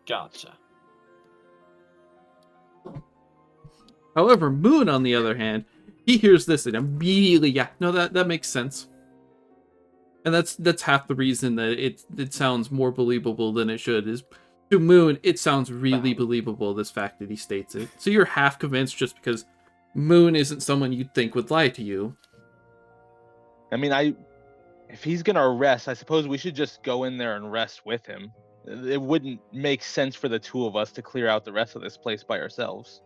Gotcha. However, Moon, on the other hand, he hears this and immediately, yeah, no, that makes sense. And that's half the reason that it sounds more believable than it should. Is to Moon, it sounds really believable, this fact that he states it. So you're half convinced just because Moon isn't someone you'd think would lie to you. I mean, if he's gonna rest, I suppose we should just go in there and rest with him. It wouldn't make sense for the two of us to clear out the rest of this place by ourselves.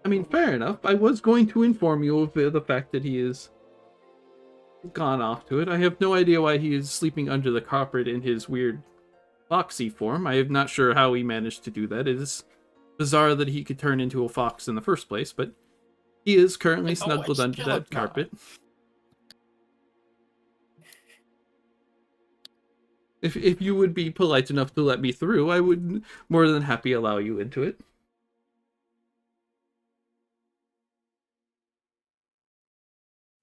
I mean, fair enough. I was going to inform you of the fact that he is gone off to it. I have no idea why he is sleeping under the carpet in his weird foxy form. I am not sure how he managed to do that. It is bizarre that he could turn into a fox in the first place, but he is currently snuggled under that carpet. If you would be polite enough to let me through, I would more than happy allow you into it.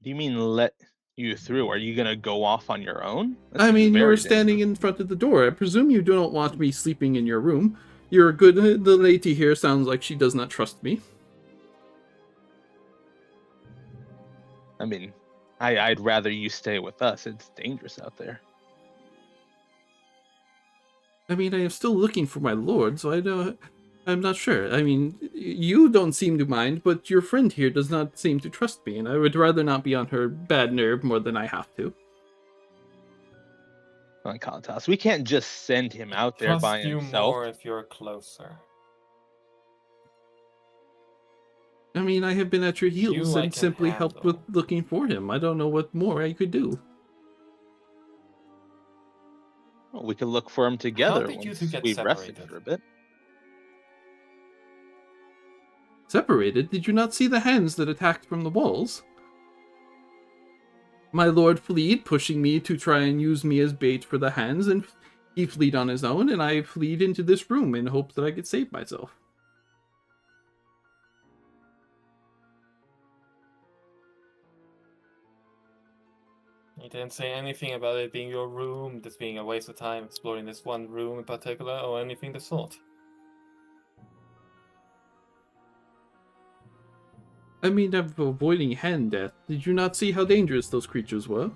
Do you mean let you through? Are you gonna go off on your own? I mean, you were standing in front of the door. I presume you don't want me sleeping in your room. You're good. The lady here sounds like she does not trust me. I mean, I'd rather you stay with us. It's dangerous out there. I mean, I am still looking for my lord, so I'm not sure. I mean, you don't seem to mind, but your friend here does not seem to trust me, and I would rather not be on her bad nerve more than I have to. On Kalatas, we can't just send him out there by Trust you himself. more if you're closer. I mean, I have been at your heels I and can simply helped with handle. looking for him. I don't know what more I could do. Well, we could look for him together did you once two get we've rested separated? for a bit. Separated? Did you not see the hands that attacked from the walls? My lord fled, pushing me to try and use me as bait for the hands, and he fled on his own, and I fled into this room in hopes that I could save myself. You didn't say anything about it being your room, this being a waste of time exploring this one room in particular, or anything of the sort. I mean, I'm avoiding hand death. Did you not see how dangerous those creatures were?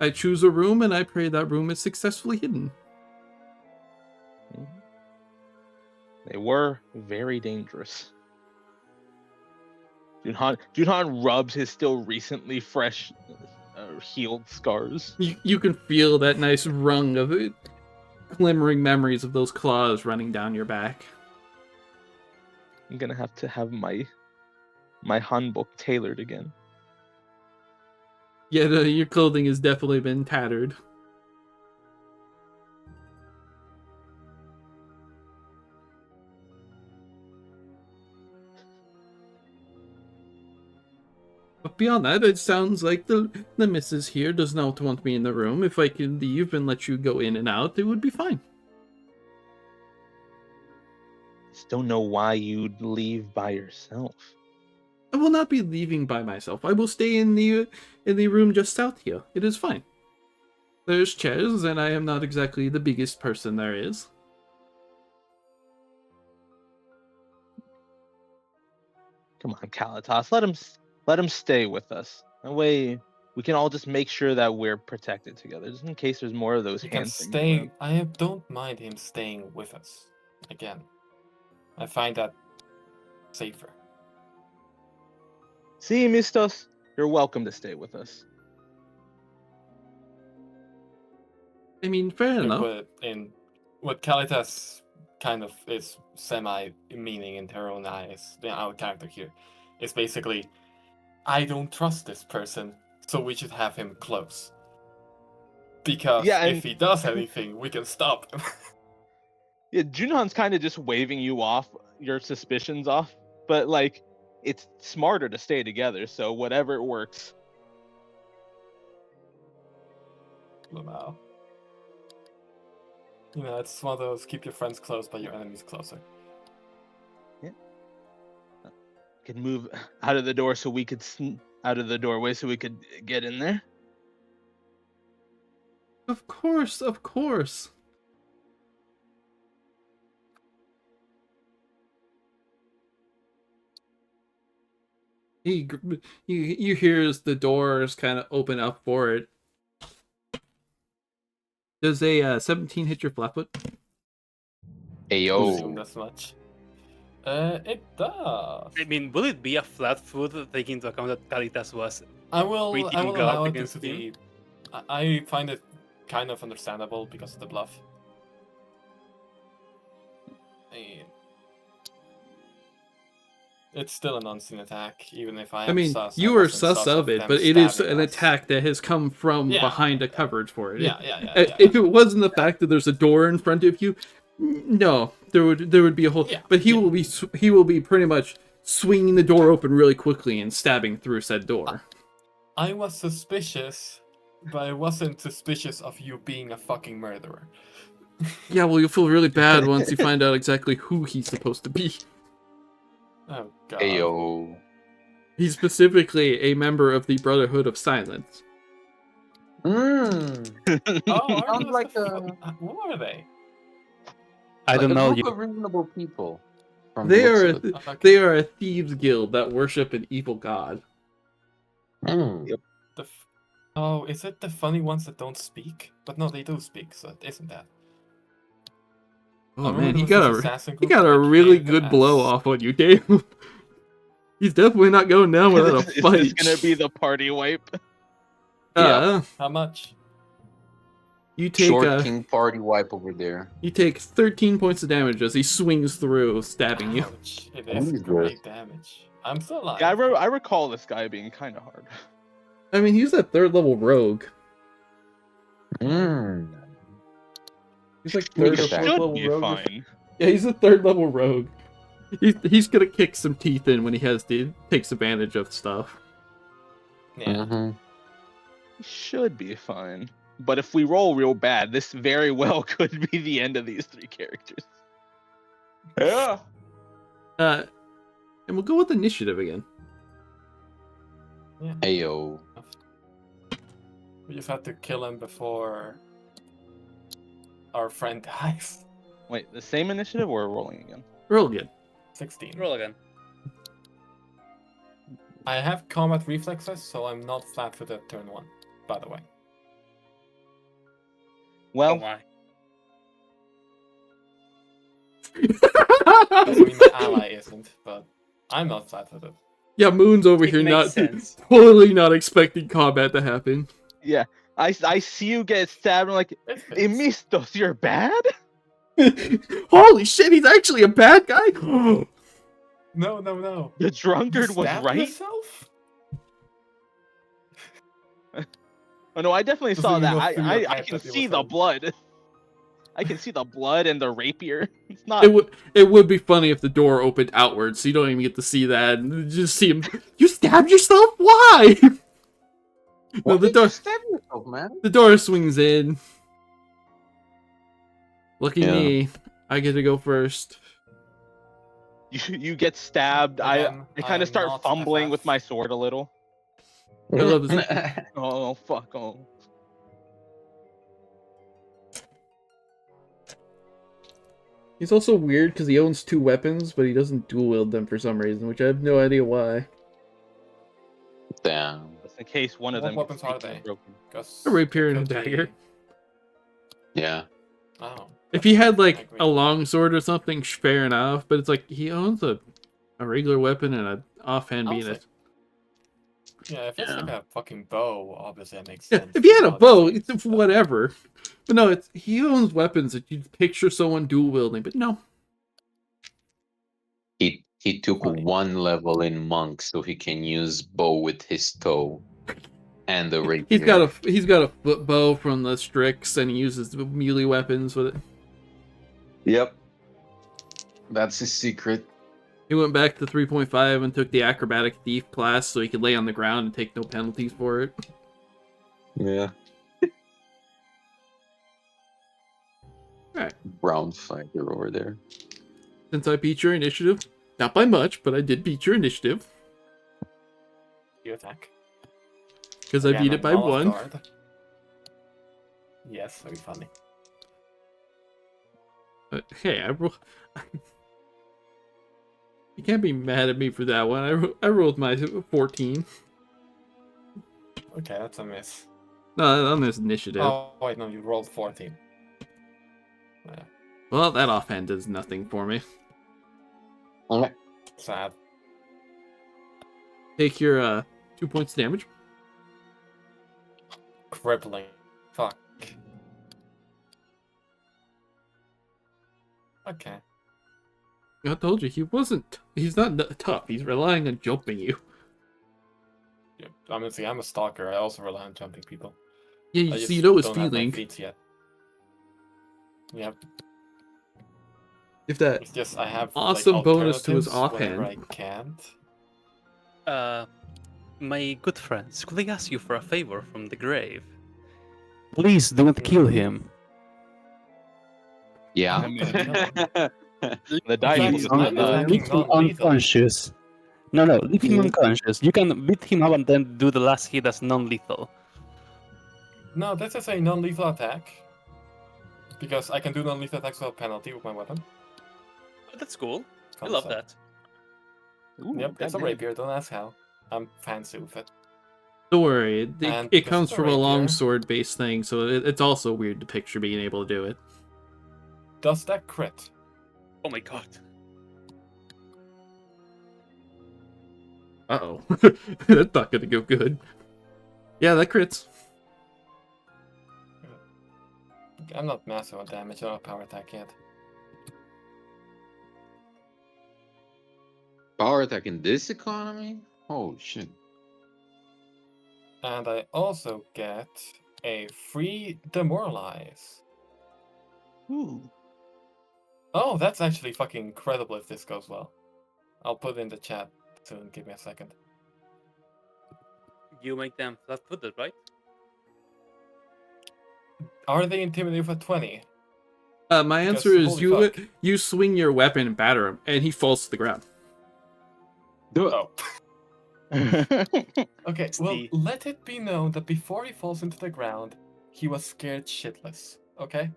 I choose a room, and I pray that room is successfully hidden. They were very dangerous. Junhan rubs his still recently fresh, healed scars. You can feel that nice rung of glimmering memories of those claws running down your back. I'm gonna have my hanbok tailored again. Yeah, your clothing has definitely been tattered. But beyond that, it sounds like the missus here does not want me in the room. If I could leave and let you go in and out, it would be fine. Just don't know why you'd leave by yourself. I will not be leaving by myself. I will stay in the room just south here. It is fine. There's chairs, and I am not exactly the biggest person there is. Come on, Kalitas, let him stay with us. That way, we can all just make sure that we're protected together, just in case there's more of those He can hand things stay. around. I don't mind him staying with us. Again, I find that safer. See, Mistos, you're welcome to stay with us. I mean, fair enough. But in what Kalitas kind of is semi-meaning in her own eyes, our character here, is basically, I don't trust this person, so we should have him close. Because Yeah, if he does anything, we can stop him. Yeah, Junon's kind of just waving you off, your suspicions off, but like, it's smarter to stay together, so whatever works. Wow. You know, it's one of those keep your friends close, but your enemies closer. Could move out of the door so we could out of the doorway so we could get in there. Of course, of course. You hear as the doors kind of open up for it. Does a 17 hit your flatfoot? Assume Ayo. as much. It does. I mean, will it be a flat foot taking into account that Kalitas was? I will Reading allow up it against to be. I find it kind of understandable because of the bluff. I mean, it's still an unseen attack, even if I am I mean, sus. you I were wasn't sus of it, them but it is stabbing an us. attack that has come from Yeah, behind yeah, a coverage for it. Yeah. If it wasn't the fact that there's a door in front of you, no, there would be a hole. Yeah, but he yeah. will be pretty much swinging the door open really quickly and stabbing through said door. I was suspicious, but I wasn't suspicious of you being a fucking murderer. Yeah, well, you'll feel really bad once you find out exactly who he's supposed to be. Oh god. Ayo. He's specifically a member of the Brotherhood of Silence. Oh, are Sounds those like who are they? I like don't a know. group You of reasonable people. From They the looks are of it. Okay. they are a thieves guild that worship an evil god. Mm. Oh, is it the funny ones that don't speak? But no, they do speak, so it isn't that. I Oh remember man, there he was got this a assassin he group got that a really became good as- blow off on you, Dave. He's definitely not going down without a Is this fight. gonna be the party wipe? Uh, How much? you take Short King party wipe over there. you take 13 points of damage as he swings through, stabbing you. Ouch. It is Jesus. great damage. I'm still alive. Yeah, I recall this guy being kind of hard. I mean, he's a 3rd level rogue. Mm. He's like Look 3rd or at 4th that. level Should be rogue. fine. Yeah, he's a 3rd level rogue. He's gonna kick some teeth in when he takes advantage of stuff. Yeah. Mhm. He should be fine. But if we roll real bad, this very well could be the end of these 3 characters. Yeah. And we'll go with initiative again. Yeah. Ayo. We just have to kill him before our friend dies. Wait, the same initiative or rolling again? Roll again. 16. Roll again. I have combat reflexes, so I'm not flat-footed turn 1, by the way. Well, Oh my. I mean, my ally isn't, but I'm not flat-footed. Yeah, Moon's over It here makes not sense. totally not expecting combat to happen. yeah. I see you get stabbed. I'm like, It hey, fits. Mistos, you're bad? Holy shit, he's actually a bad guy? No. The drunkard was Stab right? yourself? Oh no, I definitely Doesn't saw even that. go through your I head can that it see was the him. blood. I can see the blood and the rapier. It's not. It would be funny if the door opened outwards, so you don't even get to see that, and you just see him. You stabbed yourself? Why? Why No, the did you door. stab yourself, man? The door swings in. Lucky Yeah. me. I get to go first. You get stabbed. Again, I kind I'm of start not fumbling FF. with my sword a little. I love this. Oh fuck! Oh. He's also weird because he owns 2 weapons, but he doesn't dual wield them for some reason, which I have no idea why. Damn. Just in case one of What them weapons gets are taken they? broken. A rapier and a could be- dagger. Yeah. Oh. If he had like agree. a long sword or something, fair enough. But it's like he owns a regular weapon and an offhand being Also- it. Yeah, if it's like Yeah. a fucking bow, obviously that makes Yeah, sense. if he had a Not bow, things, it's but- whatever. But no, it's he owns weapons that you'd picture someone dual wielding. But no, He took Funny. 1 level in monk so he can use bow with his toe and the rapier. he's got a foot bow from the Strix, and he uses the melee weapons with it. Yep. That's his secret. He went back to 3.5 and took the acrobatic thief class so he could lay on the ground and take no penalties for it. Yeah. Alright. Brown fighter over there. Since I beat your initiative, not by much, but I did beat your initiative You attack. because I Again, beat it I'm by not off 1. guard. Yes, very funny. Hey, you can't be mad at me for that one. I rolled my 14. Okay, that's a miss. No, on this initiative. Oh, wait, no, you rolled 14. Yeah, Well, that offhand does nothing for me. Okay. sad. Take your 2 points damage. Crippling. Fuck. Okay. I told you he wasn't. He's not tough. He's relying on jumping you. Yeah, I mean, see, I'm a stalker. I also rely on jumping people. Yeah, I you just see, you know his don't have my feeling. feats yet. Yeah, If that it's just I have Awesome like, bonus to his alternatives whenever offhand. I can't. My good friends, could I ask you for a favor from the grave? Please do not kill him. Yeah. The dice He's is not not attacking Leave him non-lethal. unconscious. No, leave him Mhm. unconscious. You can beat him up and then do the last hit as non-lethal. No, this is a non-lethal attack. Because I can do non-lethal attacks without penalty with my weapon. Oh, that's cool. I Comes love up. that. Ooh, Yep, it's a goddamn. rapier, don't ask how. I'm fancy with it. Don't worry, And it this comes is a from a rapier. longsword based thing, so it's also weird to picture being able to do it. Does that crit? Oh my god. Uh-oh. That's not gonna go good. Yeah, that crits. I'm not massive on damage, I don't have power attack yet. Power attack in this economy? Oh shit. And I also get a free demoralize. Ooh. Oh, that's actually fucking incredible if this goes well. I'll put it in the chat soon, give me a second. You make them flat-footed, right? Are they intimidated for 20? My Because answer is holy fuck. you swing your weapon and batter him, and he falls to the ground. Do it. Oh. Okay, It's well, the- let it be known that before he falls into the ground, he was scared shitless, okay?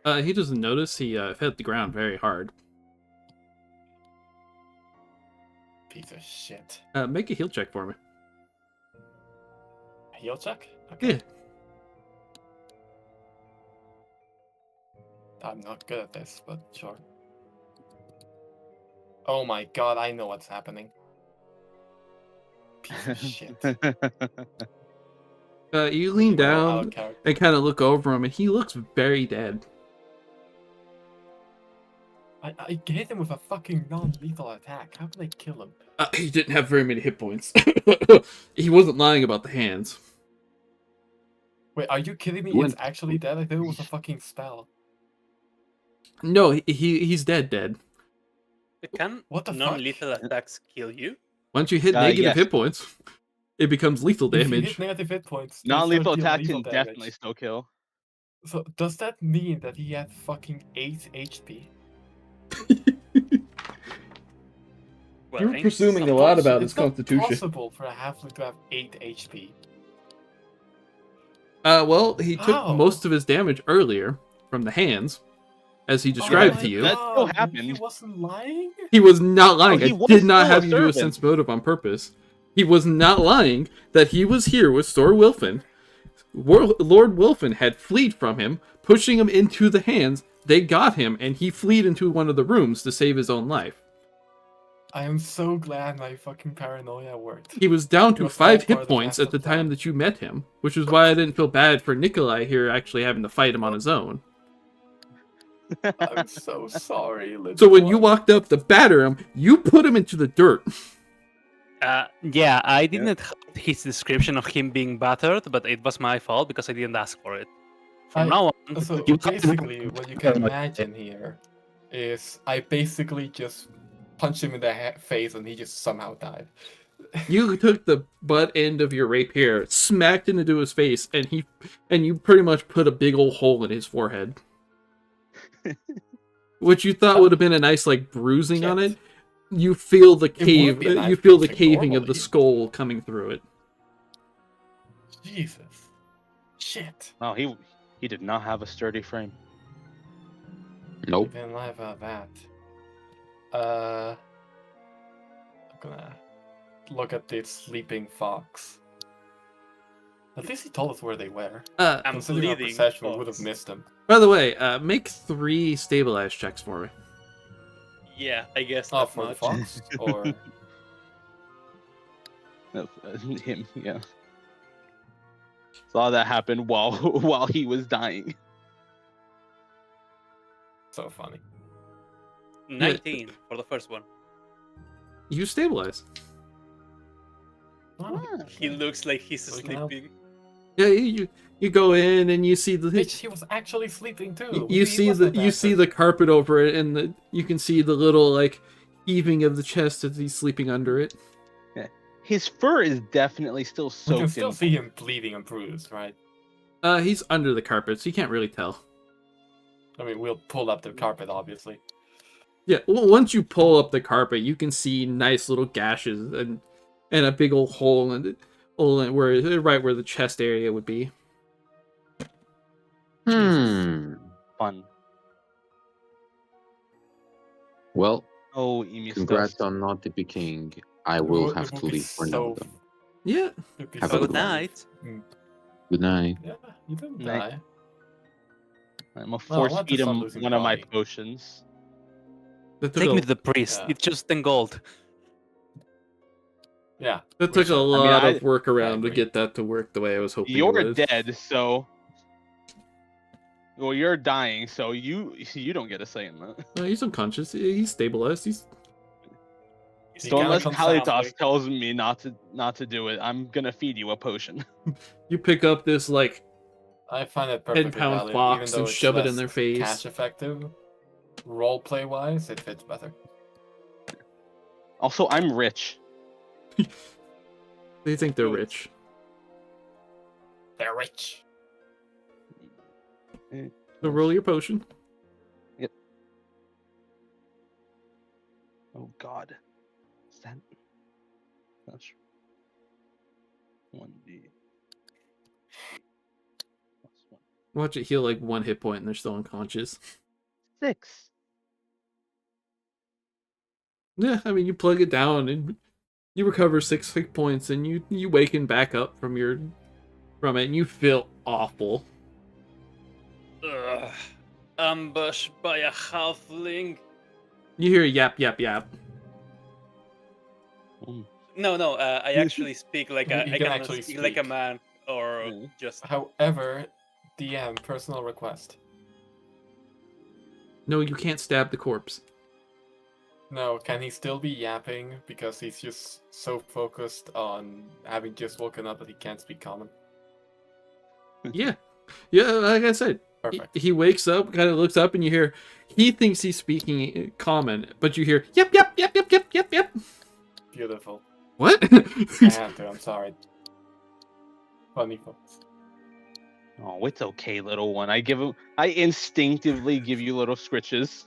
He doesn't notice. He hit the ground very hard. Piece of shit. Make a heal check for me. Heal check? Okay. Yeah. I'm not good at this, but sure. Oh my god, I know what's happening. Piece of shit. You lean Well, down out of character. and kind of look over him, and he looks very dead. I hit him with a fucking non-lethal attack. How can I kill him? He didn't have very many hit points. He wasn't lying about the hands. Wait, are you kidding me? When- It's actually dead? I thought it was a fucking spell. No, he's dead. Can What the fuck? non-lethal attacks kill you? Once you hit negative Yes. hit points, it becomes lethal If you hit damage. negative hit points, they Non-lethal start dealing attack lethal can damage. definitely still kill. So does that mean that he had fucking 8 HP? Well, You're ain't presuming some- a lot about It's his not constitution. possible for a halfling to have 8 HP. Well, he took How? most of his damage earlier from the hands, as he Oh described my to you. That still God, happened. He wasn't lying? He was not lying. he I was did not still a have you do a servant. sense motive on purpose. He was not lying that he was here with Sir Wilfin. Lord Wilfin had fled from him, pushing him into the hands. They got him, and he fled into one of the rooms to save his own life. I am so glad my fucking paranoia worked. He was down It to was 5 all part hit of the points at the master time plan. that you met him, which is why I didn't feel bad for Nikolai here actually having to fight him on his own. I'm so sorry, little So when you one. walked up to batter him, you put him into the dirt. Yeah, I didn't have his description of him being battered, but it was my fault because I didn't ask for it. From I- now on, So you basically, what you can imagine here is I basically just punched him in the face and he just somehow died. You took the butt end of your rapier, smacked it into his face, and you pretty much put a big old hole in his forehead. Which you thought would have been a nice like bruising on it. Shit. You feel the would cave. be a nice You feel the bruising caving of the normally. skull coming through it. Jesus. Shit. Oh, he did not have a sturdy frame. Nope. Didn't lie about that. I'm gonna look at this sleeping fox. At least he told us where they were. I'm Considering our bleeding. perception, we would have Fox. missed them. By the way, make 3 stabilize checks for me. Yeah, I guess Oh, not for the much. fox? Or... No, him, yeah. Saw that happen while while he was dying. So funny. 19 for the first one. You stabilize. Oh, He looks like he's We can help. sleeping. Yeah, you go in and you see the Bitch, he was actually sleeping too. you He see wasn't the you bad see person. the carpet over it, and you can see the little like heaving of the chest as he's sleeping under it. His fur is definitely still We soaked can still in. see him bleeding and bruised, right? He's under the carpet, so you can't really tell. I mean, we'll pull up the carpet, obviously. Yeah, well, once you pull up the carpet, you can see nice little gashes and a big old hole in right where the chest area would be. Fun. Well, Oh, emu congrats stuff. on not picking. I will have to leave for now. Though. Yeah, It'd be Have so a Good good one. night. Good night. Yeah, you didn't Night. die. I'm gonna Well, I force want to feed start him losing one of my body. potions. that took Take me a, to the priest. Yeah. It's just 10 gold. Yeah. that took which a I- lot I- of work around to agree. get that to work the way I was hoping it You're would. dead, so. Well, you're dying, so you don't get a say in that. No, he's unconscious. He's stabilized. He's He So kinda unless comes halfway. Kalitas tells me not to do it, I'm gonna feed you a potion. you pick up this like I find it perfectly 10-pound valid, box even though and it's shove it in less their face. Cash effective. Roleplay wise, it fits better. Also, I'm rich. they think they're Good. rich. They're rich. So roll your potion. Oh God. Is that? That's 1d. +1. Watch it heal like 1 hit point and they're still unconscious. 6. Yeah, I mean you plug it down and you recover 6 hit points and you waken back up from it and you feel awful. Ugh. Ambushed by a halfling. You hear yap yap yap. No, I actually speak like You I can can actually speak like a speak. man, or Mm. just However, DM, personal request. No, you can't stab the corpse. No, can he still be yapping because he's just so focused on having just woken up that he can't speak common? Yeah. Yeah, like I said, Perfect. he wakes up, kind of looks up, and you hear, he thinks he's speaking common, but you hear, yep, yep, yep, yep, yep, yep, yep. Beautiful. What? I had to. I'm sorry. Funny folks. Oh, it's okay, little one. I instinctively give you little scritches.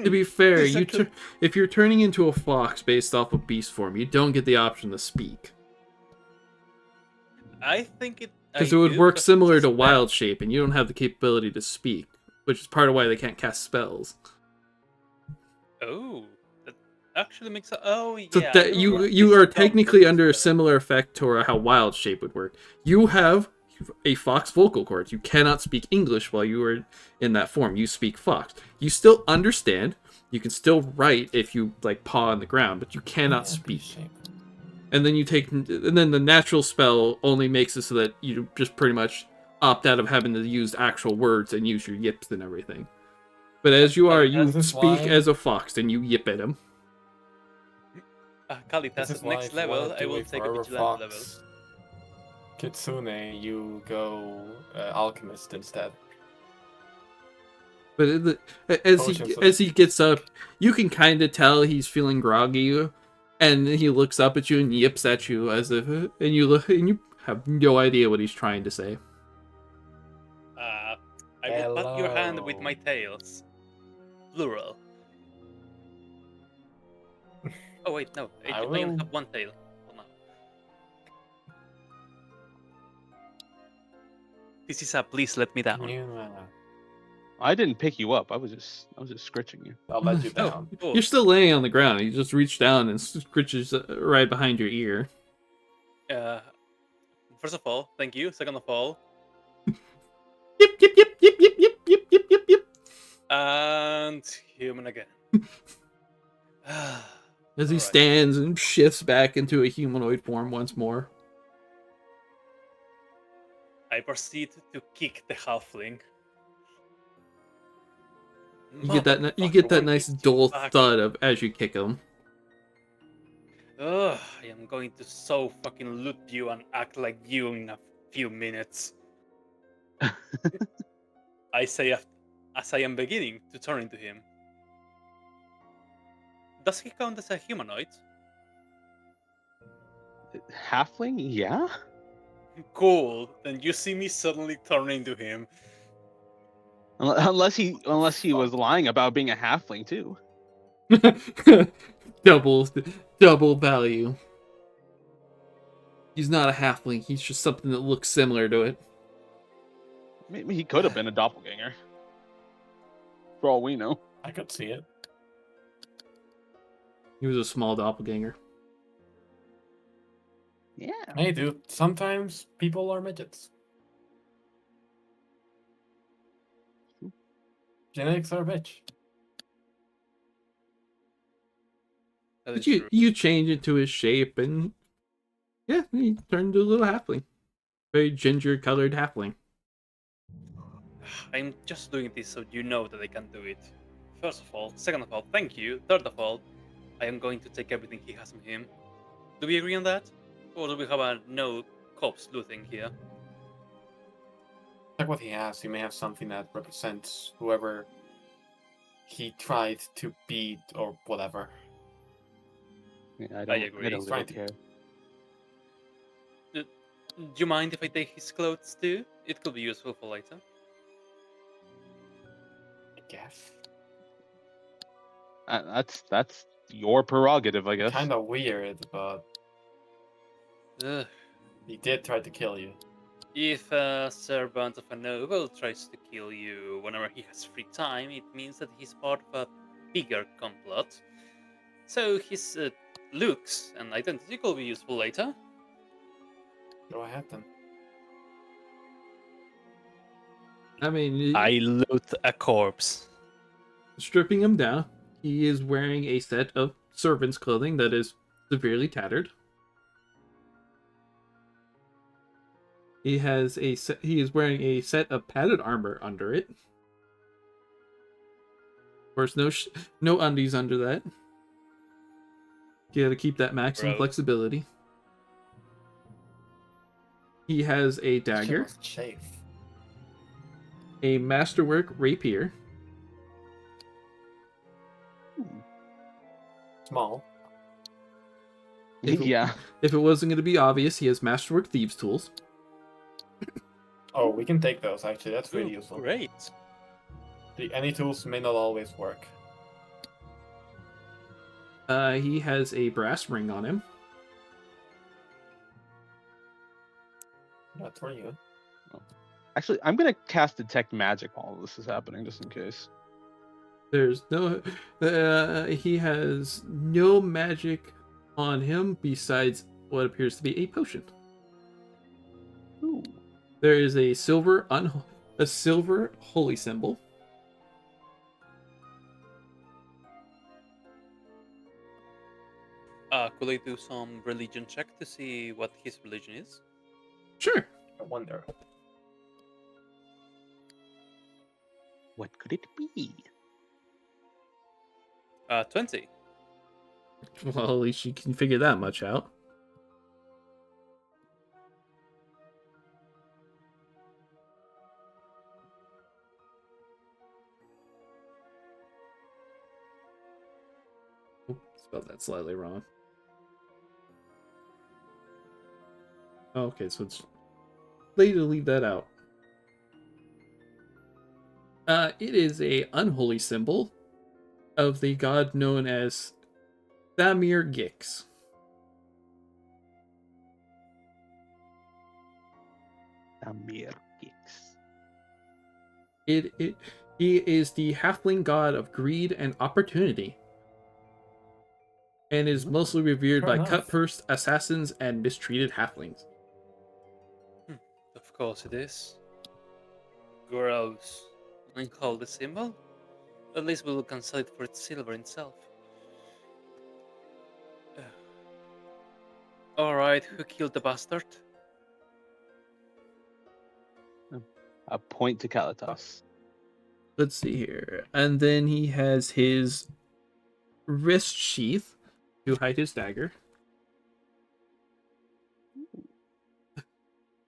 To be fair, This actually- if you're turning into a fox based off of beast form, you don't get the option to speak. I think it. Because I it would do, work because similar it's to a spell. wild shape, and you don't have the capability to speak, which is part of why they can't cast spells. Oh, that actually makes. Oh So yeah. I that remember you this are dumb technically looking under a spell. similar effect to how wild shape would work. You have a fox vocal cords. You cannot speak English while you are in that form. You speak fox. You still understand. You can still write if you like paw on the ground, but you cannot Yeah, speak. beast shape. And then the natural spell only makes it so that you just pretty much opt out of having to use actual words and use your yips and everything. But as you are, you This is speak why- as a fox and you yip at him. This Kalitas, is at why next if you level, want I to do will a take a forever vigilante level. fox Kitsune, you go alchemist instead. But as Potions of- he gets up, you can kind of tell he's feeling groggy, and he looks up at you and yips at you as if, and you look and you have no idea what he's trying to say. I will pat your hand with my Hello. tails. Plural. Oh wait, no. I I only will- have one tail. Oh, no. This is a please let me down. Yeah, I didn't pick you up. I was just scritching you. I'll let you Oh, down. cool. You're still laying on the ground. You just reach down and scritches right behind your ear. Uh, first of all, thank you. Second of all, Yip yip yip yip yip yip yip yip yip yip. and human again. As he Alright. stands and shifts back into a humanoid form once more. I proceed to kick the halfling. You get that Motherfucker, nice when you dull back- thud of as you kick him. Ugh, I am going to so fucking loot you and act like you in a few minutes. I say as I am beginning to turn into him. Does he count as a humanoid? Halfling? Yeah. Cool. Then you see me suddenly turn into him. Unless he was lying about being a halfling too. double value. He's not a halfling. He's just something that looks similar to it. Maybe he could have been a doppelganger. For all we know. I could see it. He was a small doppelganger. Yeah. Hey, dude. Sometimes people are midgets. Genetics are a bitch. That But is you true. you change into his shape and yeah, he turned into a little halfling. Very ginger colored halfling. I'm just doing this so you know that I can do it. First of all, second of all, thank you. Third of all, I am going to take everything he has on him. Do we agree on that? Or do we have a no cops looting here? Check what he has. He may have something that represents whoever he tried to beat or whatever. Yeah, I agree. don't really Trying to- care. Do you mind if I take his clothes too? It could be useful for later. I guess. That's your prerogative, I guess. Kind of weird, but Ugh. he did try to kill you. If a servant of a noble tries to kill you whenever he has free time, it means that he's part of a bigger complot. So his looks and identity could be useful later. Go ahead then. I mean, I loot a corpse. stripping him down, he is wearing a set of servant's clothing that is severely tattered. He is wearing a set of padded armor under it. Of course, no undies under that. You gotta keep that maximum Gross. flexibility. He has a Shit dagger, must chafe. a masterwork rapier, Small. If it- Yeah. If it wasn't going to be obvious, he has masterwork thieves tools. Oh, we can take those actually. That's really Ooh, useful. great. Any tools may not always work. He has a brass ring on him. That's really good. Actually, I'm gonna cast detect magic while this is happening, just in case. There's no. He has no magic on him besides what appears to be a potion. Ooh. There is a silver holy symbol. Could I do some religion check to see what his religion is? Sure. I wonder. What could it be? 20. Well, at least you can figure that much out. Oop, spelled that slightly wrong. Okay, so it's later to leave that out. It is a unholy symbol of the god known as Thamir Gix. Amir Geeks. He is the halfling god of greed and opportunity, and is mostly revered Fair by enough. cut-pursed assassins and mistreated halflings. Of course it is. Gross. And call the symbol? At least we will cancel it for its silver itself. Alright, who killed the bastard? A point to Kalitas. Let's see here. And then he has his wrist sheath to hide his dagger.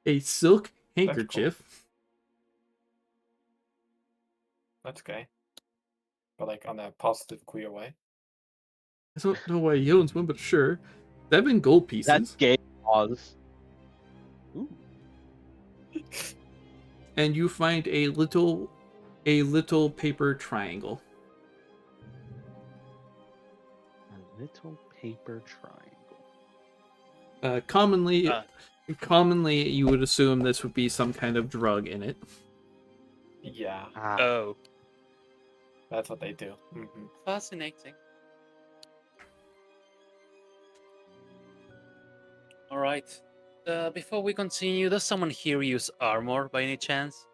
A silk handkerchief. That's okay. But like on a positive, queer way. I don't know why he owns one, but sure. 7 gold That's pieces. gay laws. Ooh. And you find a little paper triangle. A little paper triangle. Commonly you would assume this would be some kind of drug in it. Yeah, Ah. Oh, that's what they do. fascinating. Alright. Before we continue, does someone here use armor by any chance?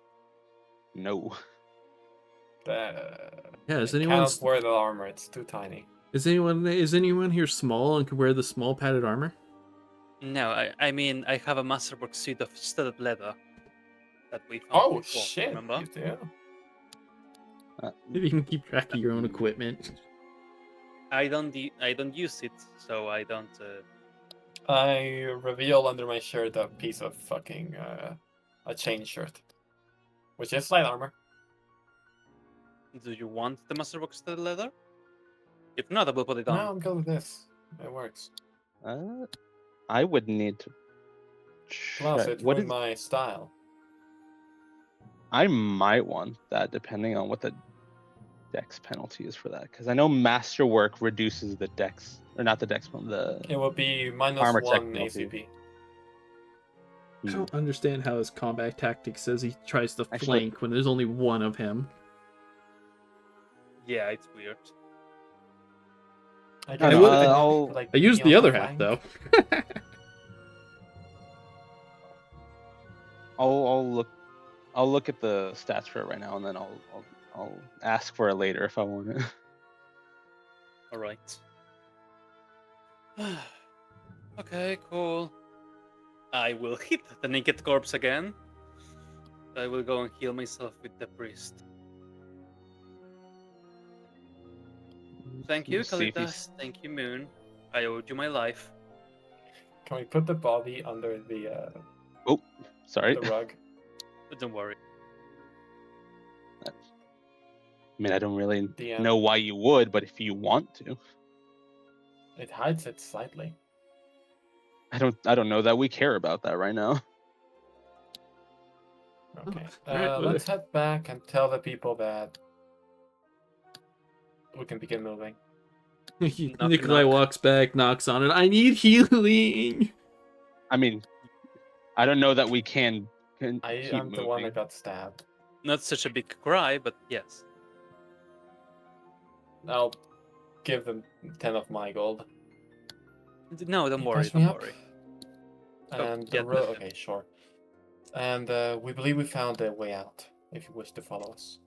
No. Yeah, is It anyone cannot wear the armor. It's too tiny. is anyone here small and can wear the small padded armor? No, I mean, I have a masterwork suit of studded leather that we found Oh before, shit! remember? You do? Maybe you can keep track of your own equipment. I don't use it, so I don't. I reveal under my shirt a piece of fucking a chain shirt, which is light armor. Do you want the masterwork studded leather? If not, I will put it on. No, I'm good with this. It works. I would need to. Plus, check. it's What with is? my style. I might want that depending on what the dex penalty is for that, because I know masterwork reduces the dex, or not the dex from the. It will be minus Armor 1 technology. ACP. I don't understand how his combat tactic says he tries to Actually- flank when there's only one of him. Yeah, it's weird. I, I would- like, I used be the on other half flank. though. I'll look at the stats for it right now, and then I'll ask for it later if I want it. All right. Okay, cool. I will hit the naked corpse again. I will go and heal myself with the priest. Thank you, See if he's- Kalitas. Thank you, Moon. I owed you my life. Can we put the body under the? Oh, Sorry. The rug. But don't worry. I mean, I don't really The, know why you would, but if you want to, It hides it slightly. I don't know that we care about that right now. Okay. Alright, Let's head back and tell the people that we can begin moving. Nikolai knock. walks back, knocks on it. I need healing. I mean, I don't know that we can I keep am the one moving. that got stabbed. Not such a big cry, but yes. I'll give them 10 of my gold. No, don't You worry, patch me don't up? worry. And yeah, the road. Okay, sure. And we believe we found a way out. If you wish to follow us.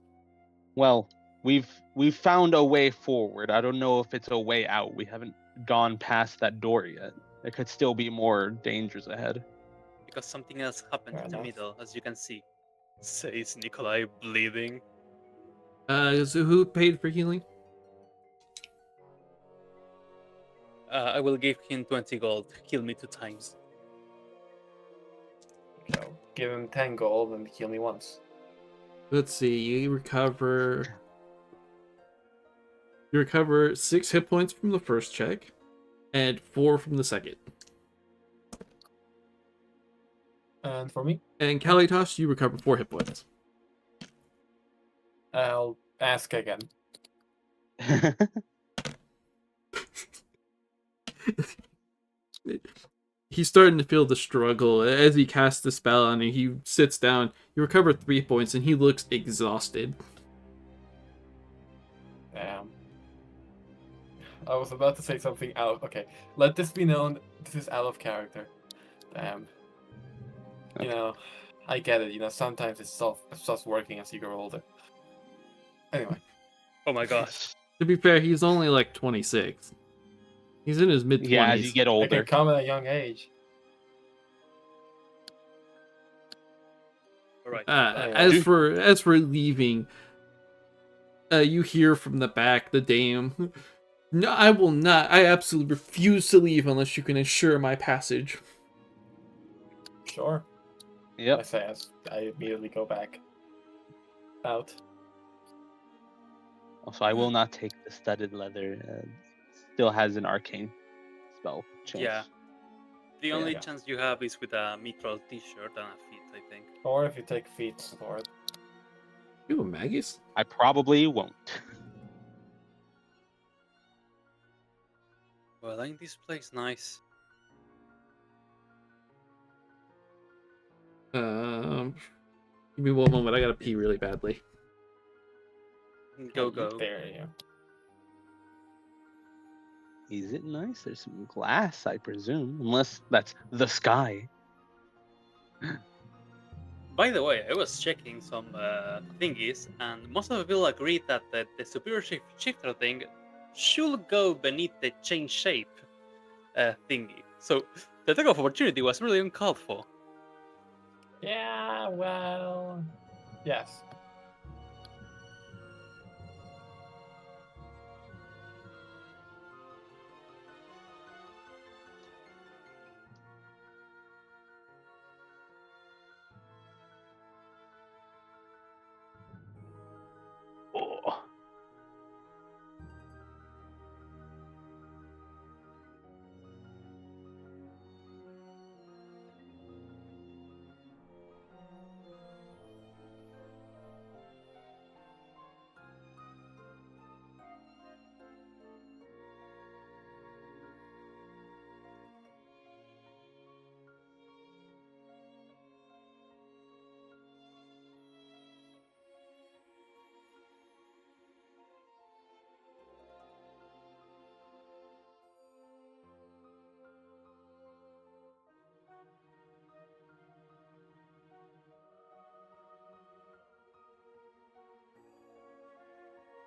Well, we've found a way forward. I don't know if it's a way out. We haven't gone past that door yet. There could still be more dangers ahead. Because something else happened Fair in the enough. middle, as you can see. Says Nikolai, bleeding. So who paid for healing? I will give him 20 gold. Heal me 2 times. So give him 10 gold and heal me once. Let's see. You recover 6 hit points from the first check, and 4 from the second. And for me, And Kalitos, you recover 4 hit points. I'll ask again. He's starting to feel the struggle as he casts the spell on you. He sits down. You recover 3 points, and he looks exhausted. Damn. I was about to say something out. Okay, let this be known. This is out of character. Damn. You know, I get it. You know, sometimes it stops working as you grow older. Anyway, Oh my gosh. To be fair, he's only like 26. He's in his mid-20s. Yeah, as you get I older. can come at a young age. Alright. As for leaving, you hear from the back the dame. No, I will not. I absolutely refuse to leave unless you can ensure my passage. Sure. I Yep. say as I immediately go back out. Also, I will not take the studded leather. Still has an arcane spell chance. Yeah. The Yeah, only yeah. chance you have is with a mithril t-shirt and a feet, I think. Or if you take feats for it. You a Magus? I probably won't. Well, ain't this place nice? Give me one moment. I gotta pee really badly. Go, go. There you go. Is it nice? There's some glass, I presume. Unless that's the sky. By the way, I was checking some thingies, and most of the people agreed that the superior shifter thing should go beneath the change shape thingy. So the attack of opportunity was really uncalled for. Yeah, well, yes. Oh.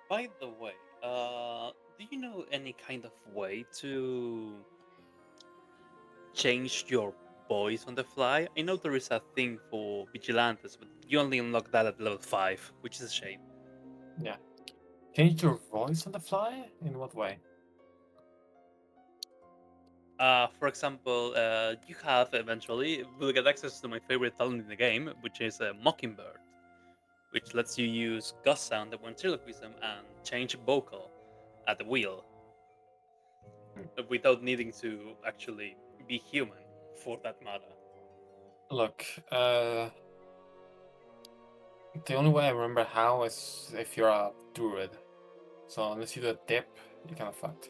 By the way, do you know any kind of way to change your voice on the fly? I know there is a thing for vigilantes, but you only unlock that at level 5, which is a shame. Yeah. Change your voice on the fly? In what way? For example, you have eventually will get access to my favorite talent in the game, which is Mockingbird, which lets you use ghost sound and ventriloquism and change vocal at the wheel without needing to actually be human, for that matter. Look, the only way I remember how is if you're a druid. So unless you do a dip, you're kind of fucked.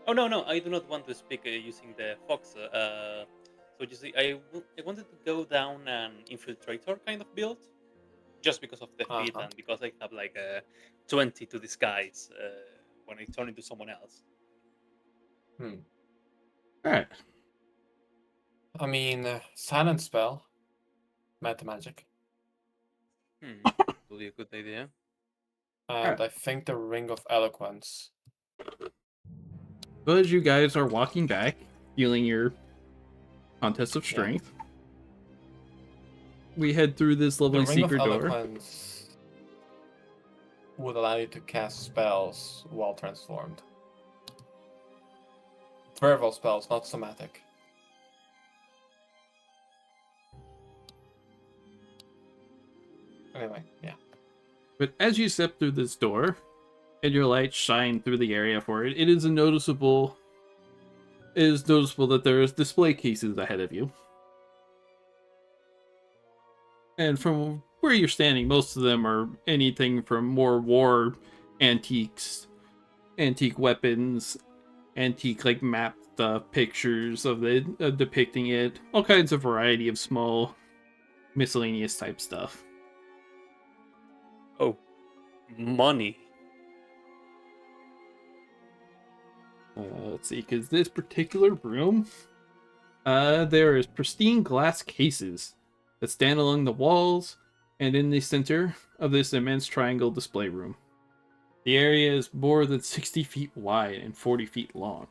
Oh no, I do not want to speak using the fox. So you see, I wanted to go down an infiltrator kind of build, just because of the feat Uh-huh. and because I have like a 20 to disguise when I turn into someone else. Hmm. Alright. I mean, silent spell, meta magic, Probably a good idea. and I think the ring of eloquence. But as you guys are walking back, feeling your contest of Yeah. strength, we head through this The lovely ring of secret door. eloquence would allow you to cast spells while transformed. Verbal spells, not somatic. Anyway, yeah. But as you step through this door, and your lights shine through the area for it, it is noticeable that there is display cases ahead of you. And from where you're standing, most of them are anything from more war antiques, antique weapons, antique like map pictures of it depicting it, all kinds of variety of small miscellaneous type stuff. Oh, money. Let's see, because this particular room, there is pristine glass cases that stand along the walls and in the center of this immense triangle display room. The area is more than 60 feet wide and 40 feet long.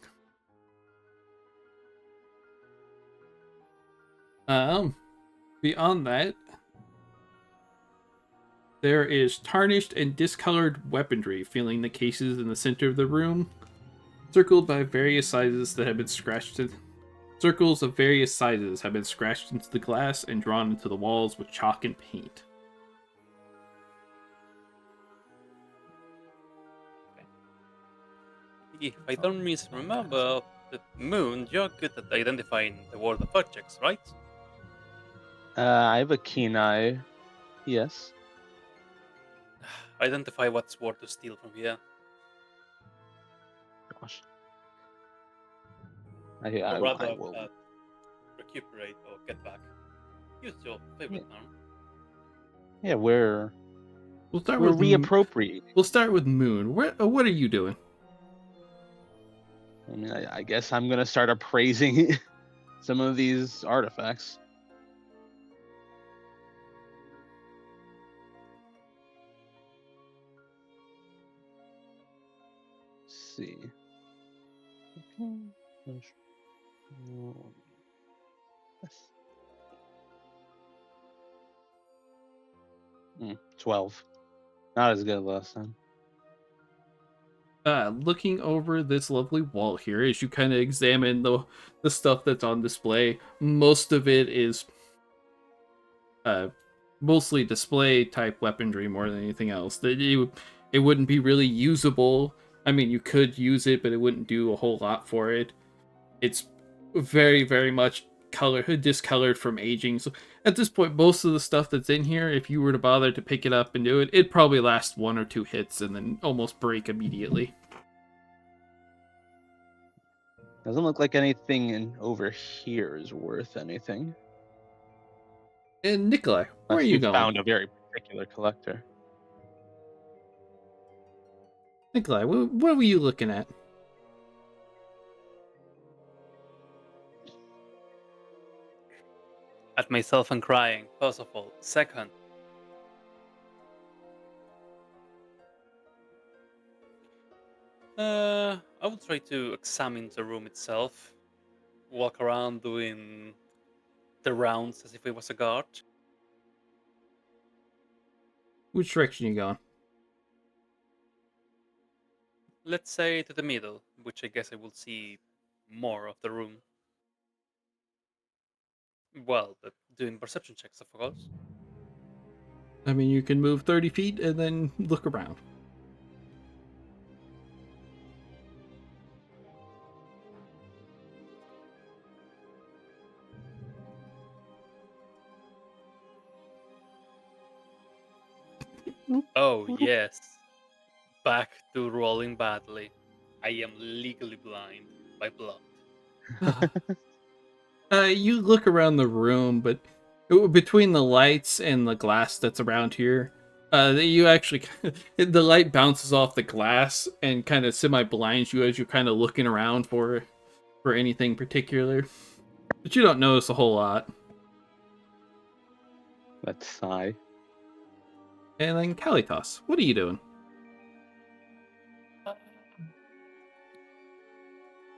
Beyond that, there is tarnished and discolored weaponry filling the cases in the center of the room, circled by various sizes that have been scratched. Circles of various sizes have been scratched into the glass and drawn into the walls with chalk and paint. If I don't misremember, the moon, you're good at identifying the world of objects, right? I have a keen eye. Yes. Identify what's worth to steal from here. Gosh. Or I rather, will. recuperate or get back. Use your favorite term. Yeah, we're We'll start we're with reappropriating. We'll start with Moon. What are you doing? I mean, I guess I'm gonna start appraising some of these artifacts. Let's see. Yes. 12. Not as good as last time. Looking over this lovely wall here, as you kind of examine the stuff that's on display, most of it is mostly display type weaponry more than anything else. It wouldn't be really usable. I mean, you could use it, but it wouldn't do a whole lot for it. It's very, very much discolored from aging. So at this point, most of the stuff that's in here, if you were to bother to pick it up and do it, it'd probably last 1 or 2 hits and then almost break immediately. Doesn't look like anything over here is worth anything. And Nikolai, where are Unless you you going? found a very particular collector. Nikolai, what were you looking at? At myself and crying, first of all. Second, I will try to examine the room itself, walk around doing the rounds as if it was a guard. Which direction you going? Let's say to the middle, which I guess I will see more of the room. Well, but doing perception checks, of course. I mean, you can move 30 feet and then look around. Oh, yes. Back to rolling badly. I am legally blind by blood. You look around the room, but between the lights and the glass that's around here, you actually the light bounces off the glass and kind of semi blinds you as you're kind of looking around for anything particular, but you don't notice a whole lot. Let's sigh. And then Kalitos, what are you doing?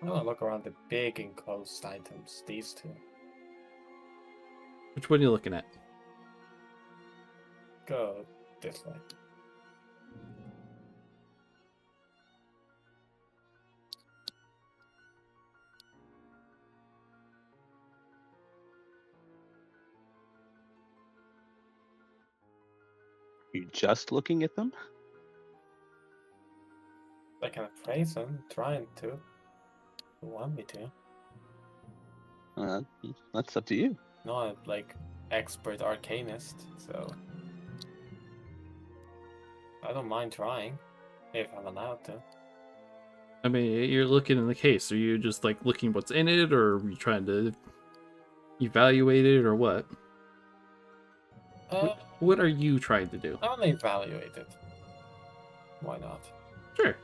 I want to look around the big enclosed items, these two. Which one are you looking at? Go this way. You just looking at them? I can appraise them, trying to. You want me to? That's up to you. No, I'm like expert arcanist, so I don't mind trying if I'm allowed to. I mean, you're looking in the case. Are you just like looking what's in it, or are you trying to evaluate it, or what? What are you trying to do? I want to evaluate it. Why not? Sure.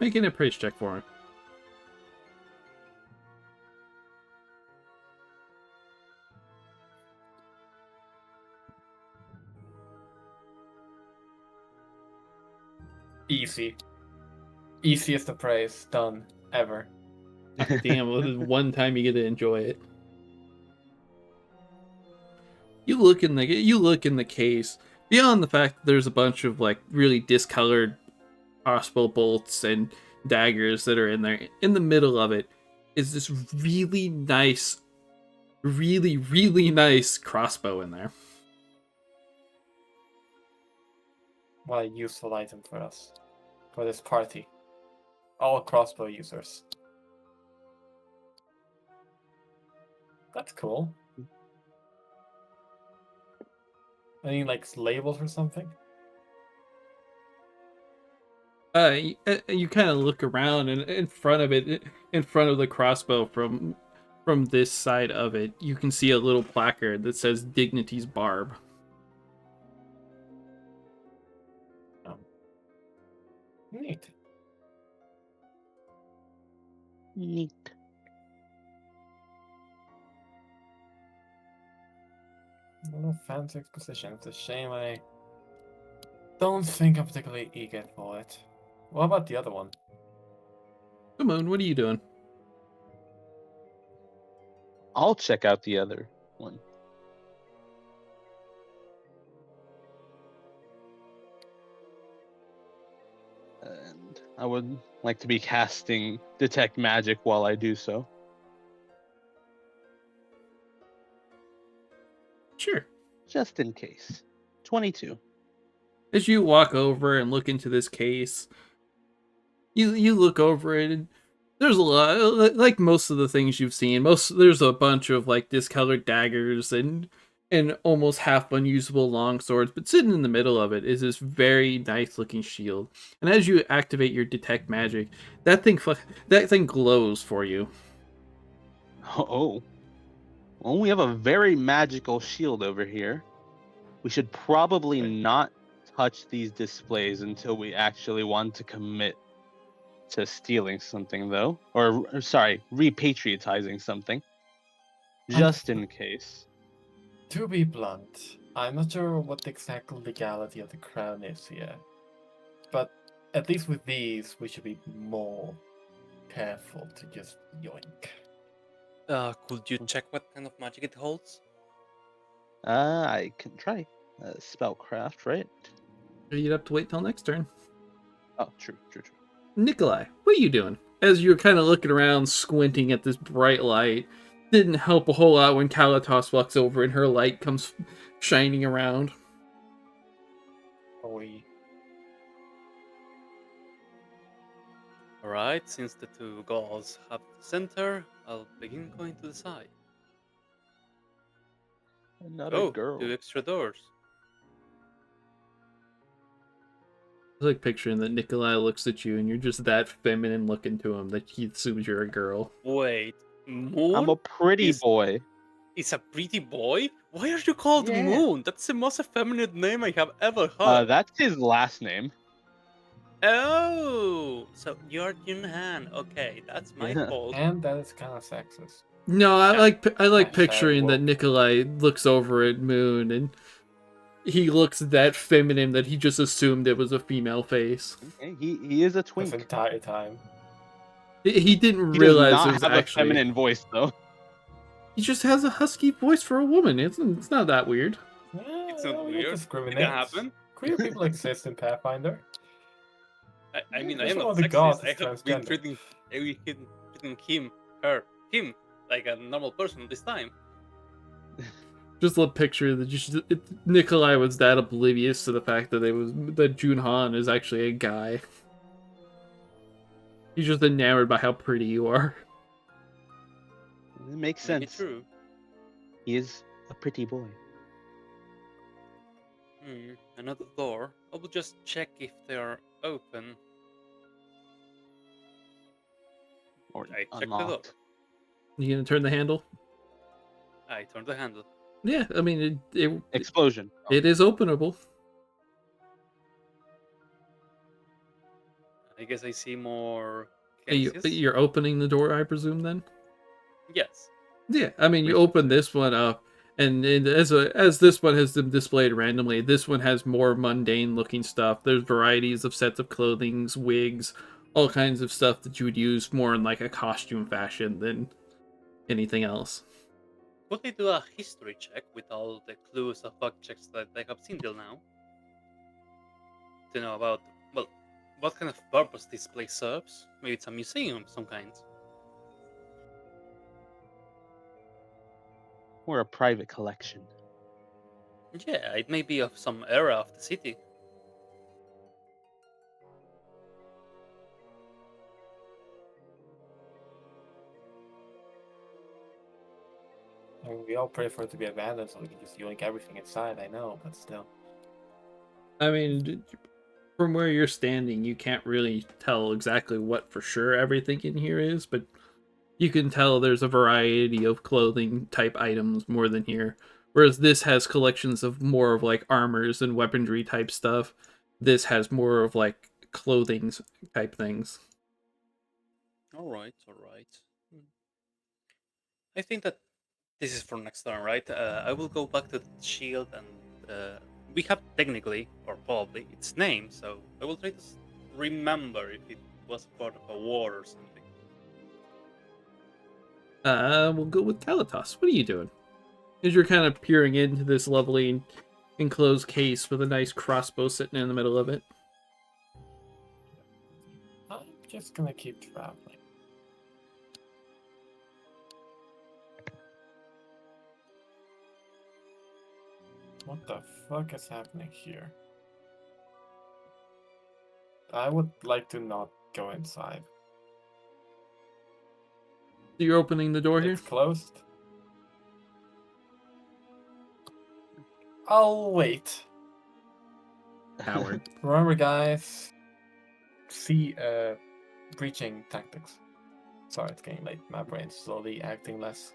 Make an appraise check for him. Easy. Easiest appraise done ever. Damn, well, this is one time you get to enjoy it. You look in the case. Beyond the fact that there's a bunch of like really discolored crossbow bolts and daggers that are in there, in the middle of it is this really nice crossbow in there. What a useful item for us. For this party. All crossbow users. That's cool. Any like labels or something? You kind of look around, and in front of the crossbow from this side of it, you can see a little placard that says Dignity's Barb. Neat. Neat. What a fancy exposition. It's a shame I don't think I'm particularly eager for it. What about the other one? Come on, what are you doing? I'll check out the other one. And I would like to be casting Detect Magic while I do so. Sure. Just in case. 22. As you walk over and look into this case, you look over it, and there's a lot, like most of the things you've seen. There's a bunch of like discolored daggers and almost half unusable long swords, but sitting in the middle of it is this very nice looking shield. And as you activate your Detect Magic, that thing glows for you. Oh. Well, we have a very magical shield over here. We should probably not touch these displays until we actually want to commit to stealing something, though. Or sorry, repatriatizing something. Just in case. To be blunt, I'm not sure what the exact legality of the crown is here. But at least with these, we should be more careful to just yoink. Could you check what kind of magic it holds? I can try. Spellcraft, right? You'd have to wait till next turn. Oh, true. Nikolai, what are you doing? as you're kind of looking around, squinting at this bright light, didn't help a whole lot when Kalatos walks over and her light comes shining around. We Alright, since the two goals have the center, I'll begin going to the side. Another Oh, girl. 2 extra doors. I like picturing that Nikolai looks at you and you're just that feminine looking to him that he assumes you're a girl. Wait, Moon? I'm a pretty is- boy. Is a pretty boy? Why are you called Yeah. Moon? That's the most effeminate name I have ever heard. That's his last name. Oh, so you're Junhan. Okay, that's my Yeah. fault. and that is kind of sexist. No, I like Hashtag picturing that woke. Nikolai looks over at Moon and he looks that feminine that he just assumed it was a female face. Okay, he is a This twink. entire time. He didn't He does realize not it was have actually. a feminine voice though. He just has a husky voice for a woman. It's not that weird. Yeah, It's not we weird. It discriminate. can happen. Queer people exist in Pathfinder. I mean, I That's am one not of the sexist. gods I is have been transgender. treating him, like a normal person this time. Just a picture that Nikolai was that oblivious to the fact that that Junhan is actually a guy. He's just enamored by how pretty you are. It makes Maybe sense. true. He is a pretty boy. Another door. I will just check if they are open. Or I checked the door. unlocked. You gonna turn the handle? I turned the handle. Yeah, I mean Explosion. it is openable. I guess I see more You, cases. you're opening the door, I presume. Then. Yes. Yeah, I mean, you open this one up, and as this one has been displayed randomly, this one has more mundane looking stuff. There's varieties of sets of clothing, wigs, all kinds of stuff that you would use more in like a costume fashion than anything else. Could I do a history check with all the clues of objects that I have seen till now? To know about, well, what kind of purpose this place serves? Maybe it's a museum of some kind. Or a private collection. Yeah, it may be of some era of the city. I mean, we all pray for it to be abandoned so we can just yoink everything inside, I know, but still. I mean, from where you're standing, you can't really tell exactly what for sure everything in here is, but you can tell there's a variety of clothing type items more than here. Whereas this has collections of more of like armors and weaponry type stuff. This has more of like clothing type things. Alright. I think that this is for next turn, right? I will go back to the shield and we have technically, or probably, its name, so I will try to remember if it was part of a war or something. We'll go with Kalatos. What are you doing? As you're kind of peering into this lovely enclosed case with a nice crossbow sitting in the middle of it. I'm just gonna keep traveling. What the fuck is happening here? I would like to not go inside. So you're opening the door here? It's closed. I'll wait. Howard. Remember, guys, see breaching tactics. Sorry, it's getting late. My brain's slowly acting less.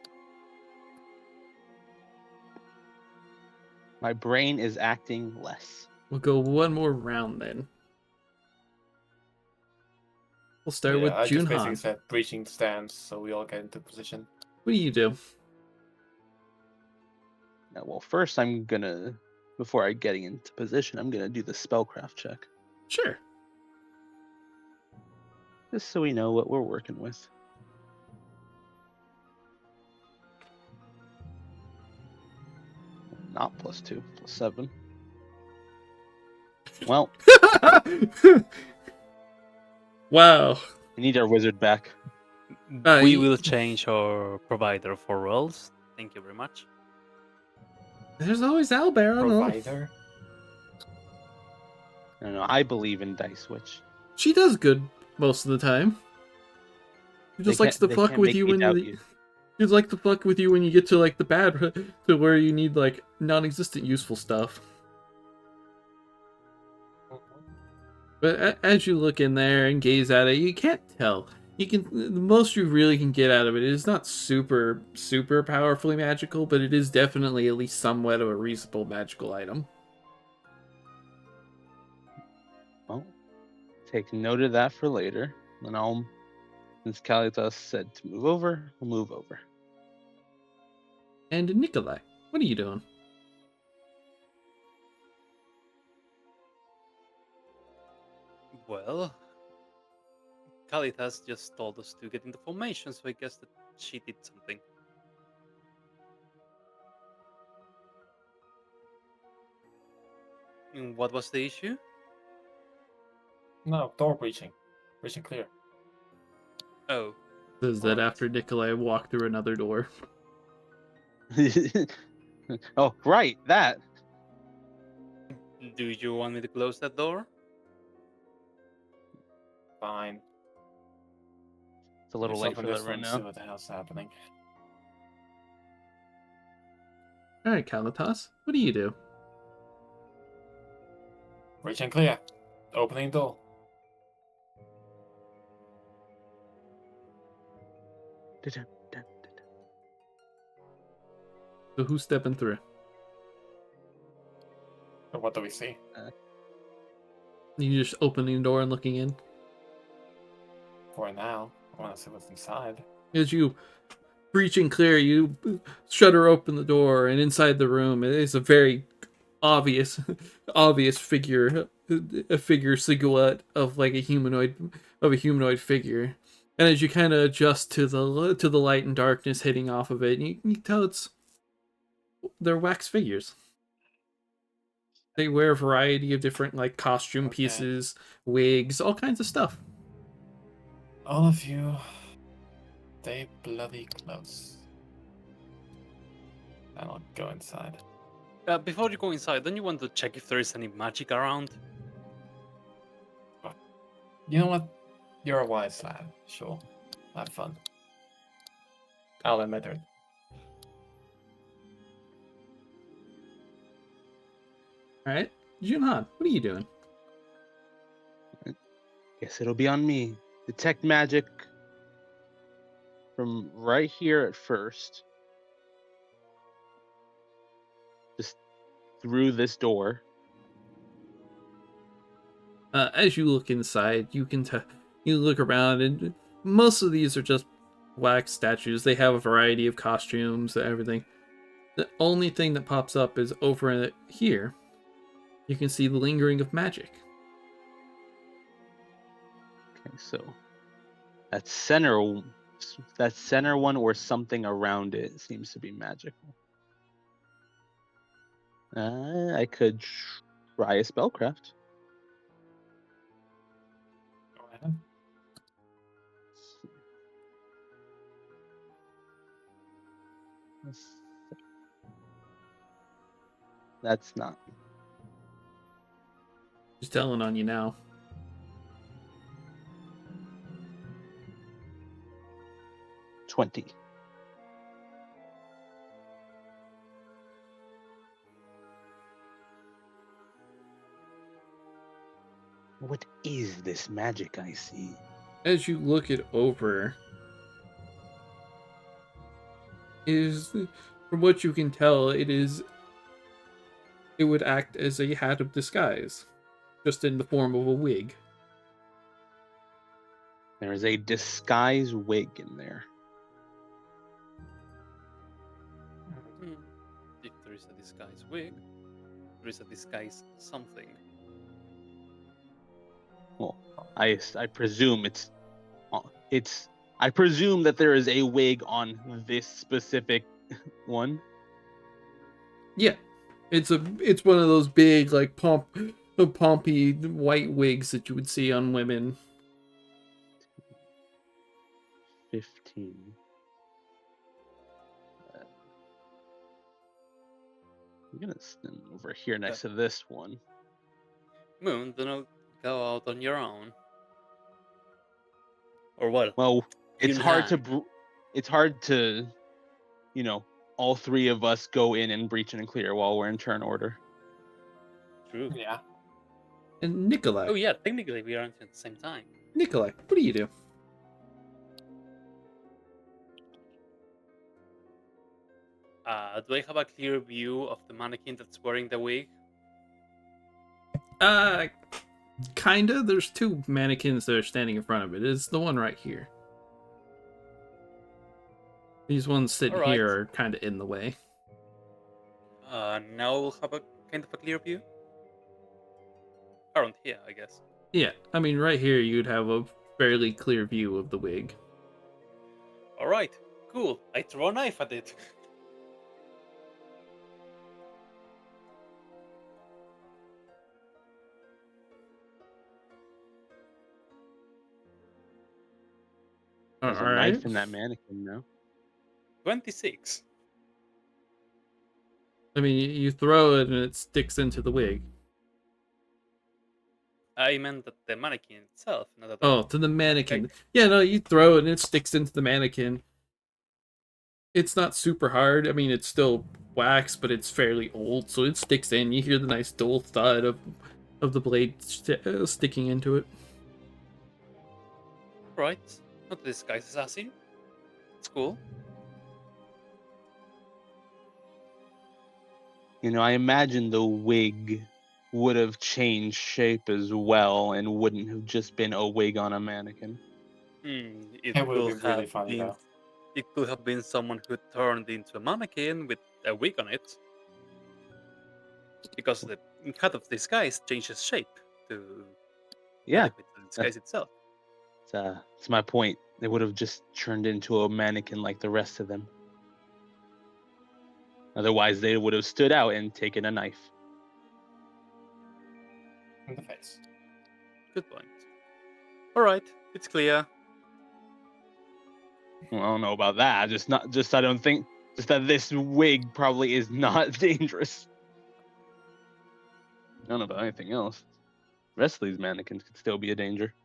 My brain is acting less. We'll go one more round then. We'll start with I just basically Junhan. said breaching stance, so we all get into position. What do you do? Well, first I'm gonna, before I getting into position, I'm gonna do the spellcraft check. Sure. Just so we know what we're working with. Not +2, +7. Well, Wow. We need our wizard back. We y- will change our provider for rolls. Thank you very much. There's always Albert. I don't know. Provider. I don't know. I believe in Dice Witch. She does good most of the time. She just likes to They fuck can't with make you me when doubt you. She like to fuck with you when you get to like the bad, to where you need like non-existent useful stuff. But as you look in there and gaze at it, you can't tell. You can the most you really can get out of it is not super powerfully magical, but it is definitely at least somewhat of a reasonable magical item. Well, take note of that for later. And I'll, since Kalitas said to move over, we'll move over. And Nikolai, what are you doing? Well, Kalitas just told us to get into formation, so I guess that she did something. And what was the issue? No, door breaching. Breaching clear. Oh, Says that Alright. after Nikolai walked through another door. Oh, right, that. do you want me to close that door? Fine. It's a little Let's late open for this that right one, See now. what the hell's happening. Alright, Kalitas, what do you do? Breaching clear. Opening door. So who's stepping through? So what do we see? You just opening the door and looking in? For now, I want to see what's inside. As you breaching clear, you shutter open the door, and inside the room it is a very obvious figure, a figure silhouette of like a humanoid figure. And as you kind of adjust to the light and darkness hitting off of it, you can tell they're wax figures. They wear a variety of different like costume Okay. pieces, wigs, all kinds of stuff. All of you, stay bloody close. And I'll go inside. Before you go inside, don't you want to check if there is any magic around? You know what? You're a wise lad. Sure. Have fun. I'll admit it. All right, Junhan, what are you doing? Guess it'll be on me. Detect magic from right here at first. Just through this door. As you look inside, you look around, and most of these are just wax statues. They have a variety of costumes and everything. The only thing that pops up is over here. You can see the lingering of magic. Okay, so that center one or something around it seems to be magical. I could try a spellcraft. Go ahead. That's not. Just telling on you now. $20. What is this magic I see? As you look it over, from what you can tell, it would act as a hat of disguise, just in the form of a wig. There is a disguise wig in there. If there is a disguise wig, there is a disguise something. Well, I presume I presume that there is a wig on this specific one. Yeah, it's one of those big like pompy white wigs that you would see on women. 15. I'm gonna stand over here next to this one. Moon, do not go out on your own. Or what? Well, it's hard to Yunhan. it's hard to, you know, all three of us go in and breach and clear while we're in turn order. True. Yeah. And Nikolai. Oh yeah, technically we aren't at the same time. Nikolai, what do you do? Do I have a clear view of the mannequin that's wearing the wig? Kinda. There's two mannequins that are standing in front of it. It's the one right here. These ones sitting Alright. here are kind of in the way. Now we'll have a kind of a clear view. Around here, I guess. Yeah, I mean, right here you'd have a fairly clear view of the wig. Alright, cool. I throw a knife at it. There's a knife in that mannequin now. 26. I mean, you throw it and it sticks into the wig. I meant that the mannequin itself, not at Oh, all. to the mannequin. Yeah, no, you throw it and it sticks into the mannequin. It's not super hard. I mean, it's still wax, but it's fairly old, so it sticks in. You hear the nice dull thud of the blade sticking into it. Right. Not a disguised assassin. It's cool. You know, I imagine the wig would have changed shape as well and wouldn't have just been a wig on a mannequin. It It would could be really have funny been. though. It could have been someone who turned into a mannequin with a wig on it. Because the cut of disguise changes shape to Yeah, adequate to the disguise itself. it's my point. They would have just turned into a mannequin like the rest of them. Otherwise, they would have stood out and taken a knife. In the face. Good point. Alright, it's clear. Well, I don't know about that. I don't think. Just that this wig probably is not dangerous. I don't know about anything else. The rest of these mannequins could still be a danger.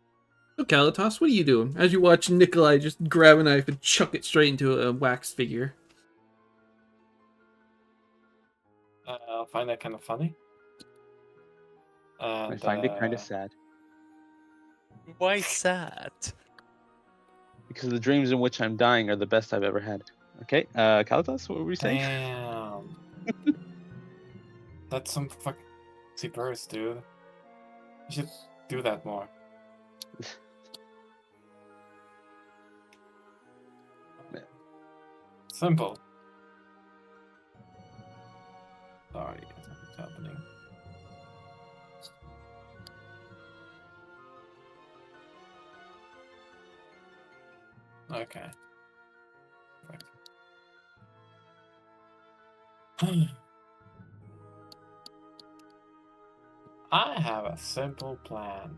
So, Kalitos, what are you doing as you watch Nikolai just grab a knife and chuck it straight into a wax figure? I find that kind of funny. And, I find it kind of sad. Why sad? Because the dreams in which I'm dying are the best I've ever had. Okay, Kalitos, what were we saying? Damn. That's some fucking burst, dude. You should do that more. Simple. Sorry, what's happening? Okay. Right. I have a simple plan.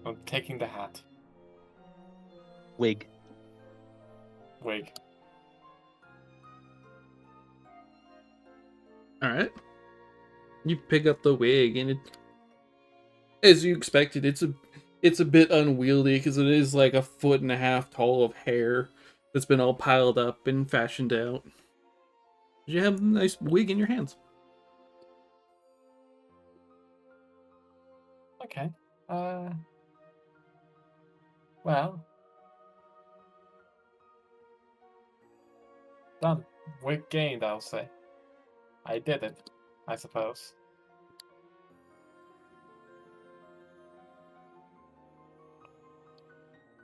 I'm taking the hat. Wig. Wig. Alright. You pick up the wig and it, as you expected, it's a bit unwieldy because it is like 1.5 feet tall of hair that's been all piled up and fashioned out. You have a nice wig in your hands. Okay. Well. Done. Wig gained, I'll say. I did it, I suppose.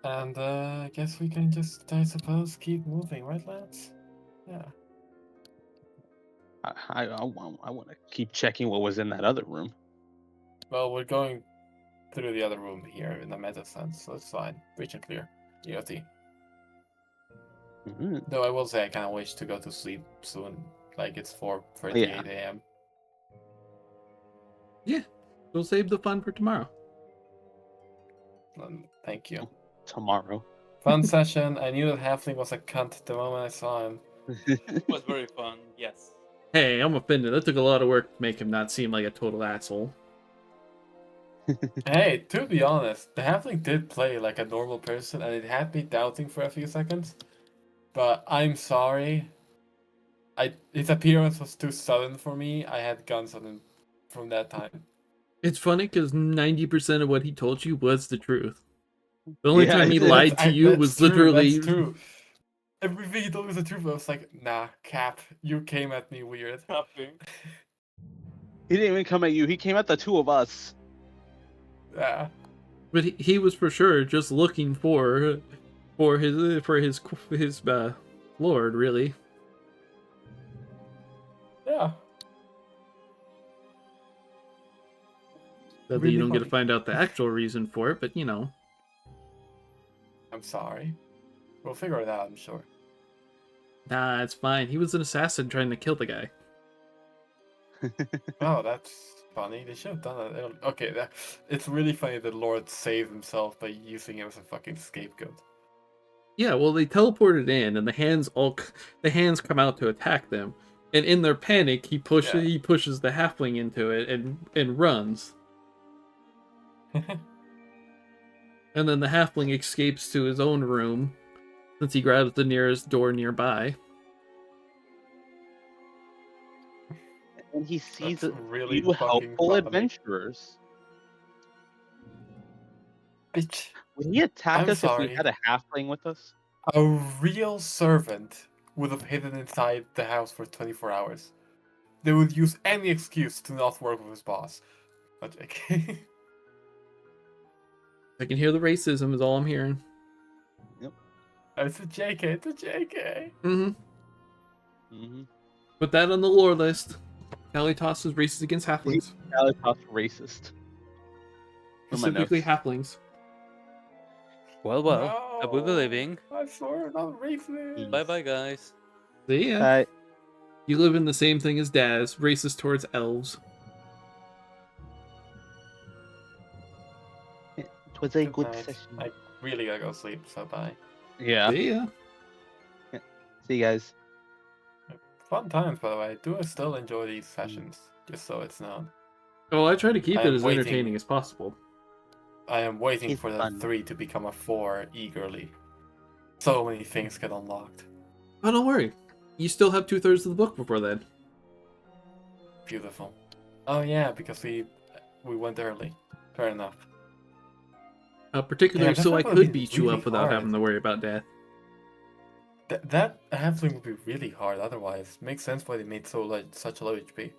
And I guess we can just, I suppose, keep moving, right, lads? Yeah. I want to keep checking what was in that other room. Well, we're going through the other room here in the meta sense, so it's fine. Breach and clear. EOT. Mhm. Though I will say I kind of wish to go to sleep soon. Like it's 4:38 Yeah. a.m. We'll save the fun for tomorrow. Thank you. Tomorrow. Fun session. I knew that Halfling was a cunt the moment I saw him. It was very fun. Yes. Hey, I'm offended. That took a lot of work to make him not seem like a total asshole. Hey, to be honest, the Halfling did play like a normal person, and it had me doubting for a few seconds. But I'm sorry. His appearance was too sudden for me. I had guns on him from that time. It's funny because 90% of what he told you was the truth. The only Yeah, time he that's- lied to you That's was true, literally. That's true. Everything he told me was the truth. I was like, nah, Cap, you came at me weird. Nothing. He didn't even come at you. He came at the two of us. Yeah. But he was for sure just looking for his lord, really. Yeah. Sadly, Really you don't get to funny. find out the actual reason for it, but you know. I'm sorry. We'll figure it out, I'm sure. Nah, it's fine. He was an assassin trying to kill the guy. Oh, that's funny. They should have done that early. Okay, it's really funny that Lord saved himself by using him as a fucking scapegoat. Yeah, well, they teleported in, and the hands come out to attack them, and in their panic, he pushes the halfling into it and runs, and then the halfling escapes to his own room, since he grabs the nearest door nearby. And he sees That's a really few fucking helpful funny. adventurers. Bitch, Would he attack I'm us if sorry. we had a halfling with us? a real servant would have hidden inside the house for 24 hours. They would use any excuse to not work with his boss. But okay. I can hear the racism is all I'm hearing. It's a JK, it's a JK. Mm-hmm. Mm-hmm. Put that on the lore list. Kalitos is racist against halflings. Kalitos racist. For my Specifically notes. halflings. Well, I will be No, leaving. I swear, not racist. Bye bye, guys. See ya. Uh, You live in the same thing as Daz, racist towards elves. it was a Good good night. session. I really gotta go sleep, so bye. Yeah. See ya. See you guys. Fun times, by the way. Do I still enjoy these sessions? Just so it's known. Oh, I try to keep I it am as waiting. entertaining as possible. I am waiting It's for the fun. 3 to become a 4 eagerly. So many things get unlocked. Oh, don't worry. You still have 2/3 of the book before then. Beautiful. Oh yeah, because we went early. Fair enough. Particularly Yeah, so I that would've could been beat you really up without hard. having to worry about death. That halfling would be really hard otherwise. Makes sense why they made such low HP.